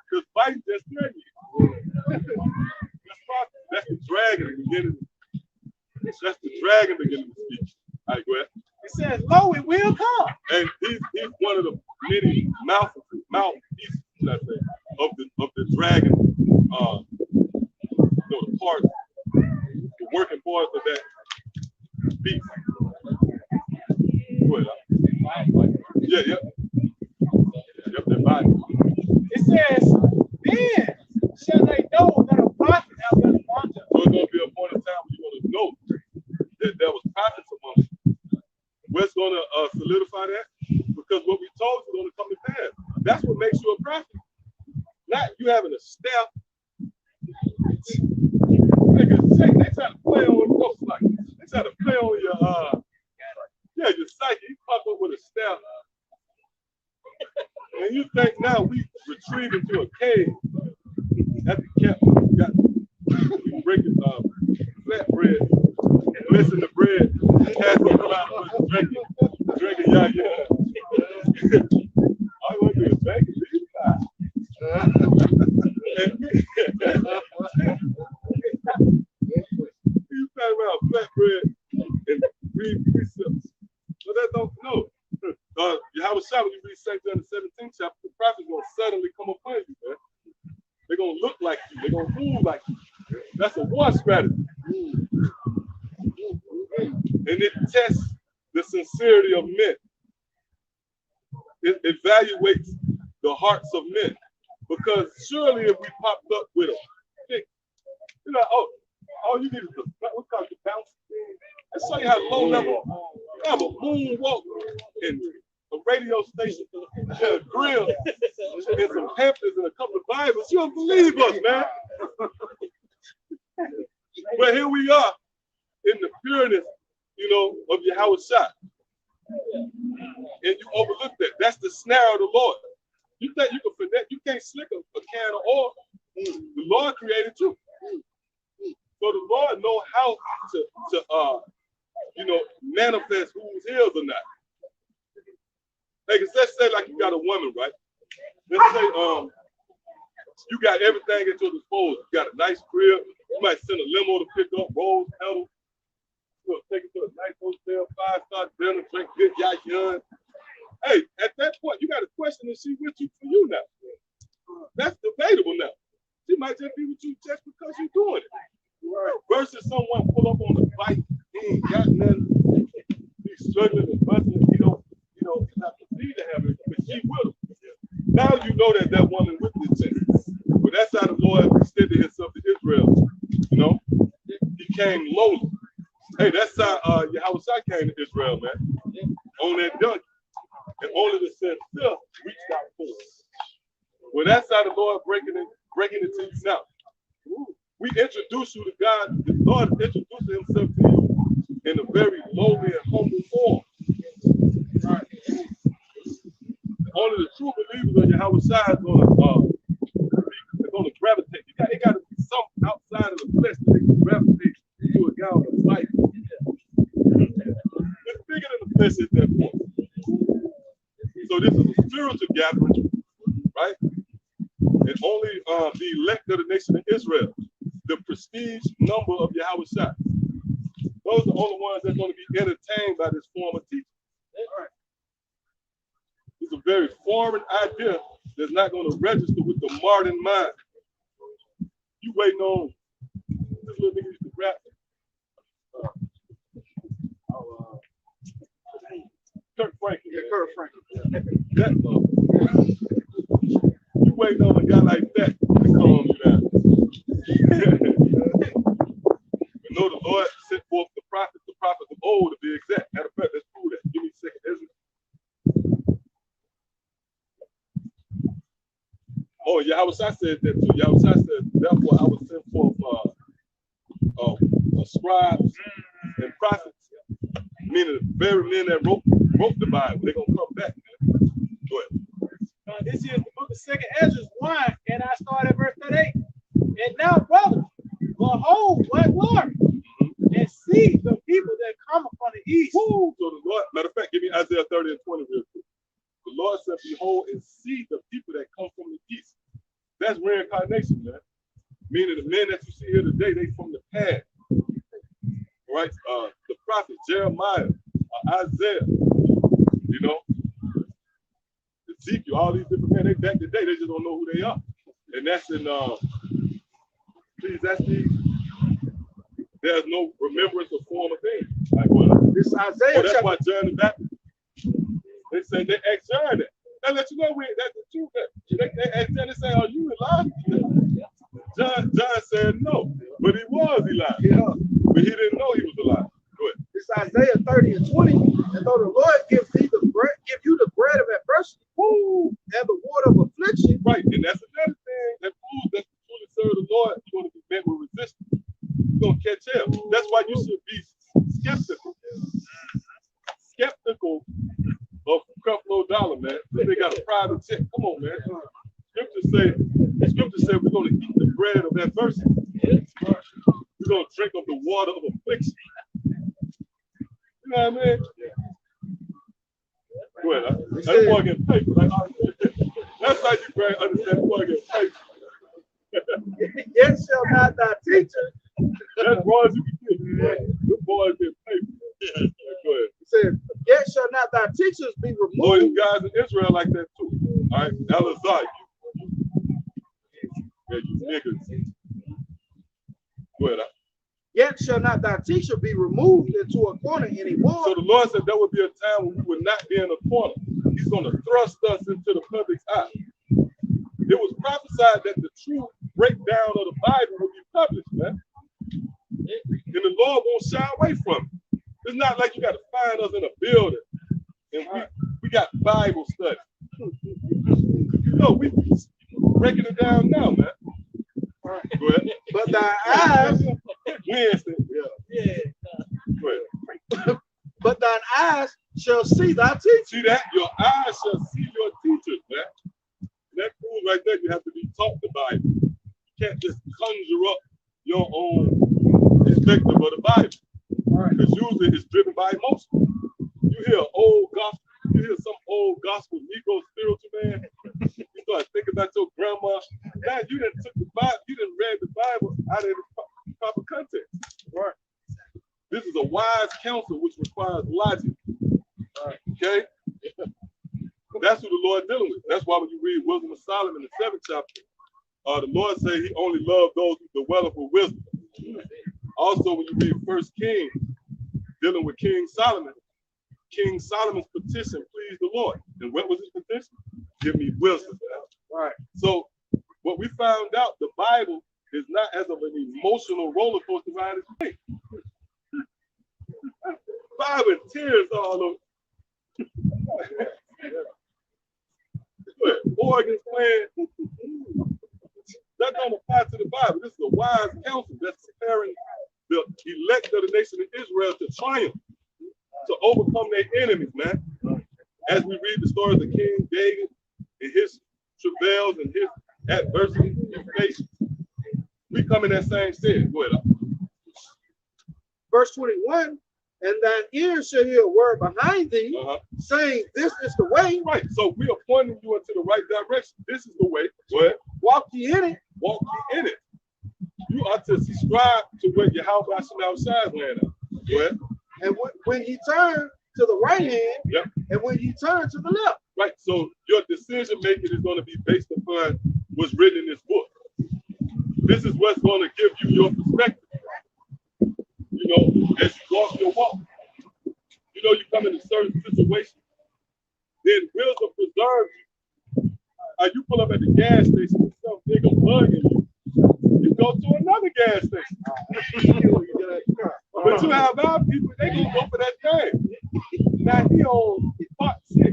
Because fighting just threatening you. That's the dragon beginning. That's the dragon beginning to speak. All right, go ahead. It says, "Lo, it will come." And he's one of the many mouthpieces, should I say, of the dragon. The parts, the working parts of that beast. Go ahead. Yeah. Yep, that body. It says, "Then shall they know that a prophet hath been among them." So it's going to be a point in time when you're going to know that there was prophets among them. What's going to solidify that? Because what we told you is going to come to pass. That's what makes you a prophet. Not you having a staff. They try to play on folks like they try to play on your your psyche. You pop up with a staff. And you think now we retreat into a cave at the camp. We break it flat bread and listen to bread, pass it around, drinking Yahawah. All you want to do is drink it. You pass around flat bread and read precepts. So that don't know. Yahawashi, when you read 2 John the 17th chapter, the prophet's gonna suddenly come upon you, man. They're gonna look like you, they're gonna move like you. That's a war strategy. And it tests the sincerity of men. It evaluates the hearts of men. Because surely if we popped up with a stick, you know, all you need is what's called the bounce thing. I show you how low level, you have a moonwalk and a radio station, a grill, and some pamphlets and a couple of Bibles. You don't believe us, man. But here we are in the pureness, you know, of Yahawashi. And you overlook that. That's the snare of the Lord. You think you can finesse, you can't slick a can of oil. The Lord created you. So the Lord knows how to manifest who's healed or not. Like, let's say like you got a woman, right? Let's say you got everything at your disposal. You got a nice crib. You might send a limo to pick up rose petals. You know, take it to a nice hotel, 5-star dinner, drink good Yahawah. Hey, at that point, you got a question is she with you for you now? That's debatable now. She might just be with you just because you're doing it. Right. Versus someone pull up on a bike, he ain't got nothing, he's struggling and busting, he don't have to need to have it, but she will. Now you know that woman with the chest. But that's how the Lord extended himself to Israel. You know, he came lowly. Hey, that's how Yahawashi came to Israel, man. On that donkey. And only the sincere reached out for it. Well, that's how the Lord breaking it to you now. We introduce you to God. The Lord introduced himself to you in a very lowly and humble form. Right. Only the true believers of Yahawashi is going to gravitate. It got to be something outside of the flesh that they can gravitate to a guy on a bike. It's bigger than the flesh at that point. So this is a spiritual gathering, right? And only the elect of the nation of Israel, the prestige number of Yahawashi. Those are the only ones that's going to be entertained by this form of teaching. Right. It's a very foreign idea that's not going to register with the modern mind. You waiting on this little nigga used to rap. Kirk Franklin. Yeah, Kirk Franklin. That love. You waiting on a guy like that to calm you down. You know the Lord sent forth the prophets of old to be exact. Matter of fact, let's prove that. Give me a second. Oh, Yahawashi said that too. Yahawashi said, therefore I will send forth scribes and prophets, meaning the very men that wrote the Bible. They're going to come back, man. Go ahead. This is the book of 2nd Ezra 1, and I start at verse 38. And now, brothers, behold, what glory, and see the people that come upon the east. Woo! So the Lord, matter of fact, give me Isaiah 30 and 20 real quick. The Lord said, behold, right? The prophet Jeremiah, Isaiah, you know, Ezekiel, all these different men, they back today, they just don't know who they are. And that's in Ecclesiastes. There's no remembrance of former things. Like what? This Isaiah. That's why John the Baptist, they say they asked John that. They let you know that's the truth. They asked John, they say, are you Elijah? John said no, but he was Elijah. Yeah. But he didn't know he was Elijah. Go ahead. It's Isaiah 30 and 20. And though the Lord give you the bread of adversity, and the water of affliction. Right, and that's another thing that proves that you truly serve the Lord, you're going to be met with resistance. You're going to catch hell. That's why you should be skeptical. Skeptical of Creflo Dollar, man. They got a private check. Come on, man. The scripture say we're going to eat the bread of adversity. We're going to drink of the water of affliction. You know what I mean? Go ahead. That boy getting paid. That's how you understand the boy getting paid. Yet shall not thy teacher. That's raw as you can get. The boy getting paid. Go ahead. He said, yet shall not thy teachers be removed. Oh, these guys in Israel like that too. All right, Elazar, you niggas. Go ahead. Yet shall not thy teacher be removed into a corner anymore. So the Lord said there would be a time when we would not be in a corner. He's going to thrust us into the public's eye. It was prophesied that the true breakdown of the Bible would be published, man. And the Lord won't shy away from it. It's not like you got to find us in a building and we got Bible study. No, we breaking it down now, man. Go ahead. But thy eyes, Wednesday. Yeah. Go ahead. But thine eyes shall see thy teacher. See that? Your eyes shall see your teachers, man. That proves right there you have to be taught the Bible. You can't just conjure up your own perspective of the Bible. Because usually it's driven by emotion. You hear old gospel, you hear some old gospel Negro spiritual man. You start thinking about your grandma. Man, you didn't took the Bible, you didn't read the Bible out of its proper context. Right. This is a wise counsel which requires logic. Okay? That's who the Lord dealing with. That's why when you read Wisdom of Solomon in the 7th chapter, the Lord said he only loved those who dwell with wisdom. Also, when you read 1 Kings, dealing with King Solomon's petition pleased the Lord. And what was his petition? Give me wisdom. Right. So what we found out, the Bible is not as of an emotional roller coaster ride as we think. Bible and tears all over. Organs playing. That don't apply to the Bible. This is a wise counsel that's preparing the elect of the nation of Israel to triumph, to overcome their enemies, man. As we read the stories of King David and his travails and his adversity and patience, we come in that same stead. Go ahead. Verse 21, and thine ears shall hear a word behind thee, saying, this is the way. Right. So we are pointing you into the right direction. This is the way. Go ahead. Walk ye in it. Walk ye in it. You are to subscribe to what Yahawah is laying out. Go ahead. And when ye turn to the right hand, and when ye turn to the left. Right. So your decision making is going to be based upon what's written in this book. This is what's going to give you your perspective. You know, as you walk your walk. You know, you come in a certain situation, then wisdom preserves you. You pull up at the gas station, some nigga bugging you. You go to another gas station. But you have our people, they gonna go for that thing. Now he on part 6. He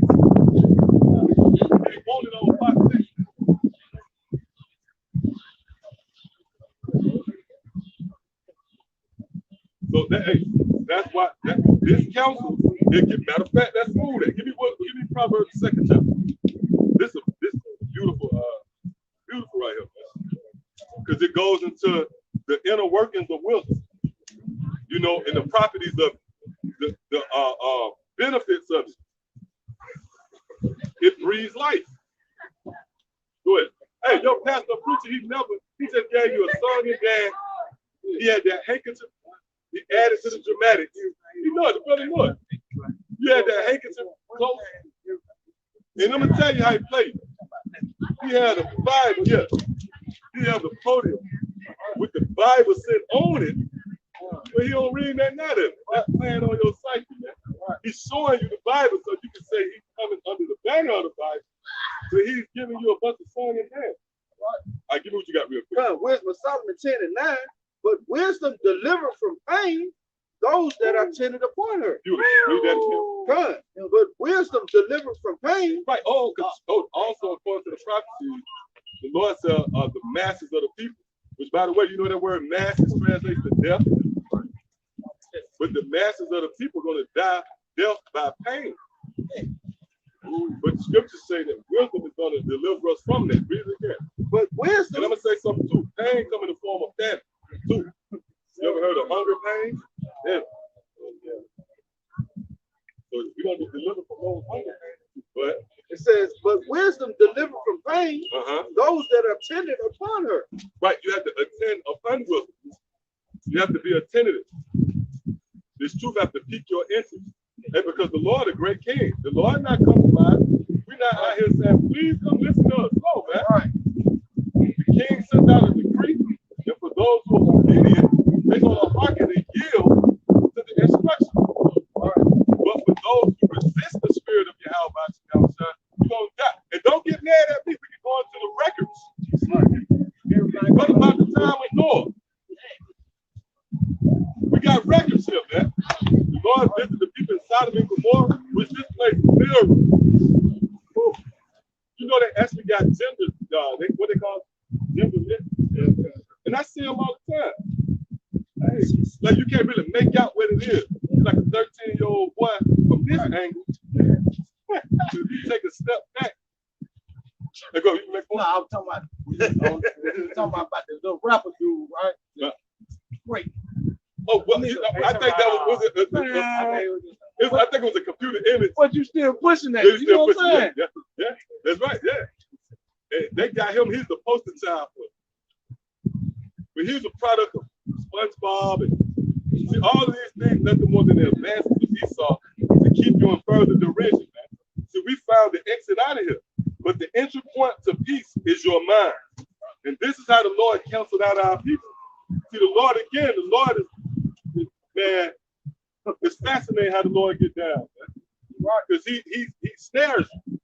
wanted on part 6. So that's why this counsel, matter of fact, that's smooth. Give me Proverbs 2nd chapter. This is beautiful, beautiful right here, man. Because it goes into the inner workings of wisdom. You know, and the properties of the benefits of it. It breathes life. Go ahead. Hey, your pastor preacher, he just gave you a song and dance. He had that handkerchief. added to the dramatic. You know it, the brother know it. You had that handkerchief close. And I'm gonna tell you how he played. He had a Bible, yeah. He had the podium with the Bible sitting on it, but he don't read that out of it. That's playing on your psyche, man. He's showing you the Bible so you can say he's coming under the banner of the Bible, but he's giving you a bunch of song and dance. I give you what you got real quick. Wisdom of Solomon 10 and 9, but wisdom delivered from pain those that are tended upon her. You read that again. But wisdom delivered from pain. Right. Also according to the prophecy, the Lord said the masses of the people, which by the way, you know that word masses translates to death. But the masses of the people are going to die death by pain. But the scriptures say that wisdom is going to deliver us from that. Read it again. But wisdom. And I'm going to say something too. Pain come in the form of famine too. You ever heard of hunger pain? Yeah. So we're going to be delivered from those hunger pains. But it says, but wisdom delivered from pain those that are tended upon her. Right. You have to attend upon wisdom. You have to be attentive. This truth have to pique your interest. And because the Lord is a great king. The Lord not coming by. We're not out here saying, please come listen to us. No, man. Right. The king sent out a decree. And for those who are obedient, they're going to hearken and yield to the instruction. Right. But for those who resist the spirit of Yahawah, you're going to die. And don't get mad at me. We can go into the records. Right. What about the time with Noah? We got records here, man. The Lord visited the people in Sodom and Gomorrah, which this place is filled. You know they actually got gender, what they call gender. And I see them all the time. Hey, like you can't really make out what it is. It's like a 13-year-old boy from this angle. So if you take a step back, they go, you can make one. No, I'm talking about the little rapper dude, right? Yeah. Great. Oh, well, I think that was I think it was a computer image. But you still pushing that. You know what I'm saying? Yeah, that's right. Yeah. And they got him. He's the poster child for it. But he's a product of SpongeBob and see, all of these things, nothing more than the advances of Esau to keep you in further derision, man. See, we found the exit out of here. But the entry point to peace is your mind. And this is how the Lord counseled out our people. See, the Lord is, man, it's fascinating how the Lord get down, man. Right? Because he snares you.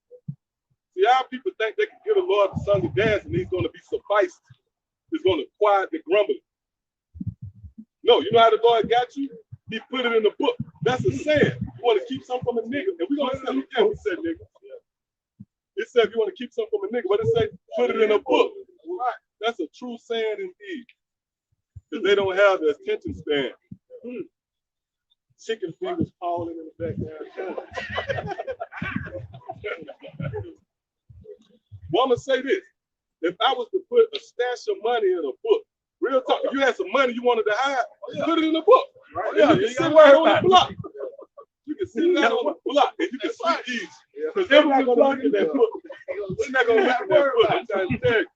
See, our people think they can give the Lord the song and dance and he's going to be sufficed. He's going to quiet the grumbling. No, you know how the Lord got you? He put it in the book. That's a saying. You want to keep something from a nigga. And we're going to say, yeah, we said nigga. It said if you want to keep something from a nigga, but it say put it in a book. Right. That's a true saying indeed. Because they don't have the attention span. Chicken fingers falling in the background. Well, I'm going to say this. If I was to put a stash of money in a book, real talk, if you had some money you wanted to hide, put it in a book. Right? Yeah, you can sit right on the block. You can sit down on the block and you can sleep easy. Because they're not going to look at that book. They're not going to look at that book. I'm trying to tell you.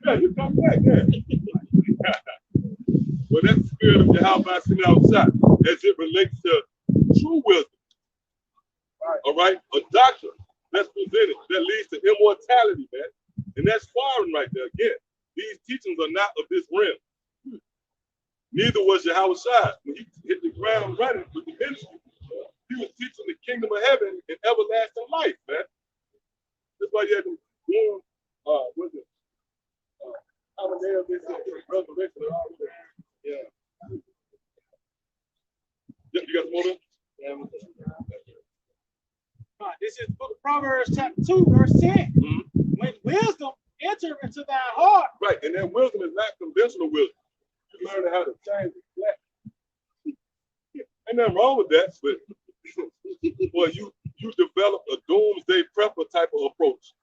Yeah, you come back there. Well, that's the spirit of Yahawashi outside as it relates to true wisdom. All right? A doctrine that's presented that leads to immortality, man. And that's foreign right there. Again, these teachings are not of this realm. Neither was Yahawashi. When he hit the ground running with the ministry, he was teaching the kingdom of heaven and everlasting life, man. That's why you had to do, what's it? Resurrection. Yeah. You got some more? Yeah. This is the book of Proverbs, chapter 2, verse 10. When wisdom enter into thy heart. Right, and that wisdom is not conventional wisdom. You learn how to change the flat. Ain't nothing wrong with that, but well, you develop a doomsday prepper type of approach.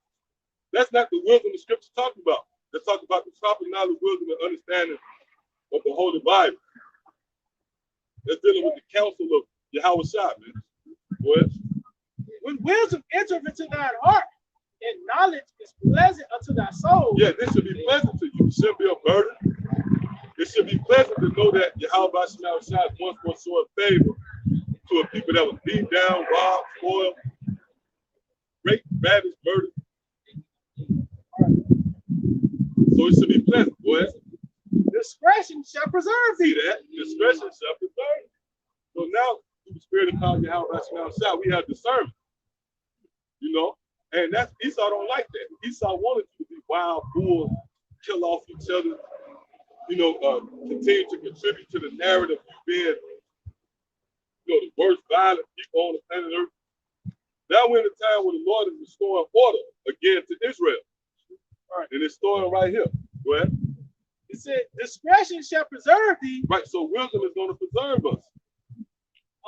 That's not the wisdom the scripture talking about. They're talking about the proper knowledge, wisdom, and understanding of the Holy Bible. They're dealing with the counsel of Yahawashi, man. What? When wisdom enters into thine heart, and knowledge is pleasant unto thy soul. Yeah, this should be pleasant to you. It shouldn't be a burden. It should be pleasant to know that Yahawah once was showing favor to a people that was beat down, robbed, spoiled, raped, ravaged, murdered. So it should be pleasant. Go ahead. Discretion shall preserve See thee. that? Discretion shall preserve. So now, through the spirit of God, Yahawah, we have discernment. You know? And that's Esau don't like that. Esau wanted to be wild bulls, kill off each other, you know, continue to contribute to the narrative of being, you know, the worst violent people on the planet Earth. Now we're in a time when the Lord is restoring order again to Israel. All right, and it's storing right here. Go ahead. It said, discretion shall preserve thee. Right, so wisdom is going to preserve us.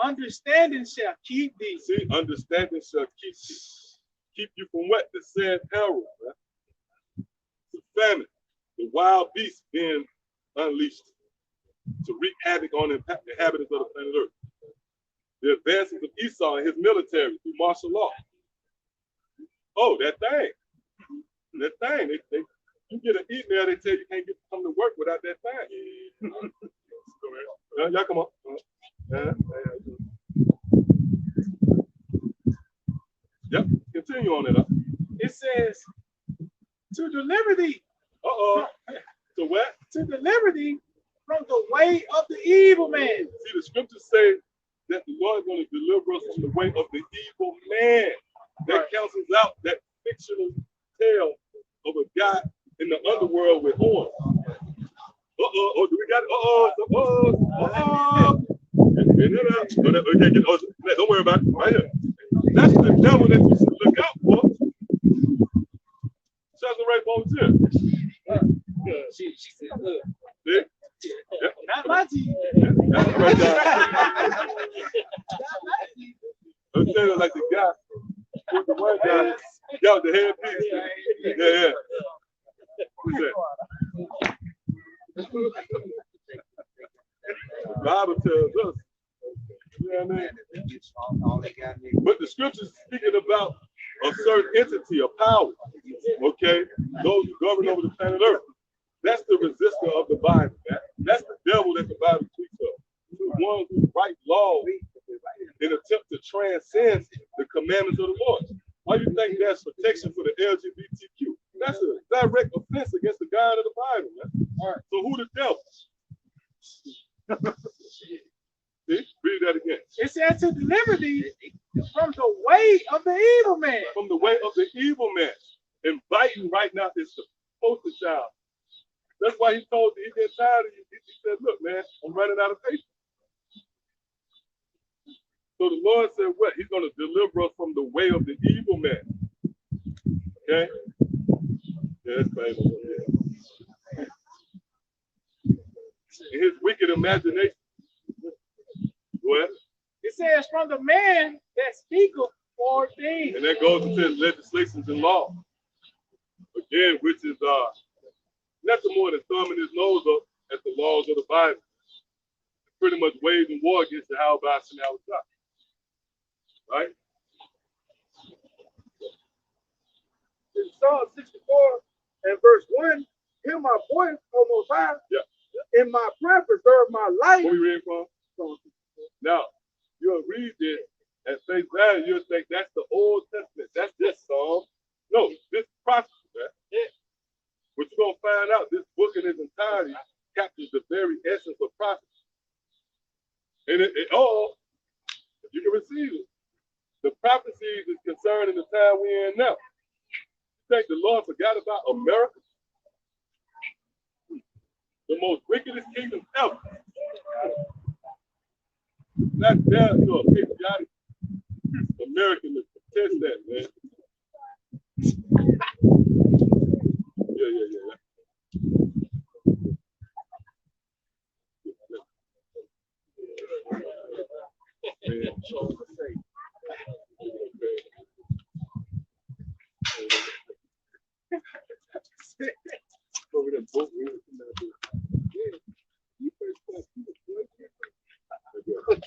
Understanding shall keep thee. See, understanding shall keep you from what? The sad peril, right? The famine, the wild beast being unleashed to wreak havoc on the inhabitants of the planet Earth. The advances of Esau and his military through martial law. Oh, that thing. You get an email, they tell you can't get to come to work without that thing. Y'all come on. Yep, continue on it. It says, to deliver thee. So what? To deliver thee from the way of the evil man. See, the scriptures say that the Lord is going to deliver us from the way of the evil man. That cancels out that fictional tale of a guy in the underworld with horns. Oh, do we got it? Don't worry about it. Right here. That's the devil that you should look out for. Shout the right bones here. She said, look. See? Not my team. That's the right guy. I'm saying like the guy with the one guy, got the headpiece. Yeah. Who's that? The Bible tells us. You know what I mean? But the scriptures is speaking about a certain entity, a power. Okay? Those who govern over the planet Earth. That's the resistor of the Bible. That's the devil that the Bible speaks of. The ones who write laws in attempt to transcend the commandments of the Lord. Why do you think there's protection for the LGBTQ? That's a direct offense against the God of the Bible, man. All right. So who the devil? See? Read that again. It says to deliver thee from the way of the evil man. From the way of the evil man. And Biden right now is the poster child. That's why he told you, he get tired of you. He said, look, man, I'm running out of patience. So the Lord said what? He's going to deliver us from the way of the evil man. Okay? Yeah, that's crazy. Yeah. In his wicked imagination. What? It says from the man that speaketh for things. And that goes into his legislations and law. Again, which is nothing more than thumbing his nose up at the laws of the Bible. Pretty much waging war against the Yahawah. Right? In Psalm 64 and verse 1, hear my voice, O Most High. Yeah. In my prayer, preserve my life. Where you read from? Now, you'll read this at face value, you'll think that's the Old Testament. That's this psalm. No, this prophecy, man. Yeah. But you're going to find out this book in its entirety captures the very essence of prophecy. And it all, you can receive it. The prophecies is concerned in the time we're in now. You think the Lord forgot about America? The most wickedest kingdom ever. Not there, you know, a patriotic American to contest that, man.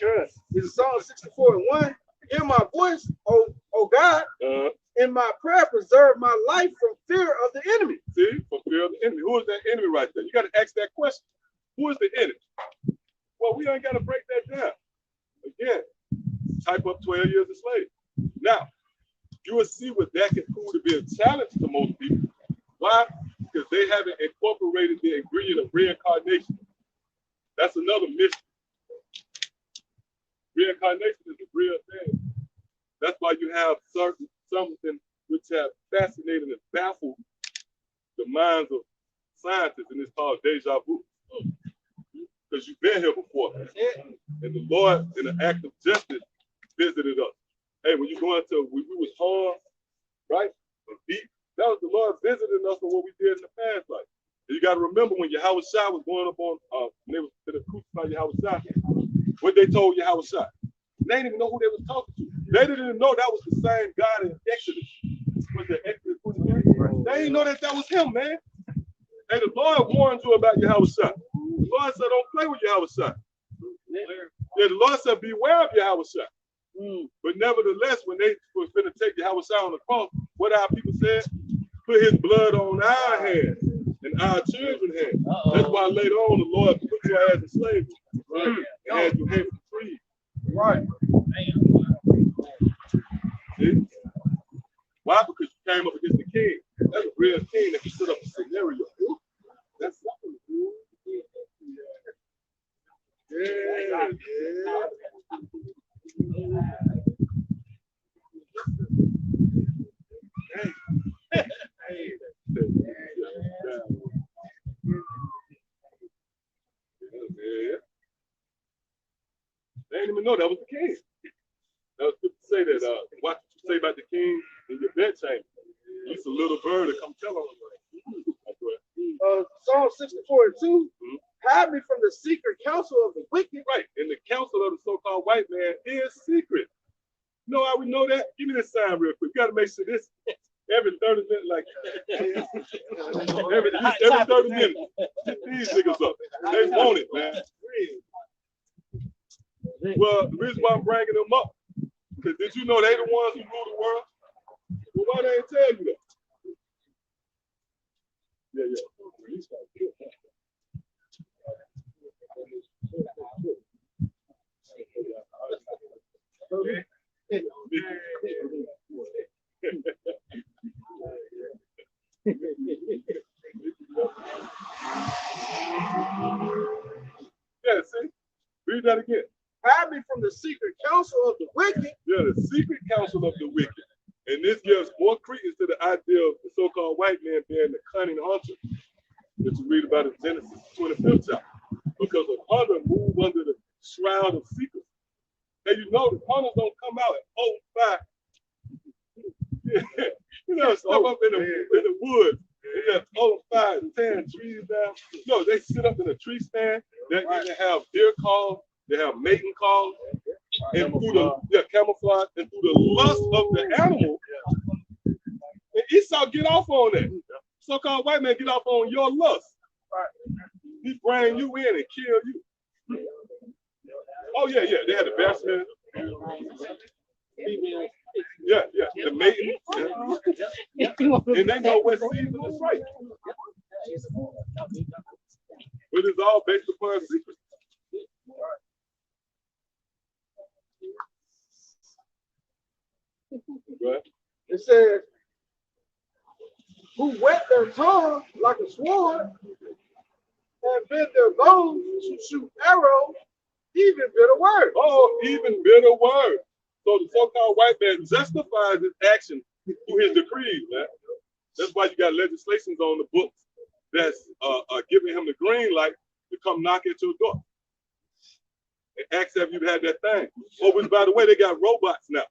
Yeah. In Psalm 64 and 1, hear my voice, O God. In my prayer, preserve my life from fear of the enemy. See, from fear of the enemy. Who is that enemy right there? You got to ask that question. Who is the enemy? Well, we ain't got to break that down. Again, type up 12 years a slave. Now, you will see what that can prove to be a challenge to most people. Why? Because they haven't incorporated the ingredient of reincarnation. That's another mystery. Reincarnation is a real thing. That's why you have something which have fascinated and baffled the minds of scientists, and it's called deja vu. Because you've been here before. And the Lord, in an act of justice, visited us. Hey, when you go into, we was harmed, right? And beat. That was the Lord visiting us on what we did in the past life. And you got to remember when Yahawashi was going up on, when they was going to crucify Yahawashi, what they told Yahawashi. They didn't even know who they was talking to. They didn't even know that was the same God in Exodus. Was the Exodus 23? They didn't know that was him, man. And the Lord warned you about Yahawashi. The Lord said, don't play with Yahawashi. Yeah, the Lord said, beware of Yahawashi. But nevertheless, when they were going to take Yahawashi on the cross, what our people said? Put his blood on our hands and our children's hands. That's why later on the Lord put you as a slave. Right? And had you hate free. Right. See? Why? Because you came up against the king. That's a real king that can set up a scenario. That's something. Yeah. They didn't even know that was the king. That was good to say that. Watch what you say about the king in your bedchamber. It's a little bird to come tell on. Psalm 64:2. Hide me from the secret counsel of the wicked. Right. And the counsel of the so-called white man is secret. You know how we know that? Give me this sign real quick. You got to make sure this every 30 minutes, like every 30 minutes. Get these niggas up. They want it, man. Well, the reason why I'm bringing them up, because did you know they the ones who rule the world? Well, why they ain't tell you that? Yeah. Yeah, see? Read that again. Hide me from the secret counsel of the wicked. Yeah, the secret counsel of the wicked. And this gives more credence to the idea of the so-called white man being the cunning hunter that you read about in Genesis 25th chapter. Because a hunter moves under the shroud of secrecy. And you know the hunters don't come out at 05. You know, step up in the woods. They have 05, 10 trees down. No, they sit up in a tree stand. They have deer calls. They have mating calls. And through the camouflage and through the lust of the animal, and Esau get off on that. So-called white man get off on your lust. He bring you in and kill you. Oh yeah, they had the batsman. Yeah, the mating. Yeah. And they know what season is right. But it's all based upon secrecy. It says, who whet their tongue like a sword and bend their bows to shoot arrows, even bitter words. Oh, even bitter words. So the so-called white man justifies his action through his decrees, man. That's why you got legislations on the books that's giving him the green light to come knock at your door and ask if you've had that thing. Oh, which, by the way, they got robots now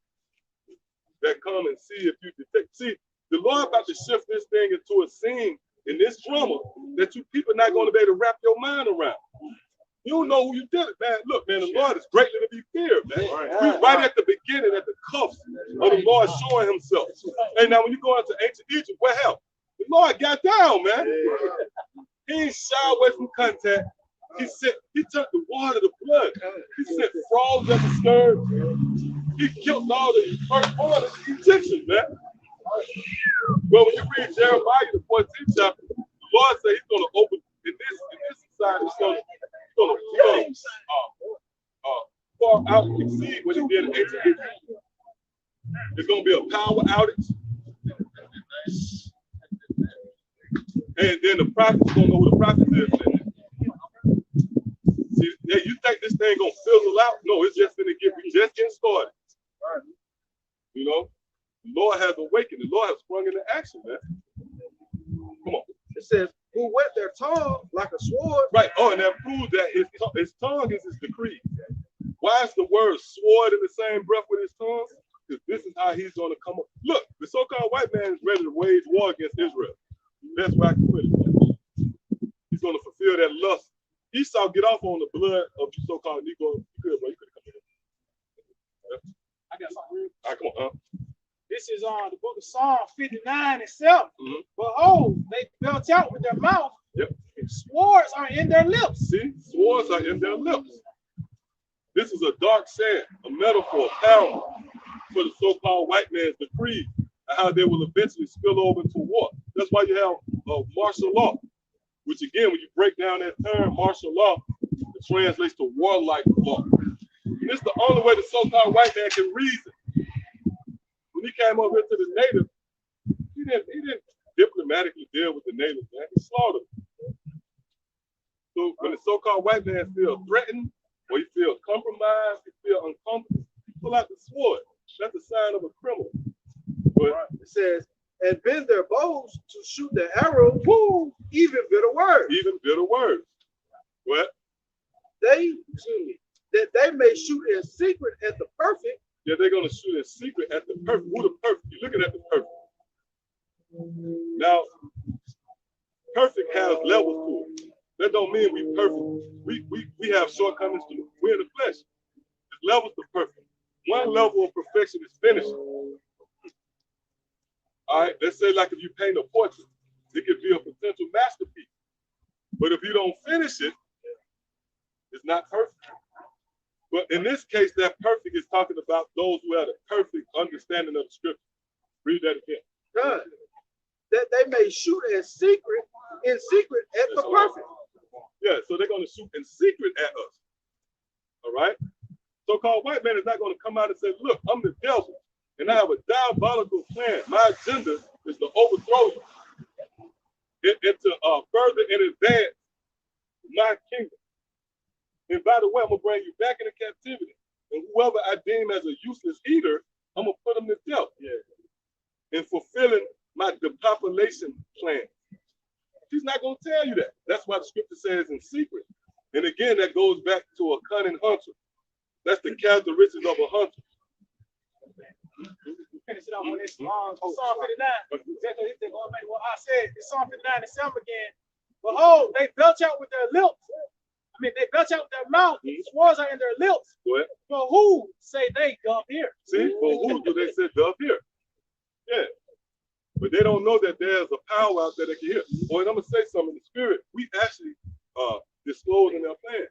that come and see if you detect. See, the Lord about to shift this thing into a scene in this drama that you people not going to be able to wrap your mind around. You don't know who you did it, man. Look, man, the Lord is greatly to be feared, man. We're right at the beginning, at the cuffs of the Lord showing himself. And now when you go into ancient Egypt, what happened? The Lord got down, man. He ain't shy away from contact. He turned the water to blood. He sent frogs at the scourge. He killed all the firstborn of the Egyptians, man. Well, when you read Jeremiah, the 14th chapter, the Lord said he's going to open in this far out exceed what it did in 18. There's going to be a power outage. And then the prophets don't know who the prophet is. See, yeah, you think this thing gonna fizzle out? No, it's just gonna we just getting started. You know, the Lord has awakened. The Lord has sprung into action, man. Come on. It says, who wet their tongue like a sword. Right. Oh, and that proves that his tongue is his decree. Why is the word sword in the same breath with his tongue? Because this is how he's gonna come up. Look, the so-called white man is ready to wage war against Israel. That's why I can put it. He's going to fulfill that lust. Esau get off on the blood of you so-called Negro. You could, bro. You could come here. I got something real. All right, come on. This is on the book of Psalm 59 itself. Behold, they belch out with their mouth. Yep. Swords are in their lips. See, swords are in their lips. This is a dark saying, a metaphor, a parable for the so-called white man's decree and how they will eventually spill over into war. That's why you have martial law, which again, when you break down that term, martial law, it translates to warlike law. And it's the only way the so-called white man can reason. When he came over here to the native, he didn't diplomatically deal with the natives, man. He slaughtered them. So when the so-called white man feels threatened, or he feels compromised, he feels uncomfortable, he pull out the sword. That's a sign of a criminal. But it says, and bend their bows to shoot the arrow, woo, even bitter words. Even bitter words. What? That they may shoot in secret at the perfect. Yeah, they're going to shoot in secret at the perfect. Who the perfect? You're looking at the perfect. Now, perfect has levels to it. That don't mean we perfect. We have shortcomings too. We're in the flesh. There's levels to perfect. One level of perfection is finishing. All right, let's say like if you paint a portrait, it could be a potential masterpiece. But if you don't finish it, it's not perfect. But in this case, that perfect is talking about those who have a perfect understanding of the scripture. Read that again. Good. That they may shoot in secret at the perfect. Yeah, so they're going to shoot in secret at us. All right? So-called white man is not going to come out and say, look, I'm the devil, and I have a diabolical plan. My agenda is to overthrow you and to further and advance my kingdom. And by the way, I'm going to bring you back into captivity. And whoever I deem as a useless eater, I'm going to put them to death. Yeah. In fulfilling my depopulation plan. He's not going to tell you that. That's why the scripture says in secret. And again, that goes back to a cunning hunter. That's the characteristics of a hunter. Finish it off on this Psalm 59. Exactly what I said. It's Psalm 59 and 7 again. Behold, they belch out with their lips. I mean, they belch out with their mouth. Swords are in their lips. What? For who say they doth hear? See, for who do they say doth hear? Yeah. But they don't know that there's a power out there that can hear. Boy, I'm going to say something in the spirit. We actually disclosed in our plan.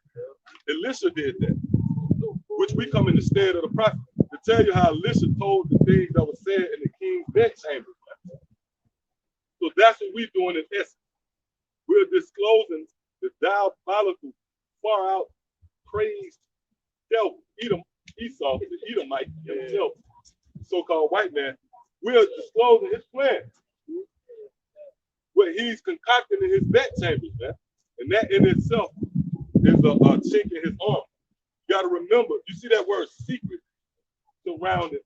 Elisha did that, which we come in the stead of the prophet to tell you how Elisha told the things that were said in the king's bedchamber. So that's what we're doing in essence. We're disclosing the diabolical, far out, crazed devil, Esau, the Edomite himself, so-called white man. We're disclosing his plan, what he's concocting in his bedchambers, man. And that in itself is a chink in his arm. You got to remember, you see that word secret surrounded,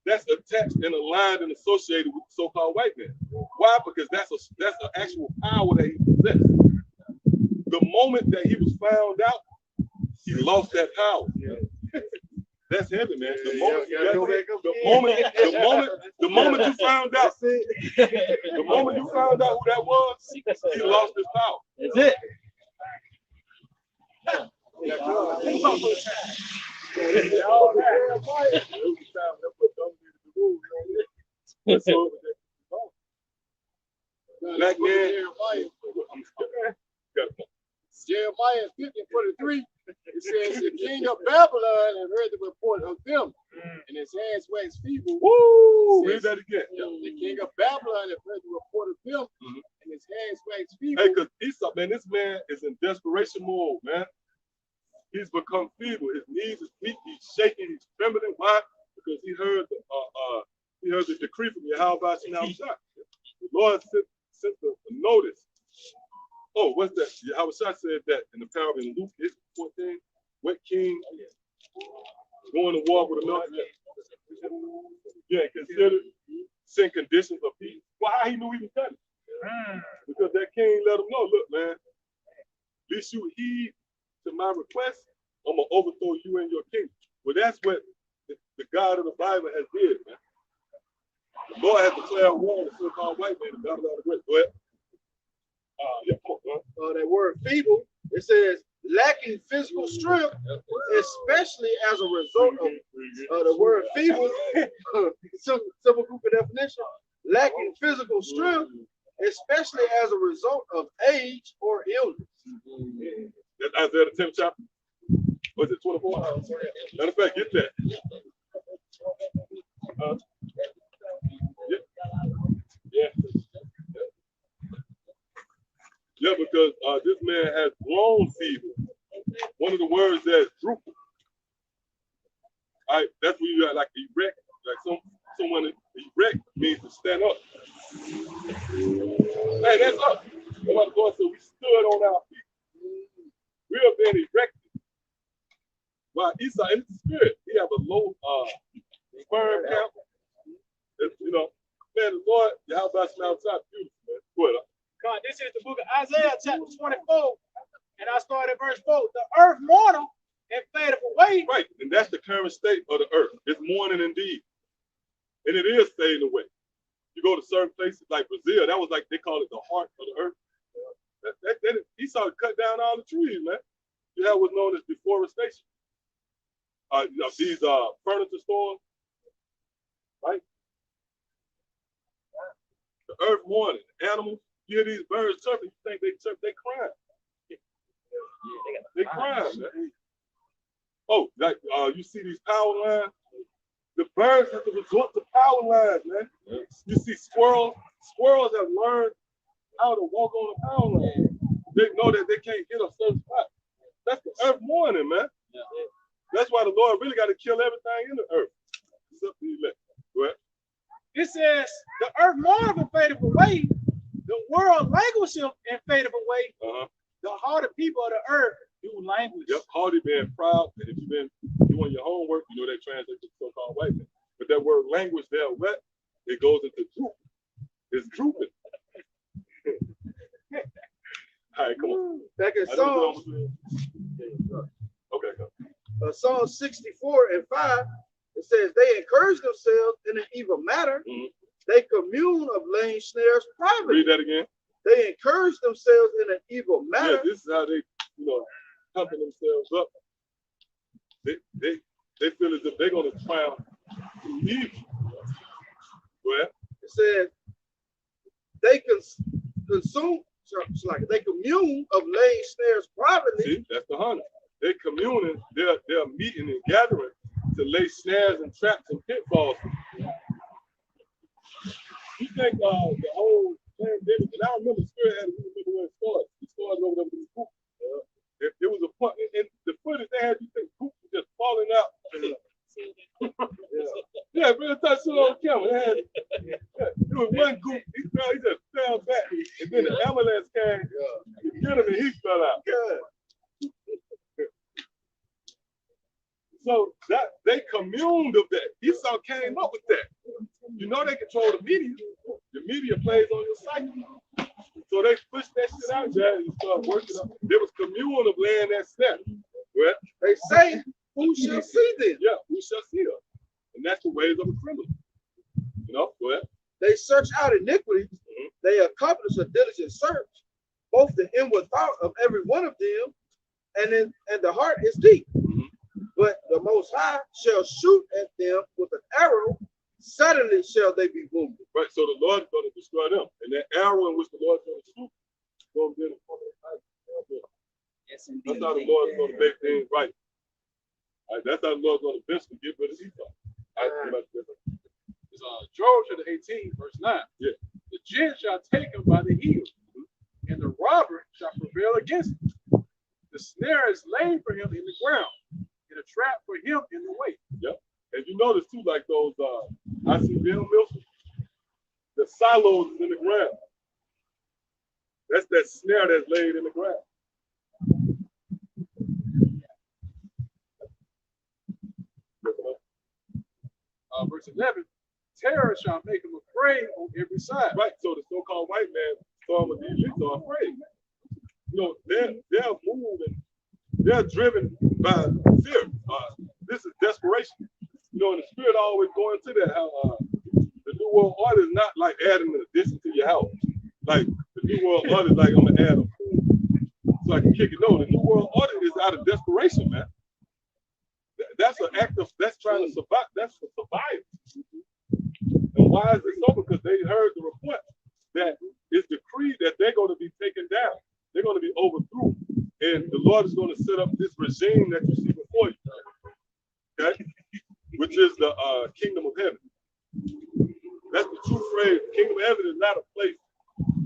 that's attached and aligned and associated with the so-called white man. Why? Because that's an actual power that he possessed. The moment that he was found out, he lost that power. That's heavy, man. The moment you found out, the moment you found out who that was, he lost his power. That's it. Black man. Jeremiah 50:43. It It says the king of Babylon and heard the report of them, and his hands waxed feeble. Woo! Read that again. The king of Babylon and heard the report of them, and his hands waxed feeble. Hey, because Esau, man, this man is in desperation mode, man. He's become feeble. His knees is weak. He's shaking. He's trembling. Why? Because he heard the decree from Yahawashi now. The Lord sent the notice. Oh, what's that? Yahawashi said that in the parable in Luke 14. What king going to war with another? Yeah, considered send conditions of peace. Well, how he knew he was done it? Because that king let him know, look, man, at least you heed to my request, I'm gonna overthrow you and your kingdom. Well, that's what the God of the Bible has did, man. The Lord has declared war on the so-called white man, the God of the great. Go ahead. That word feeble, it says lacking physical strength, especially as a result of the word feeble. Simple group of definition. Lacking physical strength, especially as a result of age or illness. That's Isaiah the 10th chapter. Was it 24? Matter of fact, get that. Yeah, because this man has grown feeble. One of the words that's drooping. All right, that's when you got like erect, like someone erect means to stand up. Hey, that's up. The Lord said we stood on our feet. We have been erected. While Esau in the spirit, he have a low sperm count. You know, man, the Lord, Yahawashi outside, beautiful, man. Go ahead. God, this is the book of Isaiah, chapter 24, and I start at verse 4. The earth mourneth and fadeth away. Right, and that's the current state of the earth. It's mourning indeed, and it is fading away. You go to certain places like Brazil, that was like they call it the heart of the earth. Esau cut down all the trees, man. You have what's known as deforestation. These furniture stores, right? The earth mourning, animals. You hear these birds chirping, you think they chirp, they crying. They crying, man. Oh, like you see these power lines? The birds have to resort to power lines, man. You see squirrels. Squirrels have learned how to walk on the power line. They know that they can't get a certain spot. That's the earth mourning, man. That's why the Lord really got to kill everything in the earth. Except the elect. Go ahead. It says, the earth mourneth and fadeth away. The world languisheth and fadeth away. The hardy people of the earth do languish. Yep, hardy being proud. And if you've been doing your homework, you know that translates to so-called white man. But that word language there, what? It goes into droop. It's drooping. All right, come on. Back in Psalm, Okay, go. Psalm 64 and 5, it says, they encourage themselves in an evil matter. They commune of laying snares privately. Read that again. They encourage themselves in an evil matter. Yeah, this is how they, pumping themselves up. They feel as if they're going to triumph through evil. Well, it says they consume, like they commune of laying snares privately. See, that's the hunter. They're communing, they're meeting and gathering to lay snares and traps and pitfalls. You think the whole pandemic, and I remember Spirit had to remember where it started. It started over there with the poop. It was a point, and the footage they had, you think poop was just falling out. Yeah, real touch it on camera. It was one goop, he just fell back, and then the ambulance came, he hit him and he fell out. So that they communed of that. Esau came up with that. You know they control the media. The media plays on your psyche. So they pushed that shit out there and started working up. There was commune of laying that step. Well, they say, who shall see them? Yeah, who shall see them? And that's the ways of a criminal. Go ahead. They search out iniquity. They accomplish a diligent search, both the inward thought of every one of them, and the heart is deep. But the Most High shall shoot at them with an arrow. Suddenly shall they be wounded. Right, so the Lord is going to destroy them. And that arrow in which the Lord is going to shoot, going to be in the front of the And Yes, indeed. That's how the Lord is going to make things right. All right, that's how the Lord is going to eventually get rid of Esau. All right, It's Job chapter 18, verse 9. Yeah. The gent shall take him by the heel, and the robber shall prevail against him. The snare is laid for him in the ground, and a trap for him in the way. Yep. And you notice too, like those ICBM missiles, the silos is in the ground. That's that snare that's laid in the ground. Verse 11, terror shall make him afraid on every side. Right, so the so-called white man, some of these elites are afraid. You know, they're moving, they're driven by fear. This is desperation. You know, and the spirit always going to that, how the New World Order is not like adding an addition to your house. Like the New World Order is like, I'm gonna add a food so I can kick it. No, the New World Order is out of desperation, man. That's an act of, that's trying to survive, that's for survival. And why is it so? Because they heard the report that it's decreed that they're going to be taken down. They're going to be overthrown. And the Lord is going to set up this regime that you see before you. Okay? Which is the kingdom of heaven. That's the true phrase. Kingdom of heaven is not a place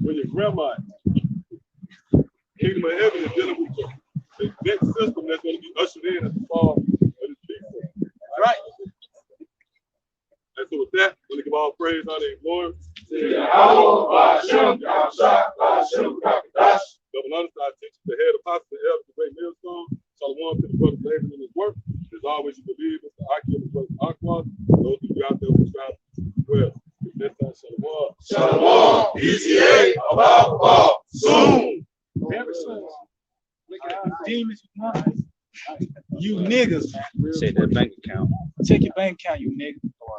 where your grandma is. Kingdom of heaven is dealing with the next system that's going to be ushered in at the fall of this people. Right? And so with that, I'm going to give all praise, honor, and glory to Yahawah, bahasham, bahasham, Qadash. Double honor to our teacher, the head apostle, the elder, the great millstone. Shalom to the brothers laboring in his work. As always, you believe Mr. Aki and his brother Aquan. Those of you out there who try to well. Next time, shalom. Shalom, ETA, about all, soon. Very soon. Demons, you niggas, man. Check that bank account. Check your bank account, you nigga.